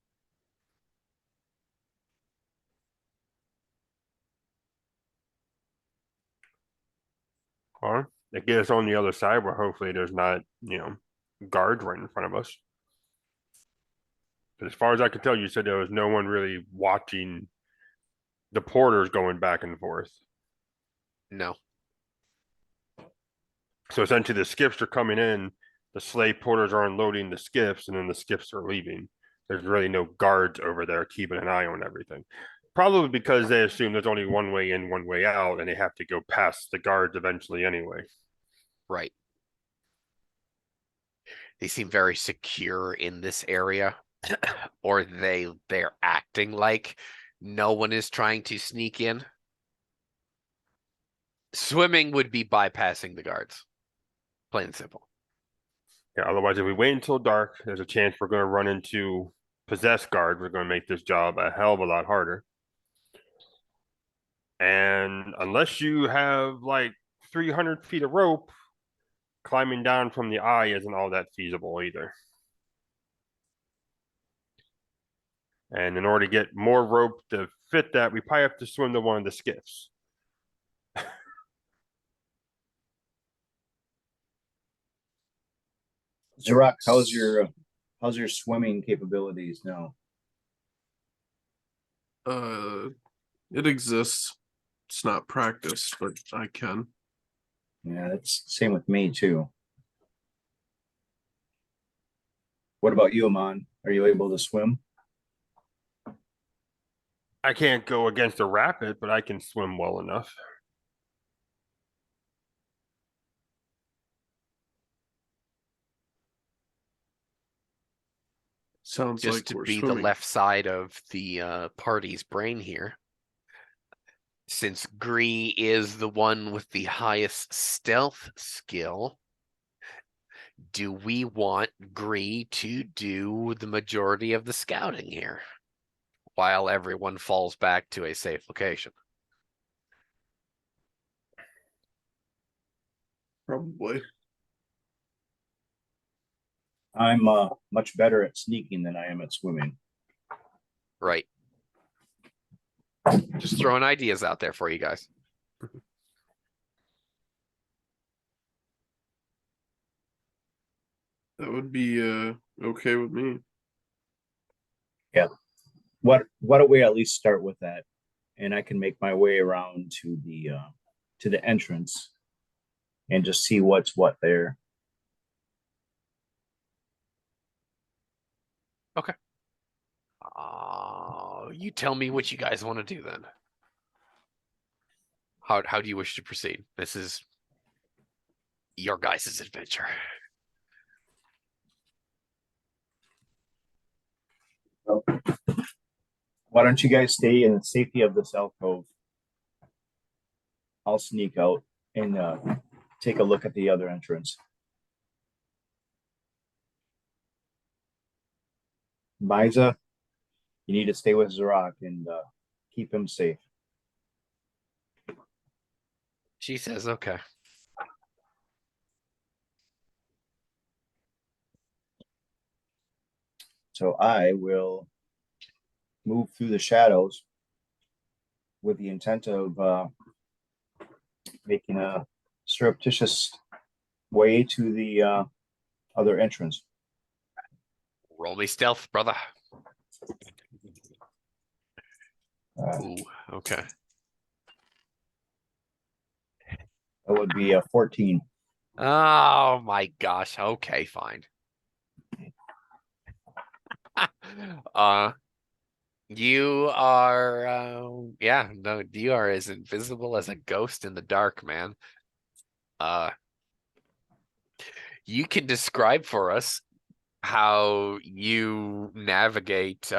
D: Or it gets us on the other side where hopefully there's not, guards right in front of us. But as far as I could tell, you said there was no one really watching the porters going back and forth.
A: No.
D: So essentially the skiffs are coming in, the slave porters are unloading the skiffs, and then the skiffs are leaving. There's really no guards over there keeping an eye on everything. Probably because they assume there's only one way in, one way out, and they have to go past the guards eventually anyway.
A: Right. They seem very secure in this area, or they're acting like no one is trying to sneak in. Swimming would be bypassing the guards. Plain and simple.
D: Yeah, otherwise, if we wait until dark, there's a chance we're going to run into possessed guards. We're going to make this job a hell of a lot harder. And unless you have like 300 feet of rope, climbing down from the eye isn't all that feasible either. And in order to get more rope to fit that, we probably have to swim to one of the skiffs.
B: Zorak, how's your swimming capabilities now?
C: It exists. It's not practiced, but I can.
B: Yeah, that's same with me too. What about you, Amon? Are you able to swim?
D: I can't go against a rapid, but I can swim well enough.
C: Sounds
A: Just
C: like
A: to
C: we're
A: be the
C: swimming.
A: left side of the party's brain here. Since Gree is the one with the highest stealth skill, do we want Gree to do the majority of the scouting here while everyone falls back to a safe location?
C: Probably.
B: I'm much better at sneaking than I am at swimming.
A: Right. Just throwing ideas out there for you guys.
C: That would be okay with me.
B: Why don't we at least start with that? and I can make my way around to the entrance and just see what's what there.
A: You tell me what you guys want to do then. How do you wish to proceed? This is your guys' adventure.
B: Why don't you guys stay in the safety of this alcove? I'll sneak out and take a look at the other entrance. Biza, you need to stay with Zorak and keep him safe.
A: She says, okay.
B: So I will move through the shadows with the intent of making a surreptitious way to the other entrance.
A: Roll me stealth, brother. Ooh, okay.
B: That would be a 14.
A: Oh my gosh. Okay, fine. You are yeah, no, you are as invisible as a ghost in the dark, man. You can describe for us how you navigate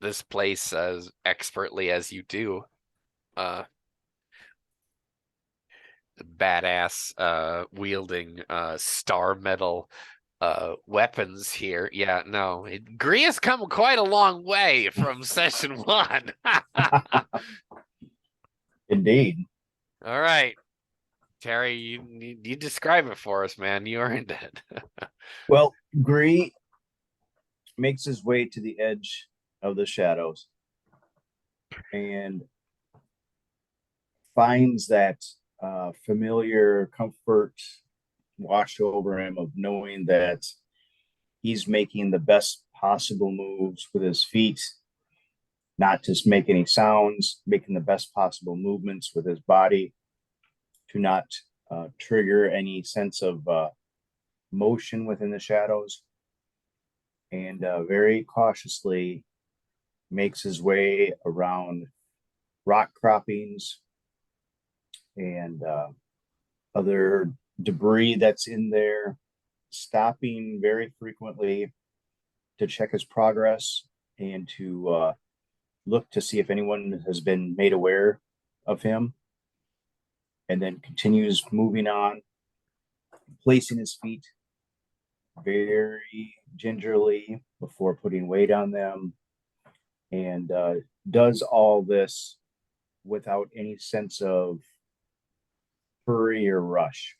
A: this place as expertly as you do. The badass wielding star metal weapons here. Yeah, no, Gria's come quite a long way from session 1.
B: Indeed.
A: All right, Terry, you describe it for us, man. You earned it.
B: Well, Gree makes his way to the edge of the shadows and finds that familiar comfort wash over him of knowing that he's making the best possible moves with his feet, not just make any sounds, making the best possible movements with his body to not trigger any sense of motion within the shadows, and very cautiously makes his way around rock croppings and other debris that's in there, stopping very frequently to check his progress and to look to see if anyone has been made aware of him, and then continues moving on, placing his feet very gingerly before putting weight on them, and does all this without any sense of hurry or rush.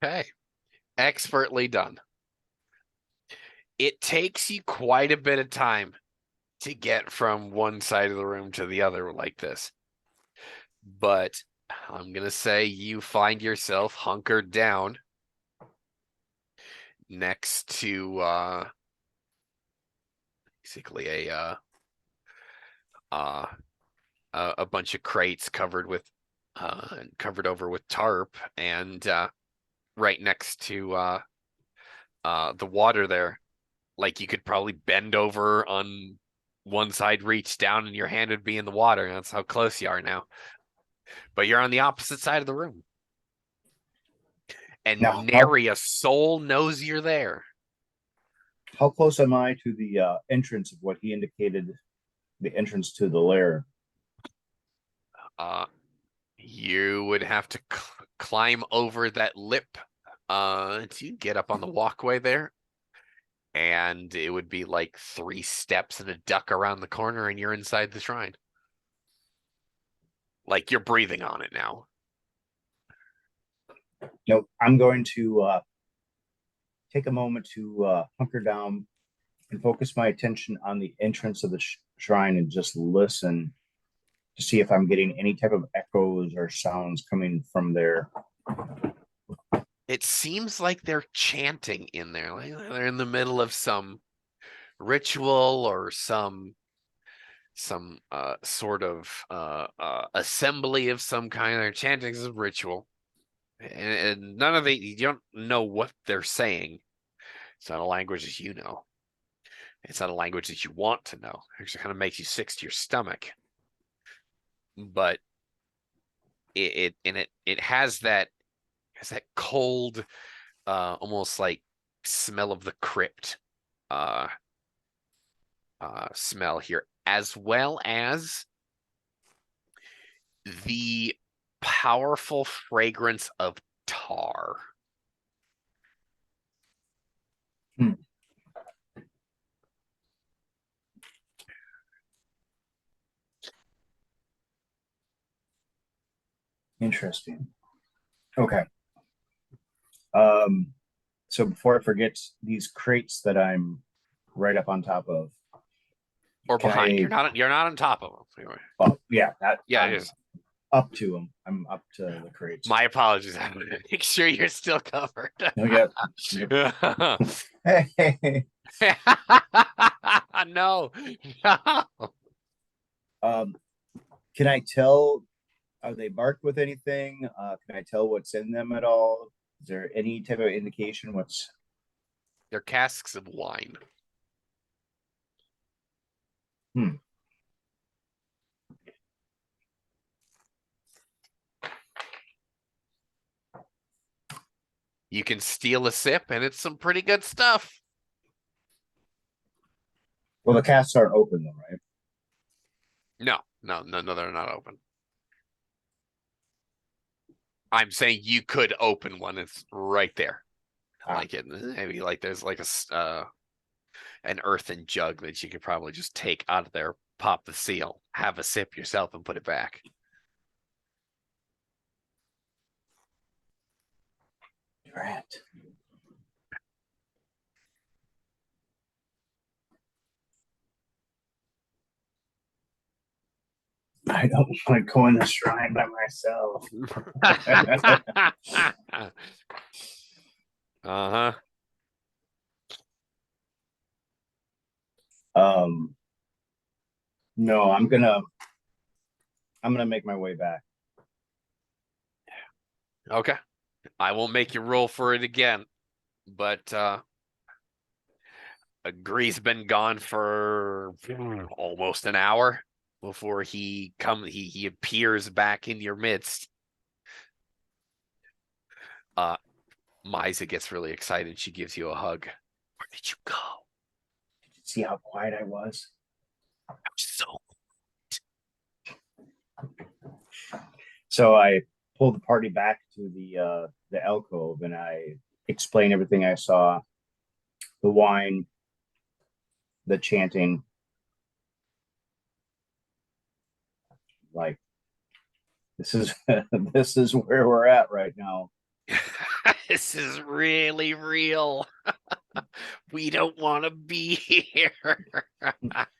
A: Okay, expertly done. It takes you quite a bit of time to get from one side of the room to the other like this. But I'm going to say you find yourself hunkered down next to basically a bunch of crates covered over with tarp, and right next to the water there. Like you could probably bend over on one side, reach down, and your hand would be in the water. That's how close you are now. But you're on the opposite side of the room. And
B: Now,
A: nary a soul knows you're there.
B: how close am I to the entrance of what he indicated, the entrance to the lair?
A: You would have to climb over that lip to get up on the walkway there. And it would be like 3 steps and a duck around the corner, and you're inside the shrine. Like you're breathing on it now.
B: No, I'm going to take a moment to hunker down and focus my attention on the entrance of the shrine and just listen to see if I'm getting any type of echoes or sounds coming from there.
A: It seems like they're chanting in there. Like they're in the middle of some ritual or some sort of assembly of some kind. They're chanting as a ritual, and none of you don't know what they're saying. It's not a language that you know. It's not a language that you want to know. It actually kind of makes you sick to your stomach. But it has that cold, almost like smell of the crypt smell here, as well as the powerful fragrance of tar.
B: Interesting. Okay. So before I forget, these crates that I'm right up on top of,
A: Or
B: Can
A: behind.
B: I-
A: You're not on top of them. Anyway.
B: well, yeah, that
A: Yeah,
B: I'm
A: it is.
B: up to them. I'm up to the crates.
A: My apologies. I want to make sure you're still covered.
B: Okay. Hey.
A: No. No.
B: Can I tell? Are they marked with anything? Can I tell what's in them at all? Is there any type of indication what's?
A: They're casks of wine. You can steal a sip, and it's some pretty good stuff.
B: Well, the casks aren't open though, right?
A: No, they're not open. I'm saying you could open one. It's right there. Like it, maybe like there's like an earthen jug that you could probably just take out of there, pop the seal, have a sip yourself, and put it back.
B: Right. I don't want to go in the shrine by myself.
A: Uh-huh.
B: No, I'm gonna make my way back.
A: Okay. I won't make you roll for it again, but Gree's been gone for almost an hour before he appears back in your midst. Misa gets really excited. She gives you a hug. Where did you go?
B: Did you see how quiet I was?
A: I was so
B: So I pulled the party back to the alcove and I explained everything I saw, the wine, the chanting. Like this is this is where we're at right now.
A: This is really real. We don't want to be here.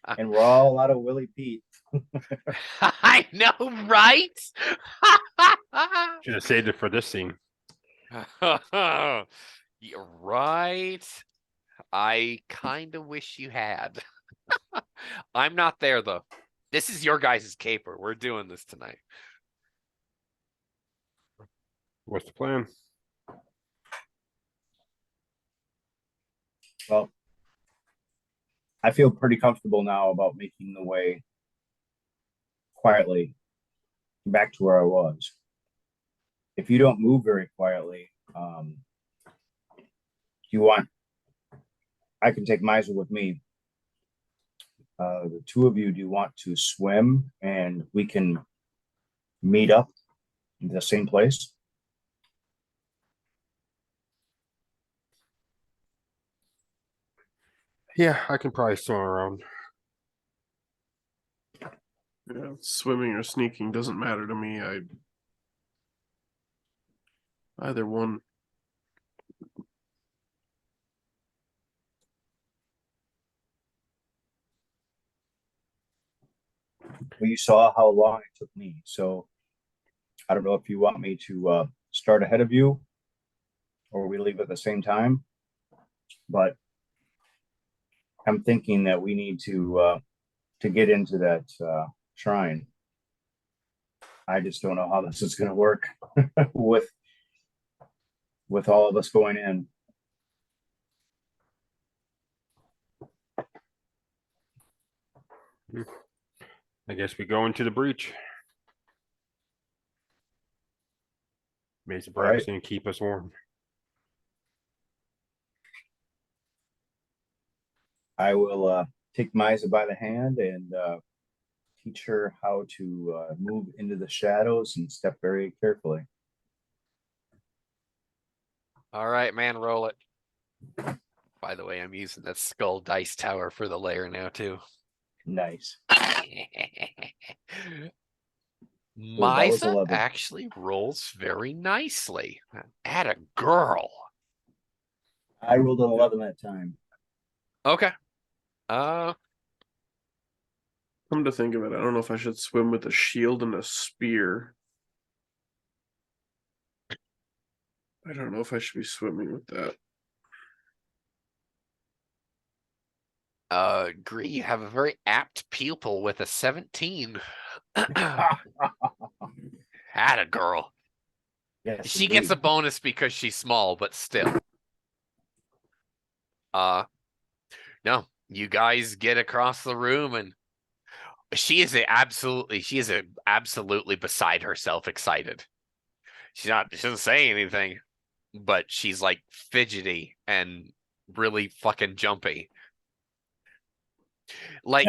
B: And we're all out of Willie Pete.
A: I know, right?
D: Should have saved it for this scene.
A: You're right. I kind of wish you had. I'm not there, though. This is your guys' caper. We're doing this tonight.
D: What's the plan?
B: Well, I feel pretty comfortable now about making the way quietly back to where I was. If you don't move very quietly, you want, I can take Misa with me. The two of you, do you want to swim and we can meet up in the same place?
D: Yeah, I can probably swim around.
C: Yeah, swimming or sneaking doesn't matter to me. Either one.
B: Well, you saw how long it took me. So I don't know if you want me to start ahead of you or we leave at the same time. But I'm thinking that we need to get into that shrine. I just don't know how this is going to work with all of us going in.
D: I guess we go into the breach. Mason
B: All right.
D: perhaps gonna keep us warm.
B: I will take Misa by the hand and teach her how to move into the shadows and step very carefully.
A: All right, man, roll it. By the way, I'm using that skull dice tower for the layer now too.
B: Nice. Oh, that was
A: Misa
B: 11.
A: actually rolls very nicely. At a girl.
B: I rolled an 11 that time.
A: Okay.
C: Come to think of it, I don't know if I should swim with a shield and a spear. I don't know if I should be swimming with that.
A: Agree. You have a very apt pupil with a 17. Had a girl.
B: Yes,
A: She gets a
B: indeed.
A: bonus because she's small, but still. No, you guys get across the room and she is absolutely beside herself excited. She doesn't say anything, but she's like fidgety and really fucking jumpy. Like,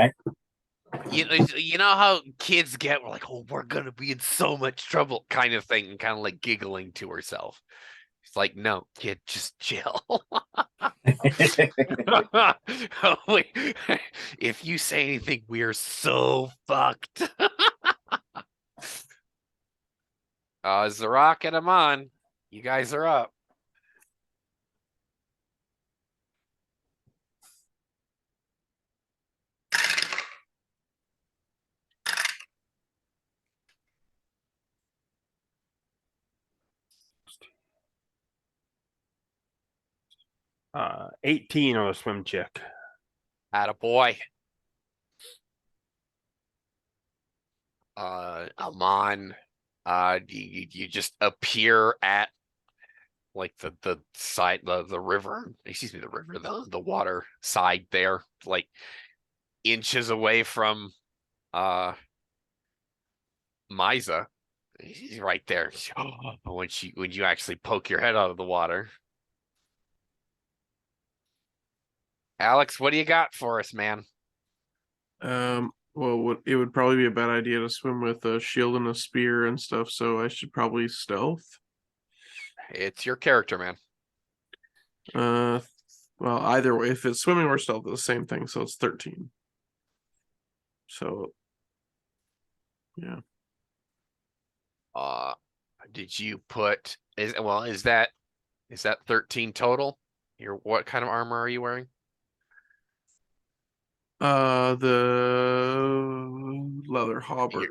A: you know how kids get like, oh, we're gonna be in so much trouble, kind of thing, and kind of like giggling to herself. It's like, no, kid, just chill. Wait, if you say anything, we're so fucked. Zarok and Amon, you guys are up.
D: Uh, 18 on a swim check.
A: Attaboy. Amon, you just appear at like the side the river, excuse me, the river, the water side there, like inches away from Misa. He's right there. When you actually poke your head out of the water. Alex, what do you got for us, man?
C: Well, it would probably be a bad idea to swim with a shield and a spear and stuff, so I should probably stealth.
A: It's your character, man.
C: Well, either way, if it's swimming or stealth, it's the same thing, so it's 13. So, yeah.
A: Did you put is that 13 total? What kind of armor are you wearing?
C: The leather hauberk.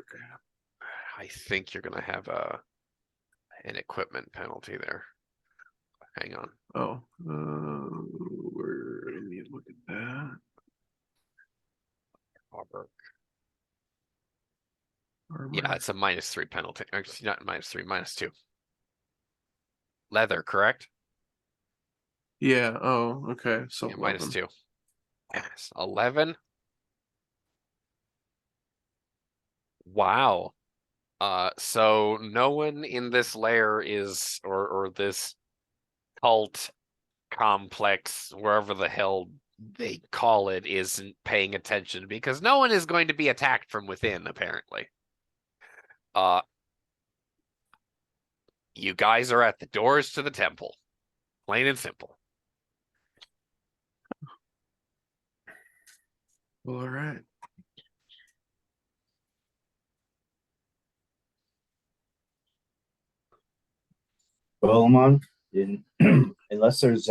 A: I think you're gonna have an equipment penalty there. Hang on.
C: Oh, let me look at that.
A: Hauberk.
C: Armor.
A: Yeah, it's a -3 penalty. Actually, not -3, -2. Leather, correct?
C: Yeah. Oh, okay. So
A: Yeah,
C: 11.
A: -2. Yes, 11. Wow. So no one in this lair is or this cult complex, wherever the hell they call it, isn't paying attention because no one is going to be attacked from within, apparently. You guys are at the doors to the temple. Plain and simple.
C: Well, all right.
B: Well, Amon, unless there's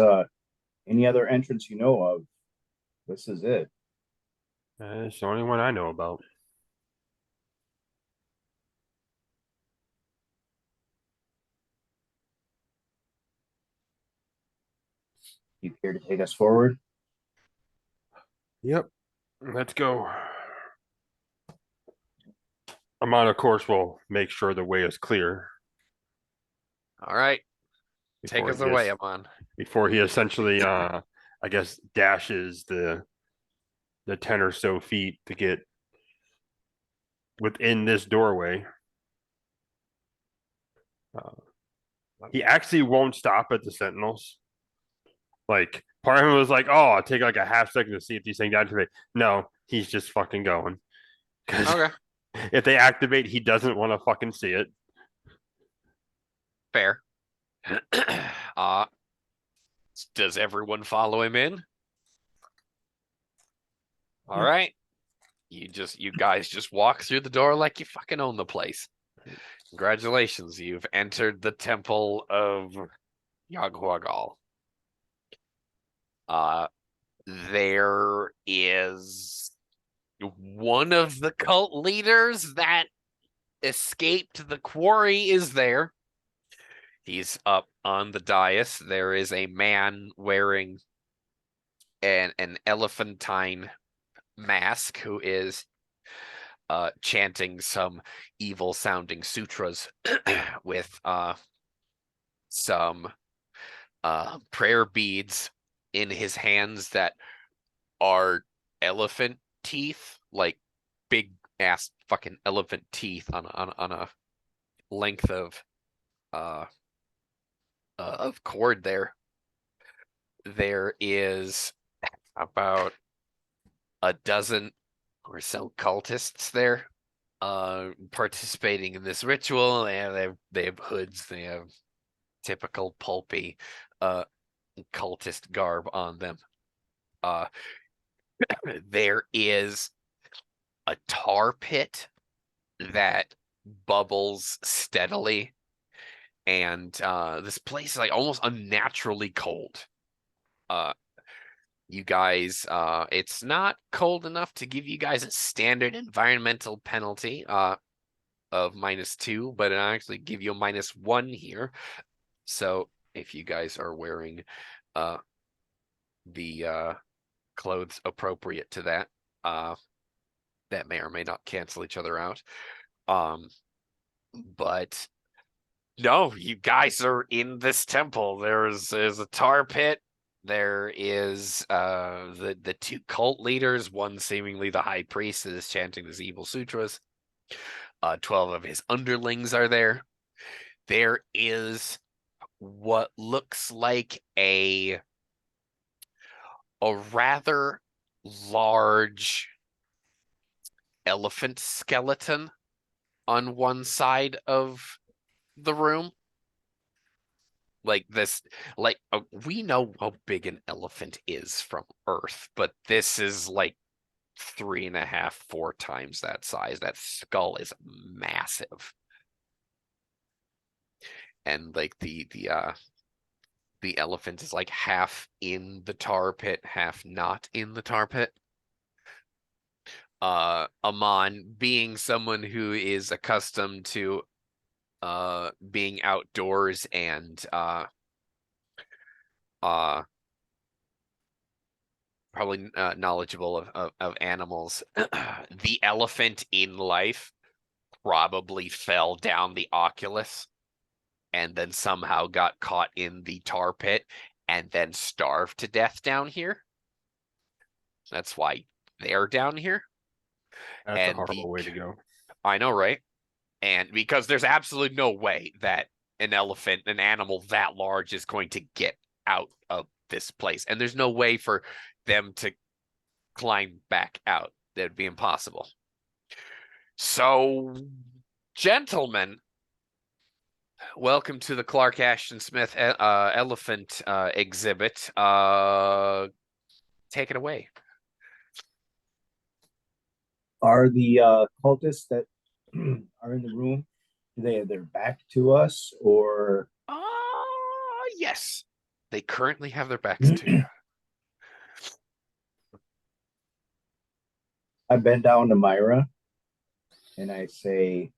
B: any other entrance you know of, this is it.
D: It's the only one I know about.
B: You care to take us forward?
D: Yep. Let's go. Amon, of course, will make sure the way is clear
A: All right, take
D: before
A: us
D: he
A: away,
D: is,
A: Amon.
D: before he essentially, I guess, dashes the 10 or so feet to get within this doorway. He actually won't stop at the sentinels. Like, part of him was like, "Oh, I'll take like a half second to see if these things activate." No, he's just fucking going. Because
A: Okay,
D: if they activate, he doesn't want to fucking see it.
A: fair. uh, does everyone follow him in? All
C: Yep.
A: right. You guys just walk through the door like you fucking own the place. Congratulations, you've entered the temple of Yaghuagal. Uh, there is one of the cult leaders that escaped the quarry is there. He's up on the dais. There is a man wearing an elephantine mask who is chanting some evil sounding sutras with some prayer beads in his hands that are elephant teeth, like big ass fucking elephant teeth on a length of cord there. There is about a dozen or so cultists there participating in this ritual, and they have hoods, they have typical pulpy cultist garb on them. There is a tar pit that bubbles steadily, and this place is like almost unnaturally cold. You guys, it's not cold enough to give you guys a standard environmental penalty of -2, but it actually give you a -1 here. So if you guys are wearing the clothes appropriate to that, that may or may not cancel each other out. But no, you guys are in this temple. There's a tar pit. There is the two cult leaders, one seemingly the high priest that is chanting these evil sutras. 12 of his underlings are there. There is what looks like a rather large elephant skeleton on one side of the room. Like this, like we know how big an elephant is from Earth, but this is like 3.5, 4 times that size. That skull is massive. And like the elephant is like half in the tar pit, half not in the tar pit. Amon, being someone who is accustomed to being outdoors and probably knowledgeable of animals, the elephant in life probably fell down the oculus and then somehow got caught in the tar pit and then starved to death down here. That's why they're down here.
D: That's a
A: And
D: horrible way to go.
A: I know, right? And because there's absolutely no way that an elephant, an animal that large, is going to get out of this place. And there's no way for them to climb back out. That would be impossible. So, gentlemen, welcome to the Clark Ashton Smith elephant exhibit. Take it away.
B: Are the cultists that are in the room, do they have their back to us, or
A: Yes. They currently have their backs to you.
B: I bend down to Myra and I say,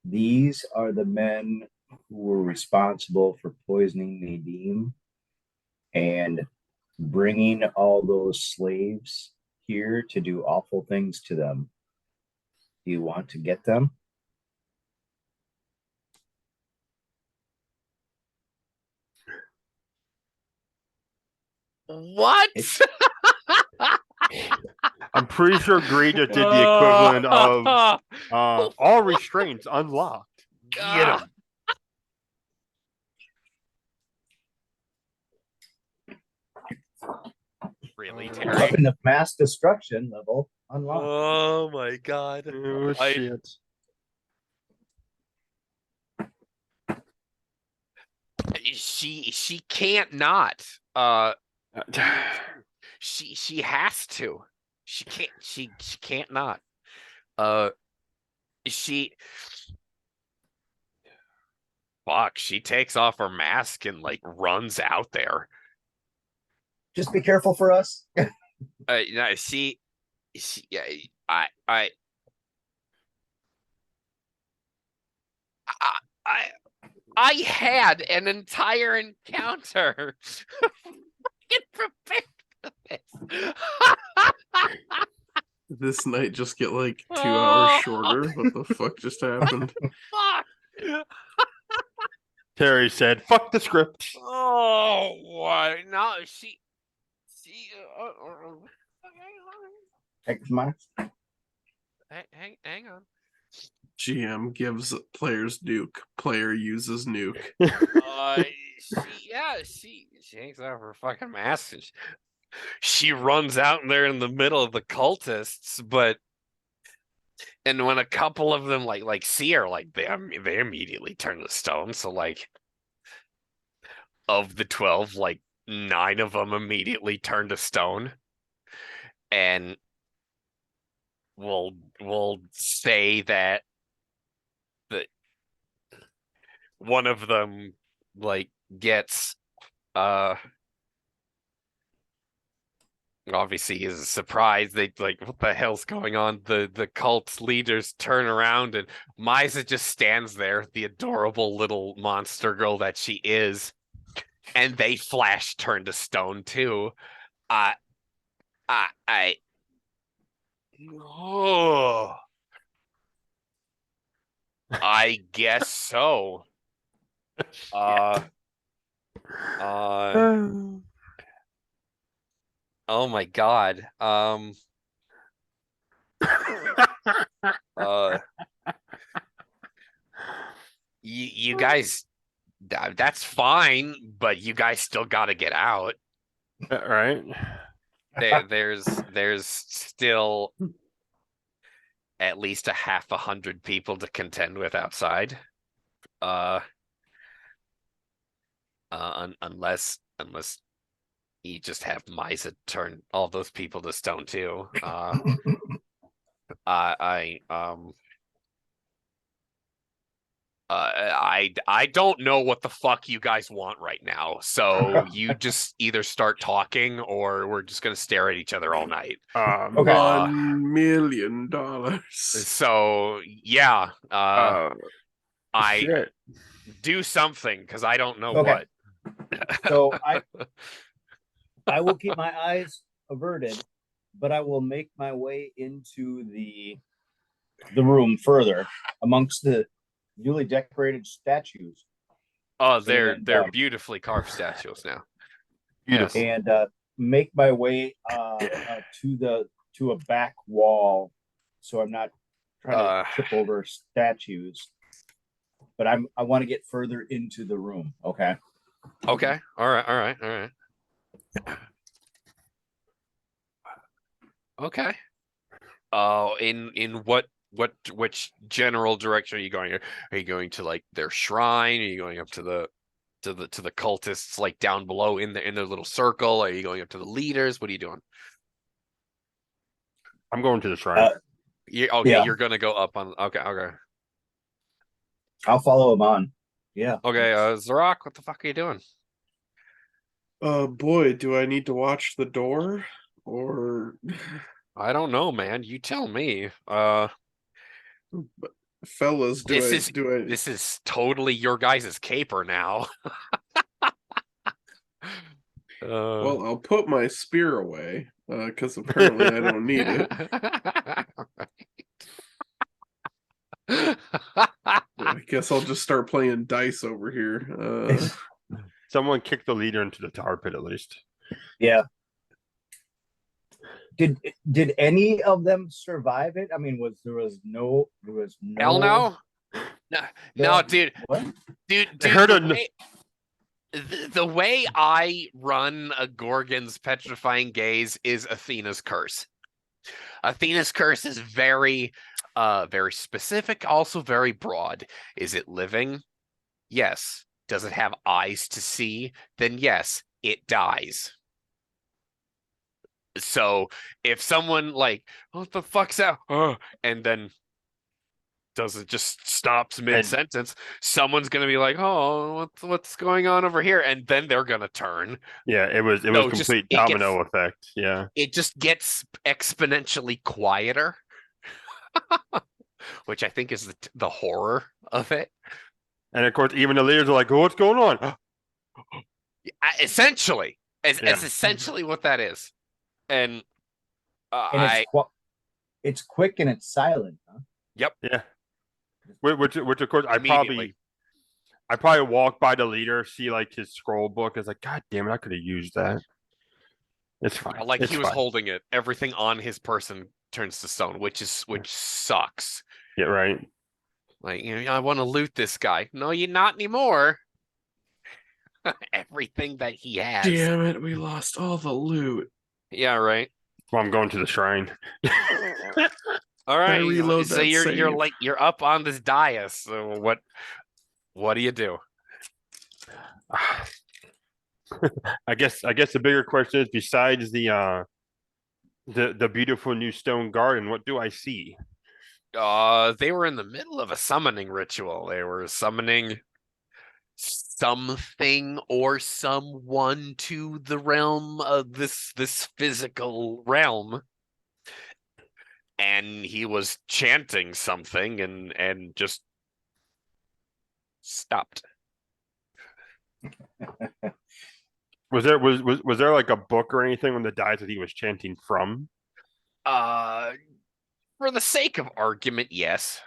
B: these are the men who were responsible for poisoning Nadim and bringing all those slaves here to do awful things to them. Do you want to get them?
A: What?
D: I'm pretty sure Gray just did the equivalent of all restraints unlocked. Get
A: God.
D: him.
A: Really, Terry?
B: Weapon of mass destruction level unlocked.
A: Oh my God.
D: Oh
A: I-
D: shit.
A: She can't not. She has to. She can't not. She fuck, she takes off her mask and like runs out there.
B: Just be careful for us.
A: No, yeah, I I had an entire encounter. Get prepared for this.
C: Did this night just get like 2 hours shorter? What the fuck just happened?
A: Fuck.
D: Terry said, "Fuck the script."
A: Oh, why? No, she.
B: Take my
A: Hang on.
C: GM gives players nuke. Player uses nuke.
A: She takes off her fucking mask and she runs out there in the middle of the cultists, and when a couple of them like see her, like they immediately turn to stone. So like of the 12, like 9 of them immediately turn to stone, and we'll say that one of them like gets obviously is a surprise. They like, what the hell's going on? The cult's leaders turn around and Misa just stands there, the adorable little monster girl that she is, and they flash turn to stone too. I oh, I guess so. Oh my God. You guys, that's fine, but you guys still got to get out.
D: Right?
A: There's still at least a half 100 people to contend with outside. Unless you just have Misa turn all those people to stone too. I don't know what the fuck you guys want right now. So you just either start talking or we're just gonna stare at each other all night.
B: Okay.
C: $1 million.
A: So yeah, I
D: shit.
A: do something because I don't know
B: Okay.
A: what.
B: So I will keep my eyes averted, but I will make my way into the room further amongst the newly decorated statues.
A: Oh, they're
B: And,
A: beautifully carved statues now.
D: Beautiful.
A: Yes.
B: and make my way to a back wall, so I'm not trying to trip over statues. But I want to get further into the room. Okay.
A: Okay. All right. Okay. In which general direction are you going? Are you going to like their shrine? Are you going up to the cultists like down below in their little circle? Are you going up to the leaders? What are you doing?
D: I'm going to the shrine.
A: Okay,
B: yeah.
A: you're gonna go up on. Okay.
B: I'll follow him on. Yeah.
A: Okay, Zarok, what the fuck are you doing?
C: Boy, do I need to watch the door or
A: I don't know, man. You tell me.
C: fellas?
A: This
C: This
A: is totally your guys' caper now.
C: Well, I'll put my spear away because apparently I don't need it. I guess I'll just start playing dice over here.
D: Someone kicked the leader into the tar pit at least.
B: Yeah. Did any of them survive it? I mean, there was no
A: Hell no. No, dude.
B: What?
A: Dude,
D: heard
A: the way I run a Gorgon's petrifying gaze is Athena's curse. Athena's curse is very specific, also very broad. Is it living? Yes. Does it have eyes to see? Then yes, it dies. So if someone like, what the fuck's that? And then doesn't just stops mid-sentence, someone's gonna be like, oh, what's going on over here? And then they're gonna turn.
D: Yeah, it was complete domino effect. Yeah.
A: It just gets exponentially quieter. Which I think is the horror of it.
D: And of course, even the leaders are like, oh, what's going on?
A: Essentially, it's essentially what that is. And
B: it's quick and it's silent, huh?
A: Yep.
D: Yeah. Which of course I probably walk by the leader, see like his scroll book, is like, God damn it, I could have used that. It's fine.
A: Like
D: it's
A: he was
D: fine.
A: holding it. Everything on his person turns to stone, which sucks.
D: Yeah, right.
A: Like, I want to loot this guy. No, you're not anymore. Everything that he has.
C: Damn it, we lost all the loot.
A: Yeah, right.
D: Well, I'm going to the shrine.
A: All right.
C: Reload
A: So
C: that
A: you're up on this dais. So what do you do?
D: I guess the bigger question is, besides the beautiful new stone garden, what do I see?
A: They were in the middle of a summoning ritual. They were summoning something or someone to the realm of this physical realm. And he was chanting something and just stopped.
D: Was there like a book or anything on the dice that he was chanting from?
A: For the sake of argument, yes.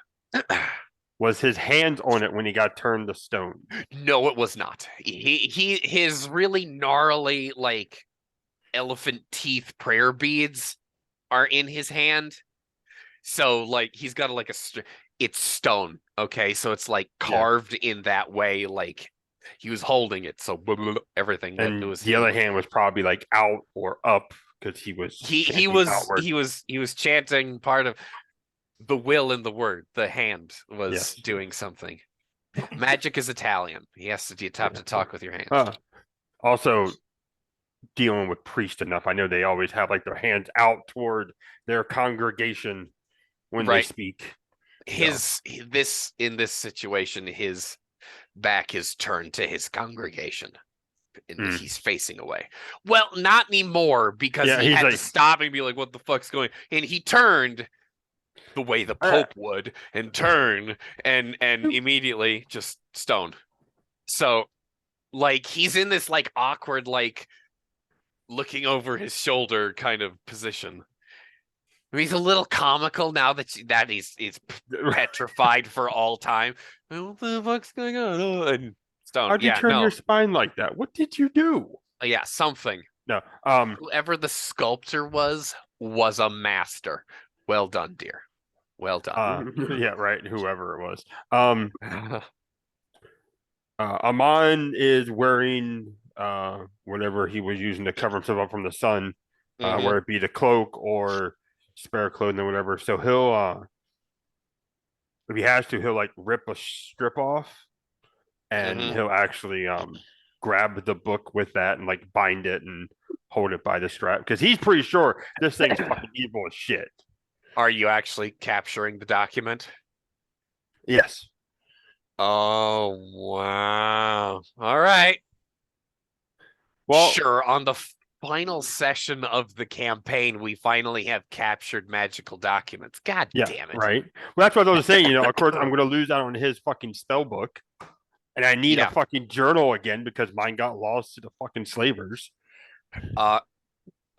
D: Was his hands on it when he got turned to stone?
A: No, it was not. His really gnarly, like, elephant teeth prayer beads are in his hand. So, like, he's got it's stone, okay? So it's like carved in that way, like he was holding it. So everything.
D: And the other hand was probably like out or up because he was
A: chanting part of the will in the word. The hand was doing something. Magic is Italian. You have to talk with your hands.
D: Also, dealing with priest enough, I know they always have like their hands out toward their congregation when they speak.
A: In this situation, his back is turned to his congregation. And he's facing away. Well, not anymore, because he had to stop and be like, what the fuck's going on? And he turned the way the Pope would, and turn and immediately just stone. So, like, he's in this like awkward, like, looking over his shoulder kind of position. I mean, he's a little comical now that he's petrified for all time. What the fuck's going on? And stone.
D: How'd you turn your spine like that? What did you do?
A: Yeah, something.
D: No.
A: Whoever the sculptor was a master. Well done, dear. Well done.
D: Yeah, right. Whoever it was. Amon is wearing whatever he was using to cover himself up from the sun, whether it be the cloak or spare clothing or whatever. So he'll, if he has to, he'll like rip a strip off, and he'll actually grab the book with that and like bind it and hold it by the strap, because he's pretty sure this thing's fucking evil as shit.
A: Are you actually capturing the document?
D: Yes.
A: Oh, wow. All right.
D: Well,
A: sure. On the final session of the campaign, we finally have captured magical documents. God damn it.
D: Right. Well, that's what I was saying. You know, of course, I'm going to lose out on his fucking spell book, and I need a fucking journal again because mine got lost to the fucking slavers.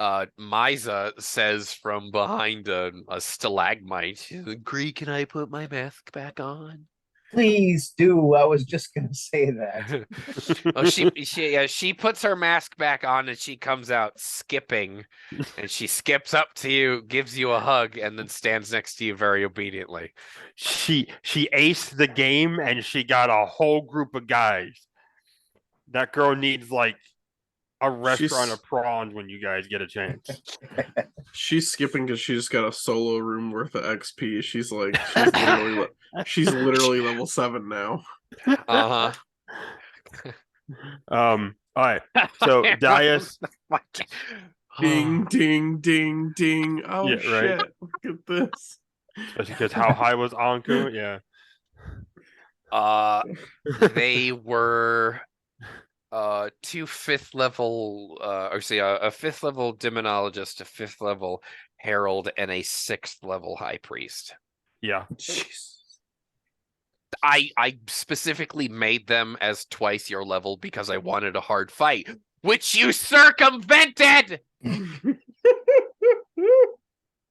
A: Misa says from behind a stalagmite, "Gree, can I put my mask back on?"
B: Please do. I was just gonna say that.
A: Oh, she puts her mask back on and she comes out skipping, and she skips up to you, gives you a hug, and then stands next to you very obediently.
D: She aced the game and she got a whole group of guys. That girl needs like a restaurant of prawns when you guys get a chance.
C: She's skipping because she just got a solo room worth of XP. She's literally level 7 now.
A: Uh-huh.
D: All right. So Dias,
C: Ding, ding, ding, ding. Oh
D: Yeah, right.
C: shit! Look at this.
D: especially because how high was Anku? Yeah.
A: They were two fifth level a fifth level demonologist, a fifth level herald, and a sixth level high priest.
D: Yeah.
B: Jeez.
A: I specifically made them as twice your level because I wanted a hard fight, which you circumvented.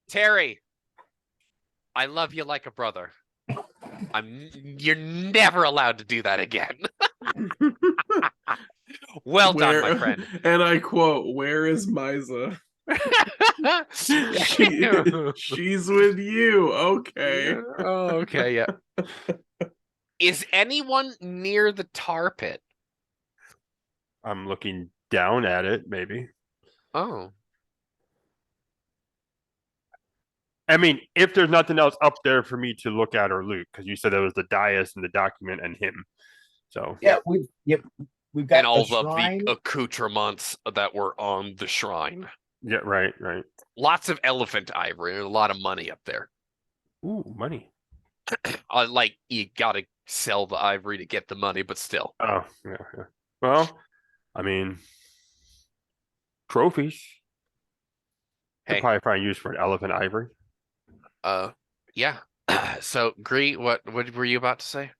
A: Terry, I love you like a brother. You're never allowed to do that again. Well done, my friend.
C: And I quote, "Where is Misa? She's with you." Okay.
A: Oh, okay, yeah. Is anyone near the tar pit?
D: I'm looking down at it, maybe.
A: Oh,
D: I mean, if there's nothing else up there for me to look at or loot, because you said there was the Dias and the document and him. So
B: Yeah, we've got
A: and all
B: the
A: of
B: shrine.
A: the accoutrements that were on the shrine.
D: yeah, right.
A: Lots of elephant ivory, a lot of money up there.
D: Ooh, money.
A: Like you gotta sell the ivory to get the money, but still.
D: Oh, yeah. Well, I mean, trophies. Could
A: Hey,
D: probably find use for an elephant ivory.
A: yeah. So, Gree, what were you about to say?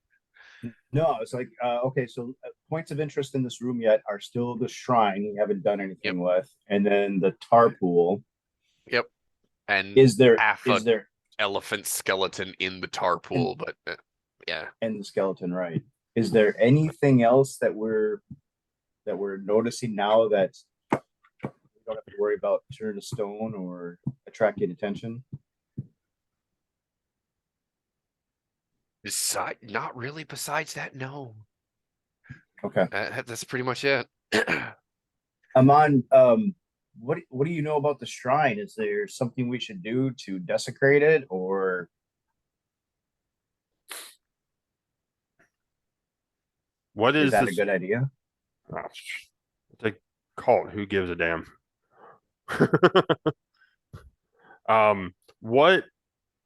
B: No, it's like okay. So points of interest in this room yet are still the shrine we haven't done anything with, and then the tar pool.
A: Yep. And
B: Is there
A: half
B: is
A: a
B: there
A: elephant skeleton in the tar pool, but yeah.
B: and the skeleton, right? Is there anything else that we're noticing now that we don't have to worry about turning to stone or attracting attention?
A: Not really. Besides that, no.
B: Okay.
A: That's pretty much it.
B: Amon, what do you know about the shrine? Is there something we should do to desecrate it, or
D: What
B: is
D: is
B: that a
D: this?
B: good idea?
D: Oh, it's a cult. Who gives a damn? What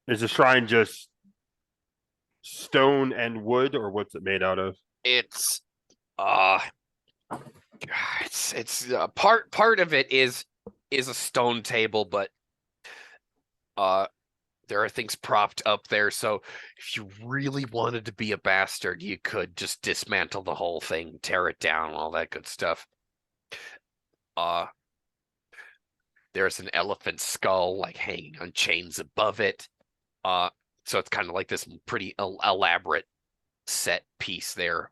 D: is the shrine? Just stone and wood, or what's it made out of?
A: It's it's part of it is a stone table, but there are things propped up there, so if you really wanted to be a bastard, you could just dismantle the whole thing, tear it down, all that good stuff. There's an elephant skull like hanging on chains above it. So it's kind of like this pretty elaborate set piece there.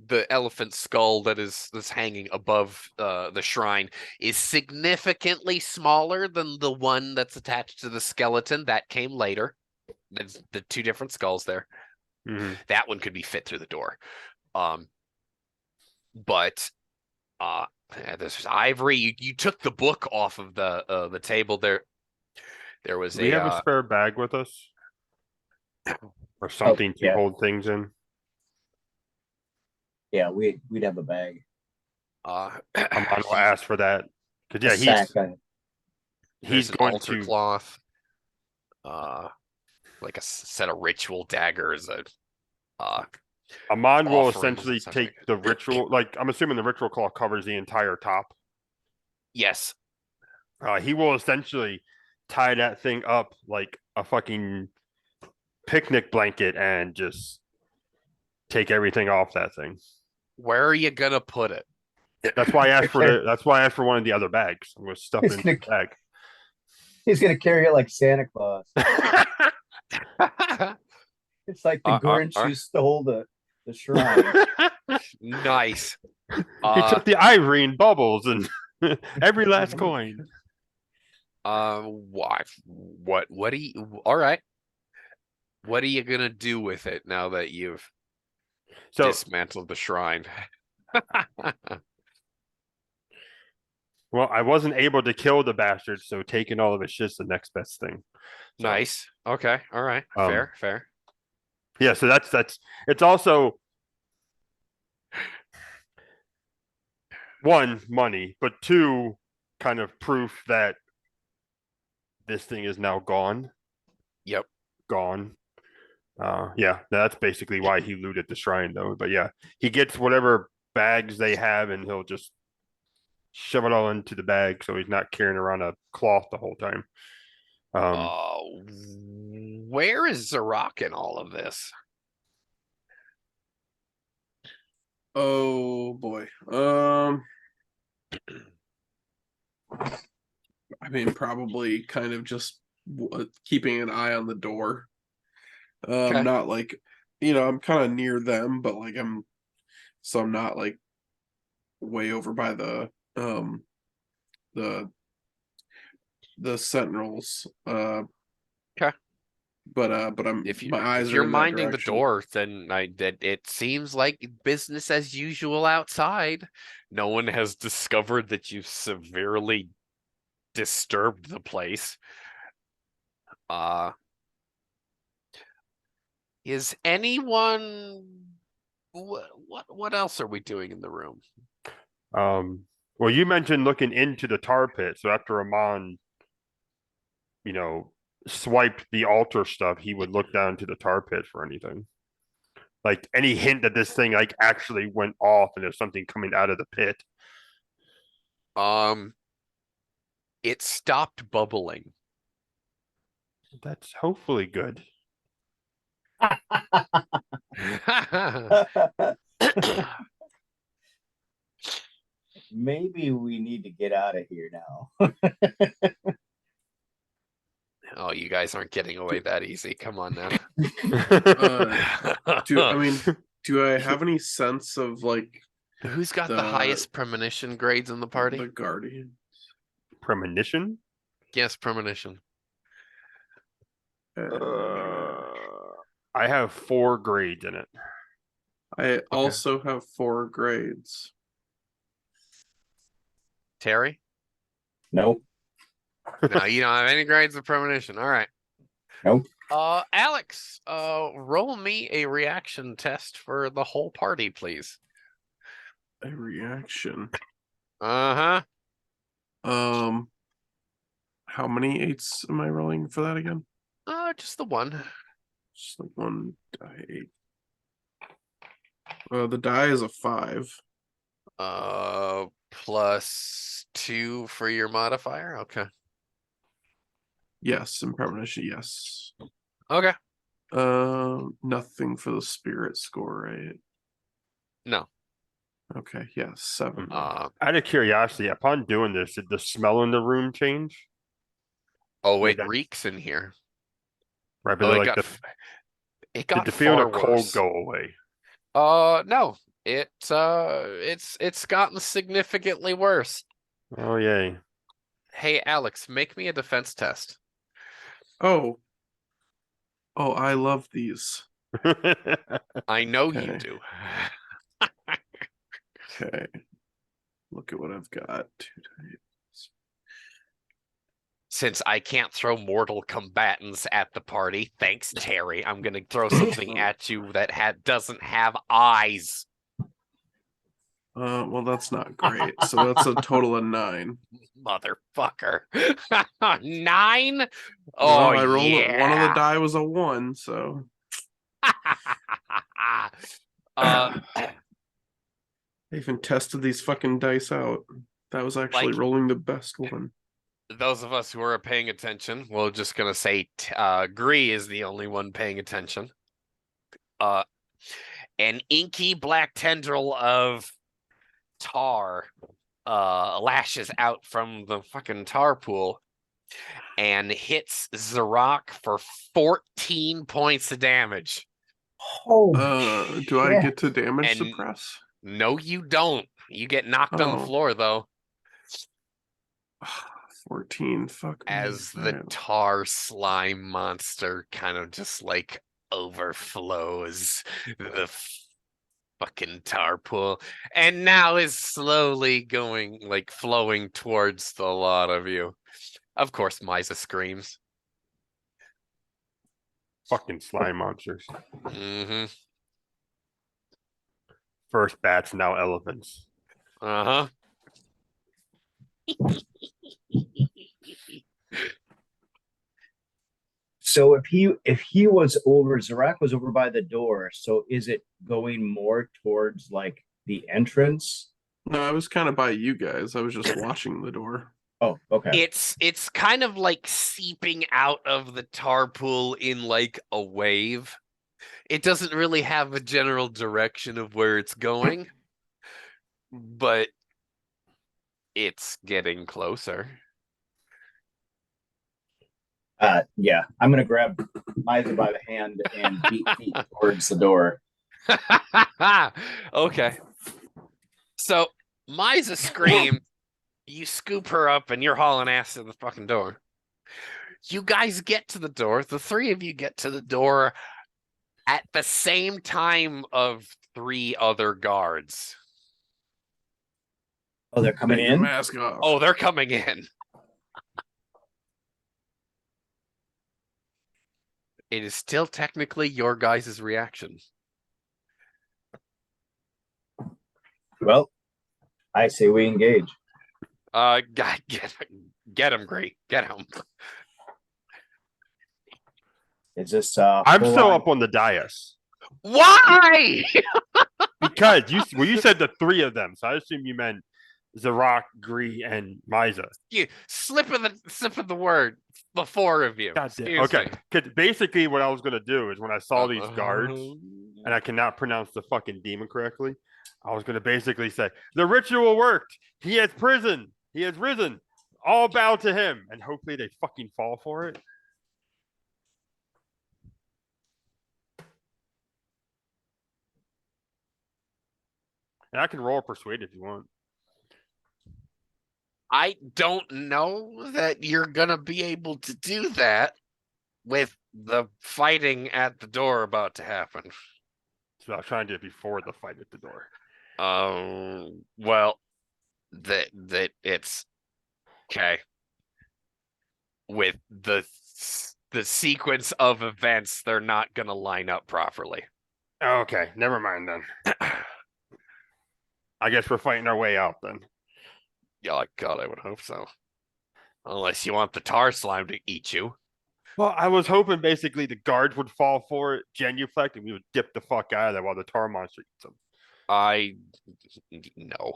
A: The elephant skull that's hanging above the shrine is significantly smaller than the one that's attached to the skeleton that came later. There's the two different skulls there.
D: Mm-hmm.
A: That one could be fit through the door. But there's ivory. You took the book off of the table there. There was
D: Do we have a spare bag with us, or something to hold things in?
B: Yeah, we'd have a bag.
D: I'm gonna ask for that because
B: A sack.
A: he's
D: going
A: altar
D: to
A: cloth, like a set of ritual daggers.
D: Amon will
A: offerings
D: essentially
A: and such
D: take the ritual. Like I'm assuming the ritual cloth covers the entire top.
A: Yes.
D: He will essentially tie that thing up like a fucking picnic blanket and just take everything off that thing.
A: Where are you gonna put it?
D: That's why I asked for that's why I asked for one of the other bags. I'm gonna stuff it
B: He's
D: into
B: gonna
D: the bag.
B: he's gonna carry it like Santa Claus. It's like the Grinch
A: all
B: who stole the shrine.
A: right. Nice.
D: He took the ivory and bubbles and every last coin.
A: What do you, all right. What are you gonna do with it now that you've
D: So
A: dismantled the shrine?
D: well, I wasn't able to kill the bastard, so taking all of it's just the next best thing. So,
A: Nice. Okay. All right. Fair. Fair.
D: yeah, so that's it's also one, money, but two, kind of proof that this thing is now gone.
A: Yep.
D: Gone. Yeah, that's basically why he looted the shrine though. But yeah, he gets whatever bags they have and he'll just shove it all into the bag so he's not carrying around a cloth the whole time.
A: Where is Zarok in all of this?
C: Oh boy. I mean, probably kind of just keeping an eye on the door.
A: Okay.
C: Not like, I'm kind of near them, but like I'm not like way over by the the sentinels.
A: Okay.
C: But I'm my eyes
A: if
C: are
A: you're
C: in that
A: minding the
C: direction.
A: door, then that it seems like business as usual outside. No one has discovered that you've severely disturbed the place. Is anyone what else are we doing in the room?
D: Well, you mentioned looking into the tar pit, so after Amon, swiped the altar stuff, he would look down to the tar pit for anything. Like any hint that this thing like actually went off and there's something coming out of the pit.
A: It stopped bubbling.
D: That's hopefully good.
B: Maybe we need to get out of here now.
A: Oh, you guys aren't getting away that easy. Come on now.
C: Do I have any sense of like
A: Who's got the highest premonition grades in the party?
C: the guardian?
D: Premonition?
A: Yes, premonition.
D: I have 4 grades in it.
C: I also have 4 grades.
A: Terry?
B: Nope.
A: No, you don't have any grades of premonition. All right.
B: Nope.
A: Alex, roll me a reaction test for the whole party, please.
C: A reaction.
A: Uh-huh.
C: How many 8s am I rolling for that again?
A: Just the one.
C: Just the one die 8. The die is a 5.
A: Plus 2 for your modifier. Okay.
C: Yes, in premonition, yes.
A: Okay.
C: Nothing for the spirit score, right?
A: No.
C: Okay, yeah, 7.
D: Out of curiosity, upon doing this, did the smell in the room change?
A: Oh, it reeks in here.
D: Right, but
A: Oh,
D: like
A: it got
D: did the feeling
A: far
D: of cold
A: worse.
D: go away?
A: No. It's gotten significantly worse.
D: Oh yay.
A: Hey, Alex, make me a defense test.
C: Oh, I love these.
A: I know you do.
C: Okay. Look at what I've got. 2 dice.
A: Since I can't throw mortal combatants at the party, thanks, Terry. I'm gonna throw something at you that doesn't have eyes.
C: Well, that's not great. So that's a total of 9.
A: Motherfucker. 9? Oh,
C: well, I rolled
A: yeah.
C: One of the die was a 1, so. I even tested these fucking dice out. That was actually rolling the best one.
A: Those of us who are paying attention, we're just gonna say Gree is the only one paying attention. An inky black tendril of tar lashes out from the fucking tar pool and hits Zarok for 14 points of damage.
B: Oh,
C: Do I
B: shit.
C: get to damage
A: And-
C: suppress?
A: No, you don't. You get knocked on the
C: Oh.
A: floor though,
C: 14. Fuck me.
A: as the
C: Alright.
A: tar slime monster kind of just like overflows the fucking tar pool and now is slowly going like flowing towards the lot of you. Of course, Misa screams.
D: Fucking slime monsters.
A: Mm-hmm.
D: First bats, now elephants.
A: Uh-huh.
B: So if he was over, Zarak was over by the door. So is it going more towards like the entrance?
C: No, I was kind of by you guys. I was just watching the door.
B: Oh, okay.
A: It's kind of like seeping out of the tar pool in like a wave. It doesn't really have a general direction of where it's going, but it's getting closer.
B: Yeah, I'm gonna grab Misa by the hand and beat feet towards the door.
A: Okay. So Misa screamed, you scoop her up and you're hauling ass to the fucking door. You guys get to the door. The three of you get to the door at the same time of three other guards.
B: Oh, they're coming
C: Take your
B: in.
C: mask off.
A: Oh, they're coming in. It is still technically your guys' reaction.
B: Well, I say we engage.
A: God, get him, great, get him.
B: Is this
D: I'm
B: full
D: still
B: on-
D: up on the dais
A: Why?
D: because you said the three of them, so I assume you meant Zarok, Gree, and Misa.
A: You slip of the word. The four of you.
D: God damn.
A: Excuse
D: Okay,
A: me.
D: because basically what I was gonna do is when I saw these guards
A: Uh-huh.
D: and I cannot pronounce the fucking demon correctly, I was gonna basically say the ritual worked. He has risen. He has risen. All bow to him, and hopefully they fucking fall for it. And I can roll persuade if you want.
A: I don't know that you're gonna be able to do that with the fighting at the door about to happen.
D: So I was trying to do it before the fight at the door.
A: Well, that it's okay with the sequence of events. They're not gonna line up properly.
D: Okay, never mind then. I guess we're fighting our way out then.
A: Yeah, God, I would hope so. Unless you want the tar slime to eat you.
D: Well, I was hoping basically the guards would fall for it, genuflect, and we would dip the fuck out of there while the tar monster eats them.
A: No.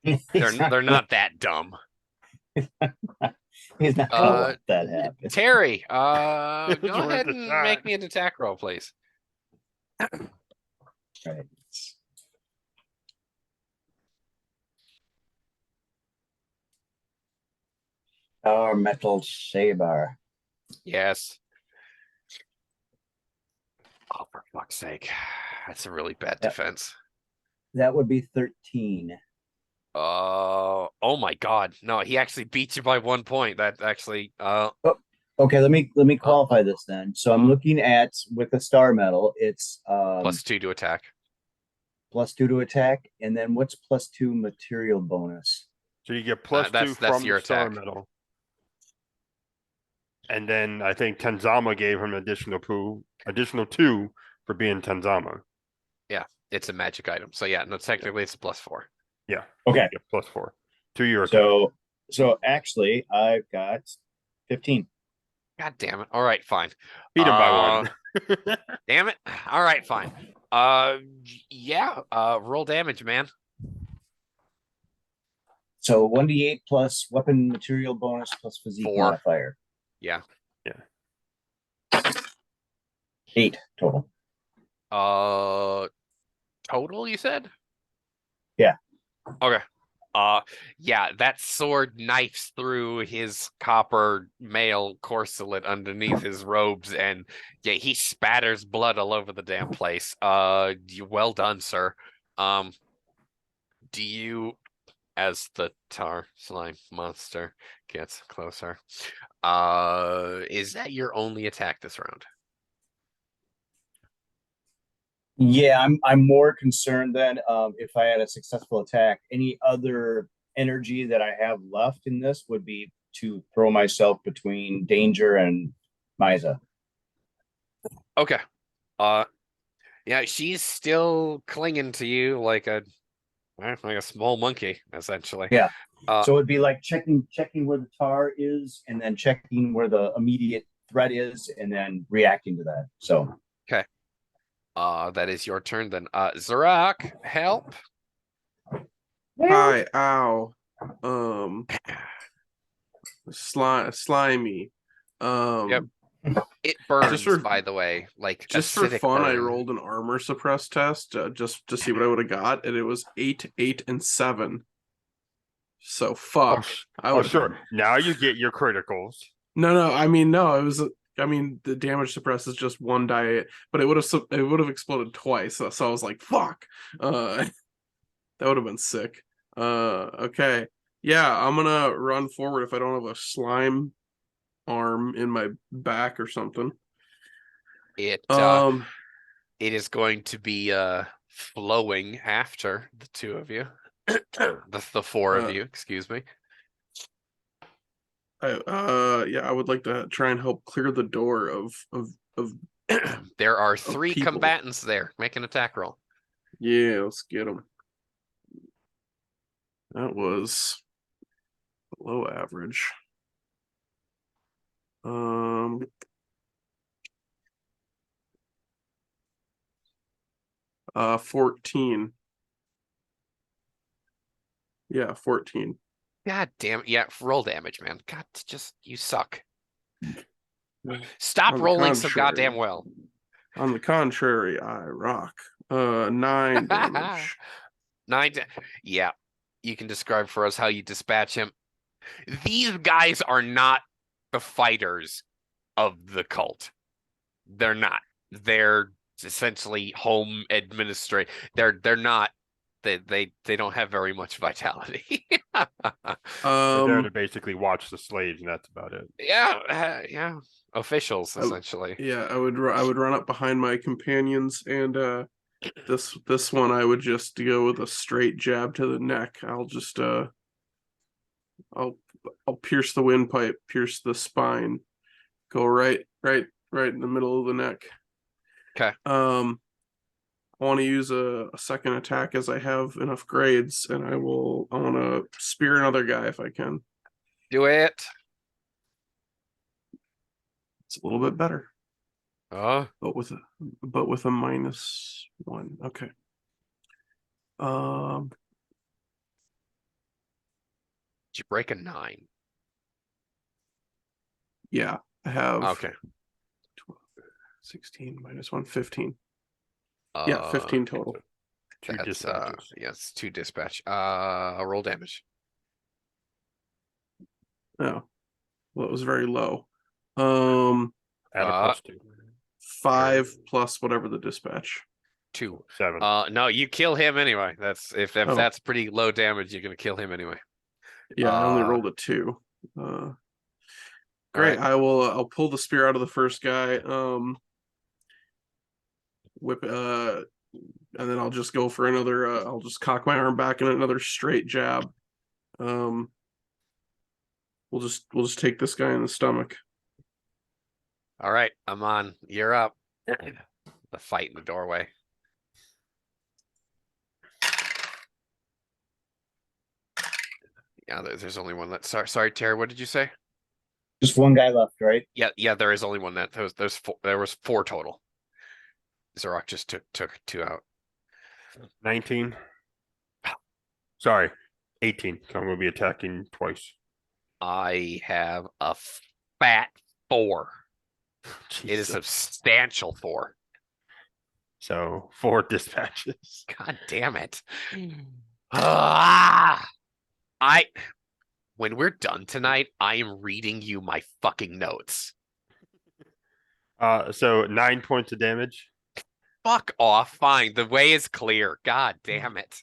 B: He's
A: They're not that dumb.
B: He's not gonna let that happen.
A: Terry, go
D: It's worth
A: ahead
D: a
A: and
D: shot.
A: make me an attack roll, please.
B: Right. Our metal saber.
A: Yes. Oh, for fuck's sake. That's a really bad
B: Yep.
A: defense.
B: That would be 13.
A: Oh my God. No, he actually beats you by 1 point. That actually,
B: Okay, let me qualify this then. So I'm looking at with the star metal, it's
A: +2 to attack.
B: +2 to attack, and then what's +2 material bonus?
D: So you get +2
A: that's
D: from
A: your
D: the star
A: attack.
D: medal. And then I think Tenzama gave him additional 2 for being Tenzama.
A: It's a magic item. So yeah, no, technically it's a +4.
D: Yeah.
B: Okay.
D: You get +4 to your attack.
B: So actually I've got 15.
A: God damn it. All right, fine.
D: Beat him by 1.
A: Damn it. All right, fine. Yeah, roll damage, man.
B: So 1d8 plus weapon material bonus plus physique
A: 4.
B: modifier.
A: Yeah.
B: 8 total.
A: Total, you said?
B: Yeah.
A: Okay. Yeah, that sword knifes through his copper mail corselet underneath his robes, and yeah, he spatters blood all over the damn place. Well done, sir. Do you, as the tar slime monster gets closer, is that your only attack this round?
B: Yeah, I'm more concerned than if I had a successful attack. Any other energy that I have left in this would be to throw myself between danger and Misa.
A: Okay. Yeah, she's still clinging to you like a small monkey, essentially.
B: Yeah.
A: Uh,
B: So it'd be like checking where the tar is, and then checking where the immediate threat is, and then reacting to that. So
A: okay. That is your turn then. Zarak, help.
C: Hi, ow. Slimy.
A: Yep. It burns,
C: Just for
A: by the way, like
C: just for
A: acidic
C: fun, I
A: burn.
C: rolled an armor suppress test just to see what I would have got, and it was 8, 8, and 7. So fuck. I
D: Oh,
C: would
D: sure. Now you get your criticals.
C: No. I mean, no. It was. I mean, the damage suppress is just 1 die, but it would have exploded twice. So I was like, fuck. That would have been sick. Okay. Yeah, I'm gonna run forward if I don't have a slime arm in my back or something.
A: It
C: Um,
A: is going to be flowing after the two of you. The four of you, excuse me.
C: yeah, I would like to try and help clear the door of
A: There are 3
C: people.
A: combatants there. Make an attack roll.
C: Yeah, let's get them. That was below average. 14. Yeah, 14.
A: God damn it. Yeah, roll damage, man. God, just you suck. Stop
C: On the
A: rolling so
C: contrary.
A: goddamn well.
C: On the contrary, I rock. 9 damage.
A: 9 yeah. You can describe for us how you dispatch him. These guys are not the fighters of the cult. They're not. They're essentially home administrate. They're not. They don't have very much vitality.
D: They're there to basically watch the slaves, and that's about it.
A: Yeah. Officials essentially.
C: I would run up behind my companions, and this one I would just go with a straight jab to the neck. I'll just I'll pierce the windpipe, pierce the spine, go right in the middle of the neck.
A: Okay.
C: I want to use a second attack as I have enough grades, and I want to spear another guy if I can.
A: Do it.
C: It's a little bit better.
A: Oh.
C: But with a -1. Okay.
A: Did you break a 9?
C: Yeah, I have
A: Okay.
C: 12, 16 -1, 15. Yeah, 15 total.
D: Two
A: That's
D: dispatches.
A: yes, 2 dispatch. Roll damage.
C: Oh, well, it was very low.
D: Add a +2.
C: 5 plus whatever the dispatch.
A: 2.
D: 7.
A: No, you kill him anyway. That's if
C: Oh.
A: that's pretty low damage, you're gonna kill him anyway.
C: Yeah, I only rolled a 2. Great.
A: Right.
C: I'll pull the spear out of the first guy. Whip and then I'll just go for another I'll just cock my arm back and another straight jab. We'll just take this guy in the stomach.
A: All right, I'm on. You're up. The fight in the doorway. Yeah, there's only one left. Sorry, Terry. What did you say?
B: just one guy left, right?
A: Yeah. There is only one that there was 4 total. Zorak just took 2 out.
D: 19. Sorry, 18. So I'm going to be attacking twice.
A: I have a fat 4. It is a substantial 4.
D: So 4 dispatches.
A: God damn it. Ah, I when we're done tonight, I am reading you my fucking notes.
D: So 9 points of damage.
A: Fuck off. Fine. The way is clear. God damn it.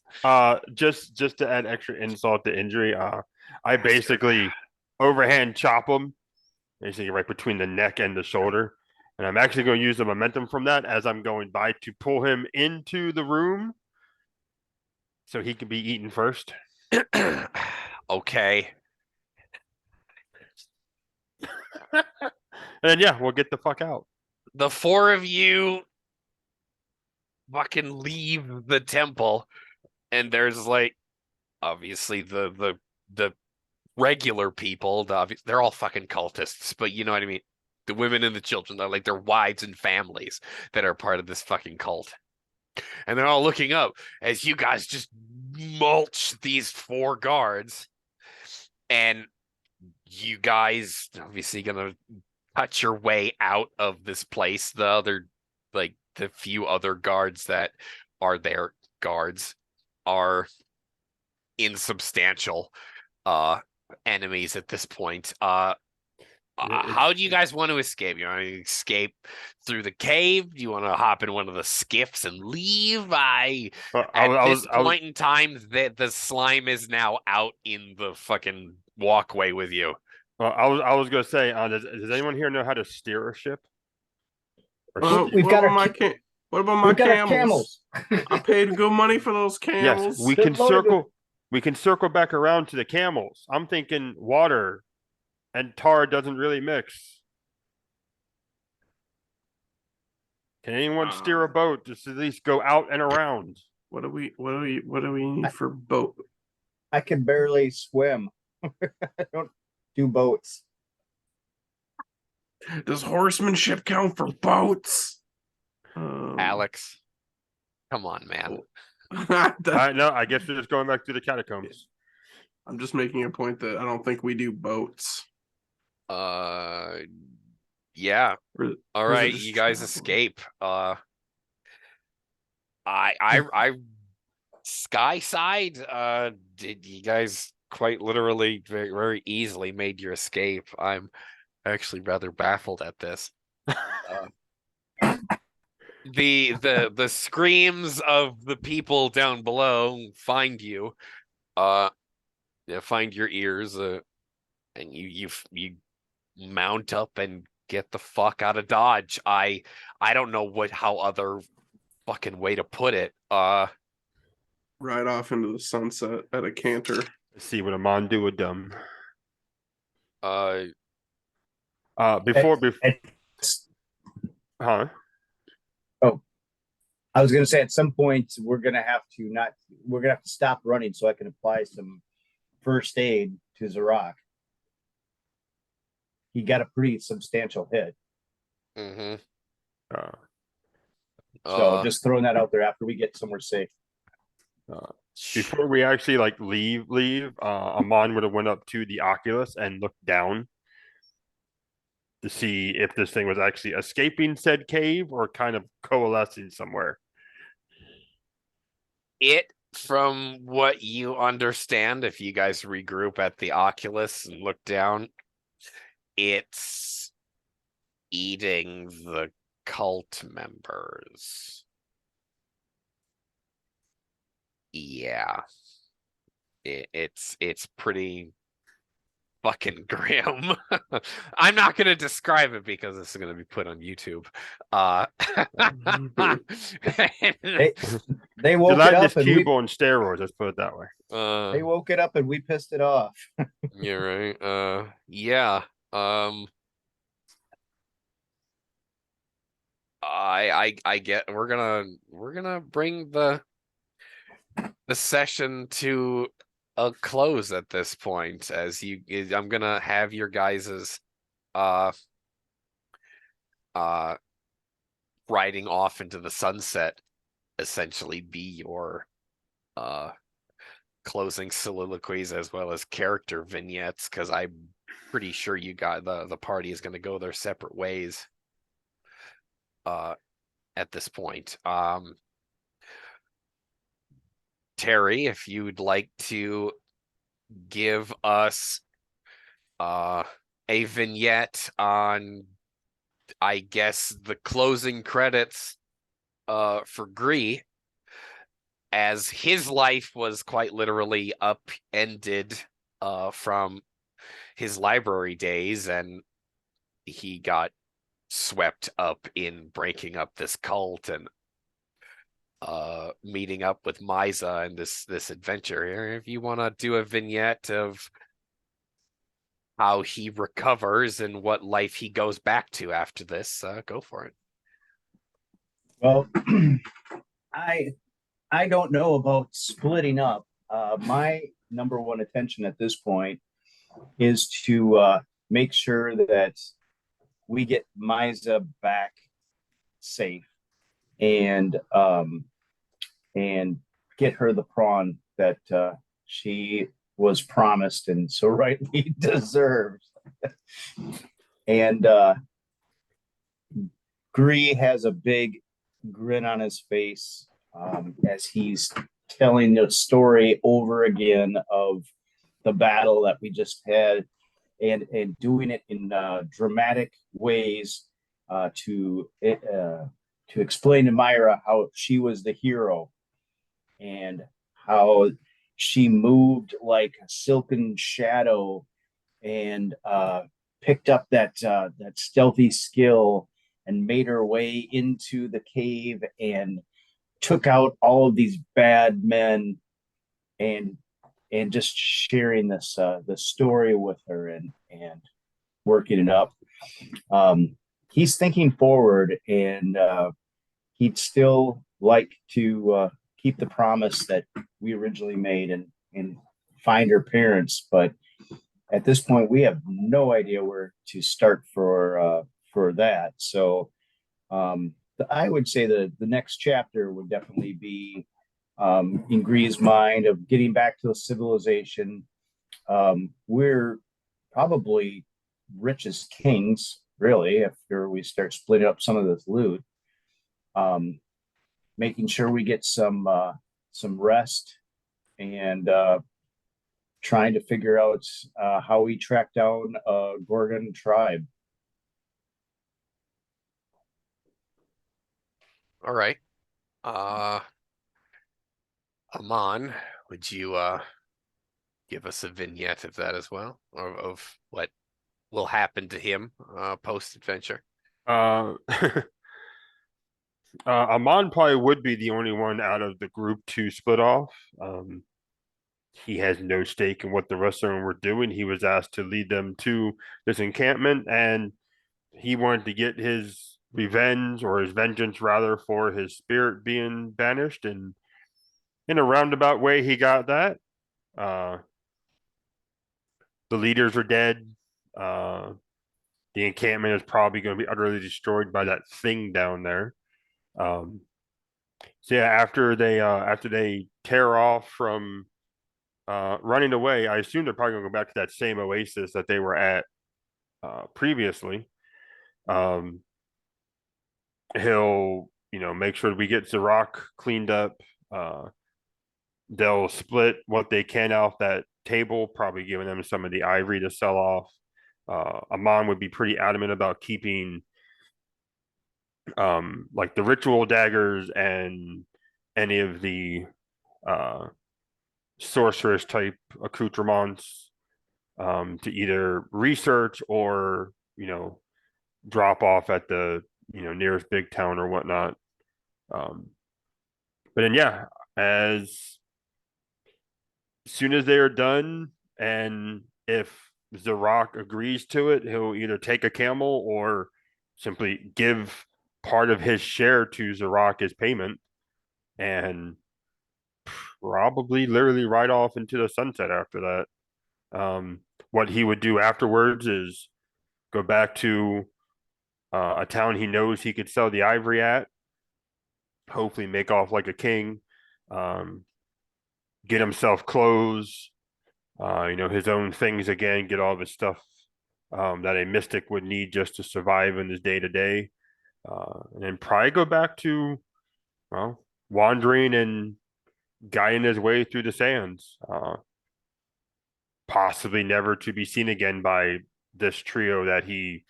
D: Just to add extra insult to injury, I basically overhand chop him, basically right between the neck and the shoulder. And I'm actually going to use the momentum from that as I'm going by to pull him into the room so he can be eaten first.
A: Okay.
D: And then, yeah, we'll get the fuck out.
A: The four of you fucking leave the temple, and there's like obviously the regular people, they're all fucking cultists, but you know what I mean. The women and the children are like their wives and families that are part of this fucking cult. And they're all looking up as you guys just mulch these four guards. And you guys obviously gonna cut your way out of this place. The few other guards that are their guards are insubstantial enemies at this point. How do you guys want to escape? You want to escape through the cave? Do you want to hop in one of the skiffs and leave? At this point in time, the slime is now out in the fucking walkway with you.
D: I was gonna say, does anyone here know how to steer a ship?
B: We've got our
C: what about my
B: we've got our
C: camels?
B: camels.
C: I paid good money for those
D: Yes,
C: camels.
D: we
B: They're
D: can
B: loaded with-
D: circle. We can circle back around to the camels. I'm thinking water and tar doesn't really mix. Can anyone steer a boat? Just at least go out and around.
C: What do we need for boat?
B: I can barely swim. I don't do boats.
C: Does horsemanship count for boats?
A: Alex, come on, man.
D: No, I guess we're just going back to the catacombs.
C: I'm just making a point that I don't think we do boats.
A: Yeah.
C: Or-
A: All
C: or is it
A: right,
C: just
A: you guys
C: travel?
A: escape. Sky side, did you guys quite literally very, very easily made your escape. I'm actually rather baffled at this. The screams of the people down below find you, find your ears, and you mount up and get the fuck out of Dodge. I don't know how other fucking way to put it.
C: Ride off into the sunset at a canter.
D: Let's see what a man do with them.
B: Huh? I was gonna say at some point we're gonna have to stop running so I can apply some first aid to Zarok. He got a pretty substantial hit.
A: Mm-hmm.
B: So just throwing that out there after we get somewhere safe.
D: Before we actually like leave, Amon would have went up to the Oculus and looked down to see if this thing was actually escaping said cave or kind of coalescing somewhere.
A: From what you understand, if you guys regroup at the Oculus and look down, it's eating the cult members. Yeah. It's pretty fucking grim. I'm not gonna describe it because this is gonna be put on YouTube.
B: They woke it up and
D: cube on steroids. Let's put it that way.
B: they woke it up and we pissed it off.
A: Yeah, right. Yeah. I get we're gonna bring the session to a close at this point as I'm gonna have your guys's riding off into the sunset essentially be your closing soliloquies as well as character vignettes, because I'm pretty sure you got the party is gonna go their separate ways at this point. Terry, if you'd like to give us a vignette on, I guess, the closing credits for Gree, as his life was quite literally upended from his library days, and he got swept up in breaking up this cult and meeting up with Misa and this adventure here. If you want to do a vignette of how he recovers and what life he goes back to after this, go for it.
B: Well, I don't know about splitting up. My number one attention at this point is to make sure that we get Misa back safe and get her the prawn that she was promised and so rightly deserves. And Gree has a big grin on his face as he's telling the story over again of the battle that we just had, and doing it in dramatic ways to explain to Myra how she was the hero and how she moved like a silken shadow and picked up that stealthy skill and made her way into the cave and took out all of these bad men, and just sharing this the story with her and working it up. He's thinking forward, and he'd still like to keep the promise that we originally made and find her parents, but at this point we have no idea where to start for that. So I would say the next chapter would definitely be in Gree's mind of getting back to the civilization. We're probably rich as kings, really, after we start splitting up some of this loot. Making sure we get some rest and trying to figure out how we track down a Gorgon tribe.
A: All right. Amon, would you give us a vignette of that as well, or of what will happen to him post adventure?
D: Amon probably would be the only one out of the group to split off. He has no stake in what the rest of them were doing. He was asked to lead them to this encampment, and he wanted to get his revenge, or his vengeance rather, for his spirit being banished, and in a roundabout way he got that. The leaders are dead. The encampment is probably going to be utterly destroyed by that thing down there. So yeah, after they tear off from running away, I assume they're probably going to go back to that same oasis that they were at previously. He'll make sure we get Zarok cleaned up. They'll split what they can off that table, probably giving them some of the ivory to sell off. Amon would be pretty adamant about keeping like the ritual daggers and any of the sorceress type accoutrements to either research or drop off at the nearest big town or whatnot. But then yeah, as soon as they are done, and if Zarok agrees to it, he'll either take a camel or simply give part of his share to Zarok as payment, and probably literally ride off into the sunset after that. What he would do afterwards is go back to a town he knows he could sell the ivory at, hopefully make off like a king, get himself clothes, his own things again, get all the stuff that a mystic would need just to survive in his day to day, and then probably go back to wandering and guiding his way through the sands, possibly never to be seen again by this trio that he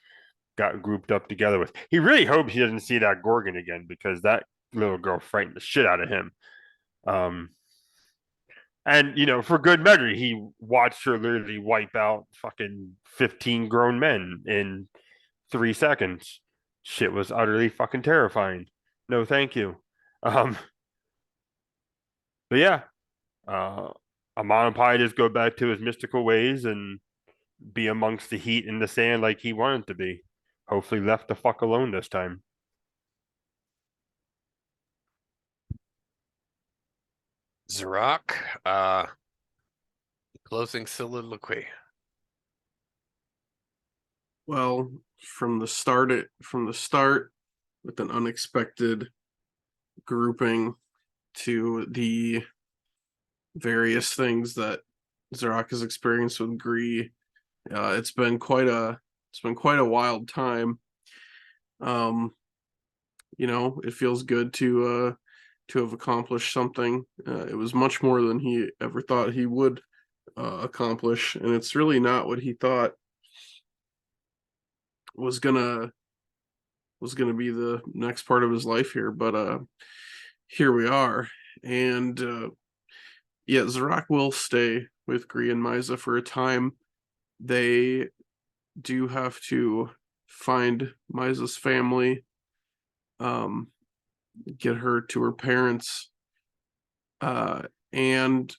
D: got grouped up together with. He really hopes he doesn't see that Gorgon again, because that little girl frightened the shit out of him. And for good measure, he watched her literally wipe out fucking 15 grown men in 3 seconds. Shit was utterly fucking terrifying. No, thank you. Um, but yeah, Amon probably just go back to his mystical ways and be amongst the heat and the sand like he wanted to be. Hopefully left the fuck alone this time.
A: Zorak, closing soliloquy.
C: Well, from the start, with an unexpected grouping to the various things that Zorak has experienced with Gree, it's been quite a wild time. It feels good to have accomplished something. It was much more than he ever thought he would accomplish, and it's really not what he thought was gonna be the next part of his life here. But here we are, and yeah, Zorak will stay with Gree and Misa for a time. They do have to find Misa's family, get her to her parents, and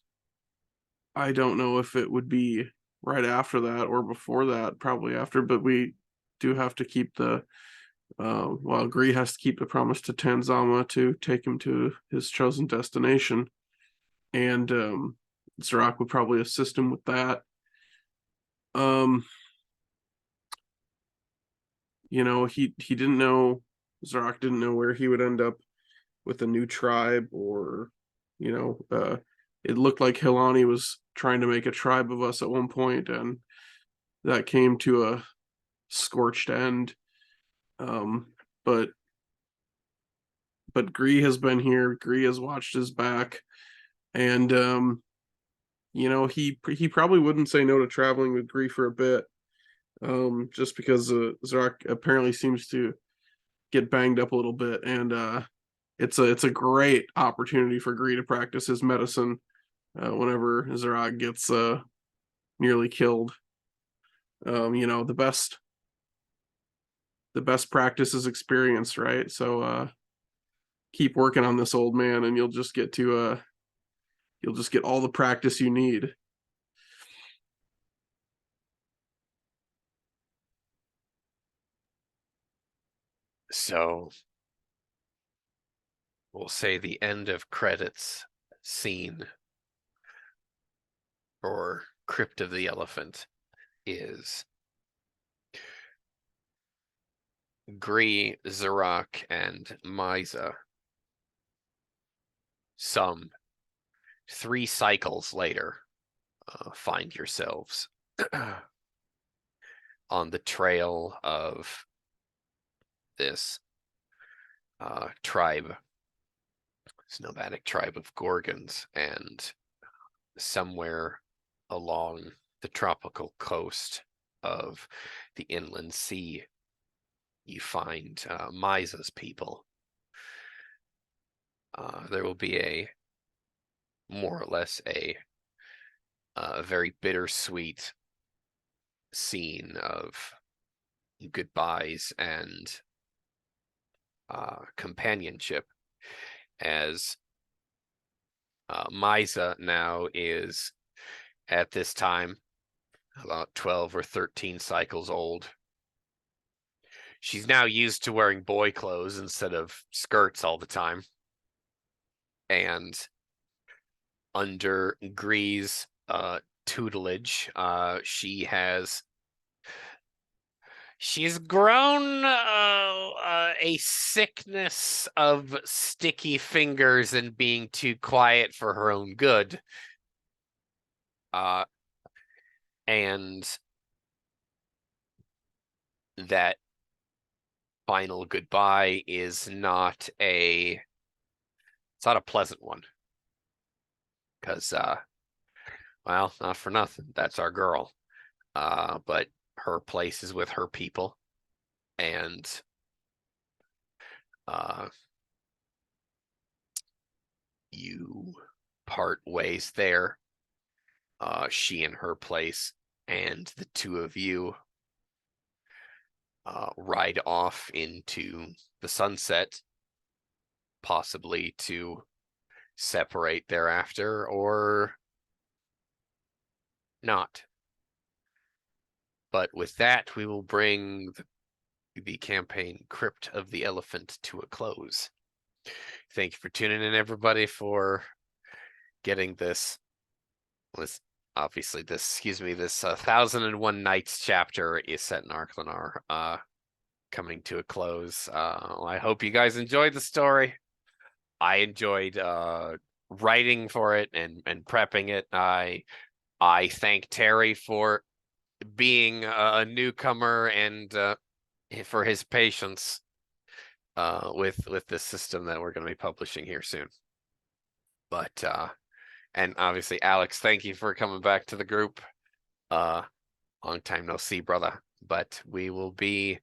C: I don't know if it would be right after that or before that, probably after, but we do have to keep Gree has to keep the promise to Tanzama to take him to his chosen destination. And Zorak would probably assist him with that. He didn't know, Zorak didn't know where he would end up with a new tribe, or it looked like Hilani was trying to make a tribe of us at one point, and that came to a scorched end. But Gree has been here. Gree has watched his back, and he probably wouldn't say no to traveling with Gree for a bit, just because Zorak apparently seems to get banged up a little bit, and it's a great opportunity for Gree to practice his medicine whenever Zorak gets nearly killed. The best practice is experience, right? So keep working on this, old man, and you'll just get all the practice you need.
A: So we'll say the end of credits scene for Crypt of the Elephant is Gree, Zorak, and Misa. Some 3 cycles later, find yourselves on the trail of this tribe, this nomadic tribe of Gorgons, and somewhere along the tropical coast of the inland sea, you find Misa's people. There will be a more or less a very bittersweet scene of goodbyes and companionship, as Misa now is at this time about 12 or 13 cycles old. She's now used to wearing boy clothes instead of skirts all the time. And under Gree's tutelage, she's grown a sickness of sticky fingers and being too quiet for her own good. And that final goodbye is not a pleasant one. Because, well, not for nothing, that's our girl. But her place is with her people. And, you part ways there. She in her place, and the two of you ride off into the sunset, possibly to separate thereafter or not. But with that, we will bring the campaign Crypt of the Elephant to a close. Thank you for tuning in, everybody, for getting this. Obviously this 1001 Nights chapter is set in Arklanar, coming to a close. I hope you guys enjoyed the story. I enjoyed writing for it and prepping it. I thank Terry for being a newcomer and for his patience with this system that we're going to be publishing here soon. But and obviously, Alex, thank you for coming back to the group. Long time no see, brother. But we will be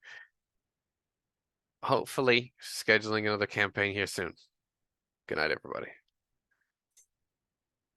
A: hopefully scheduling another campaign here soon. Good night, everybody.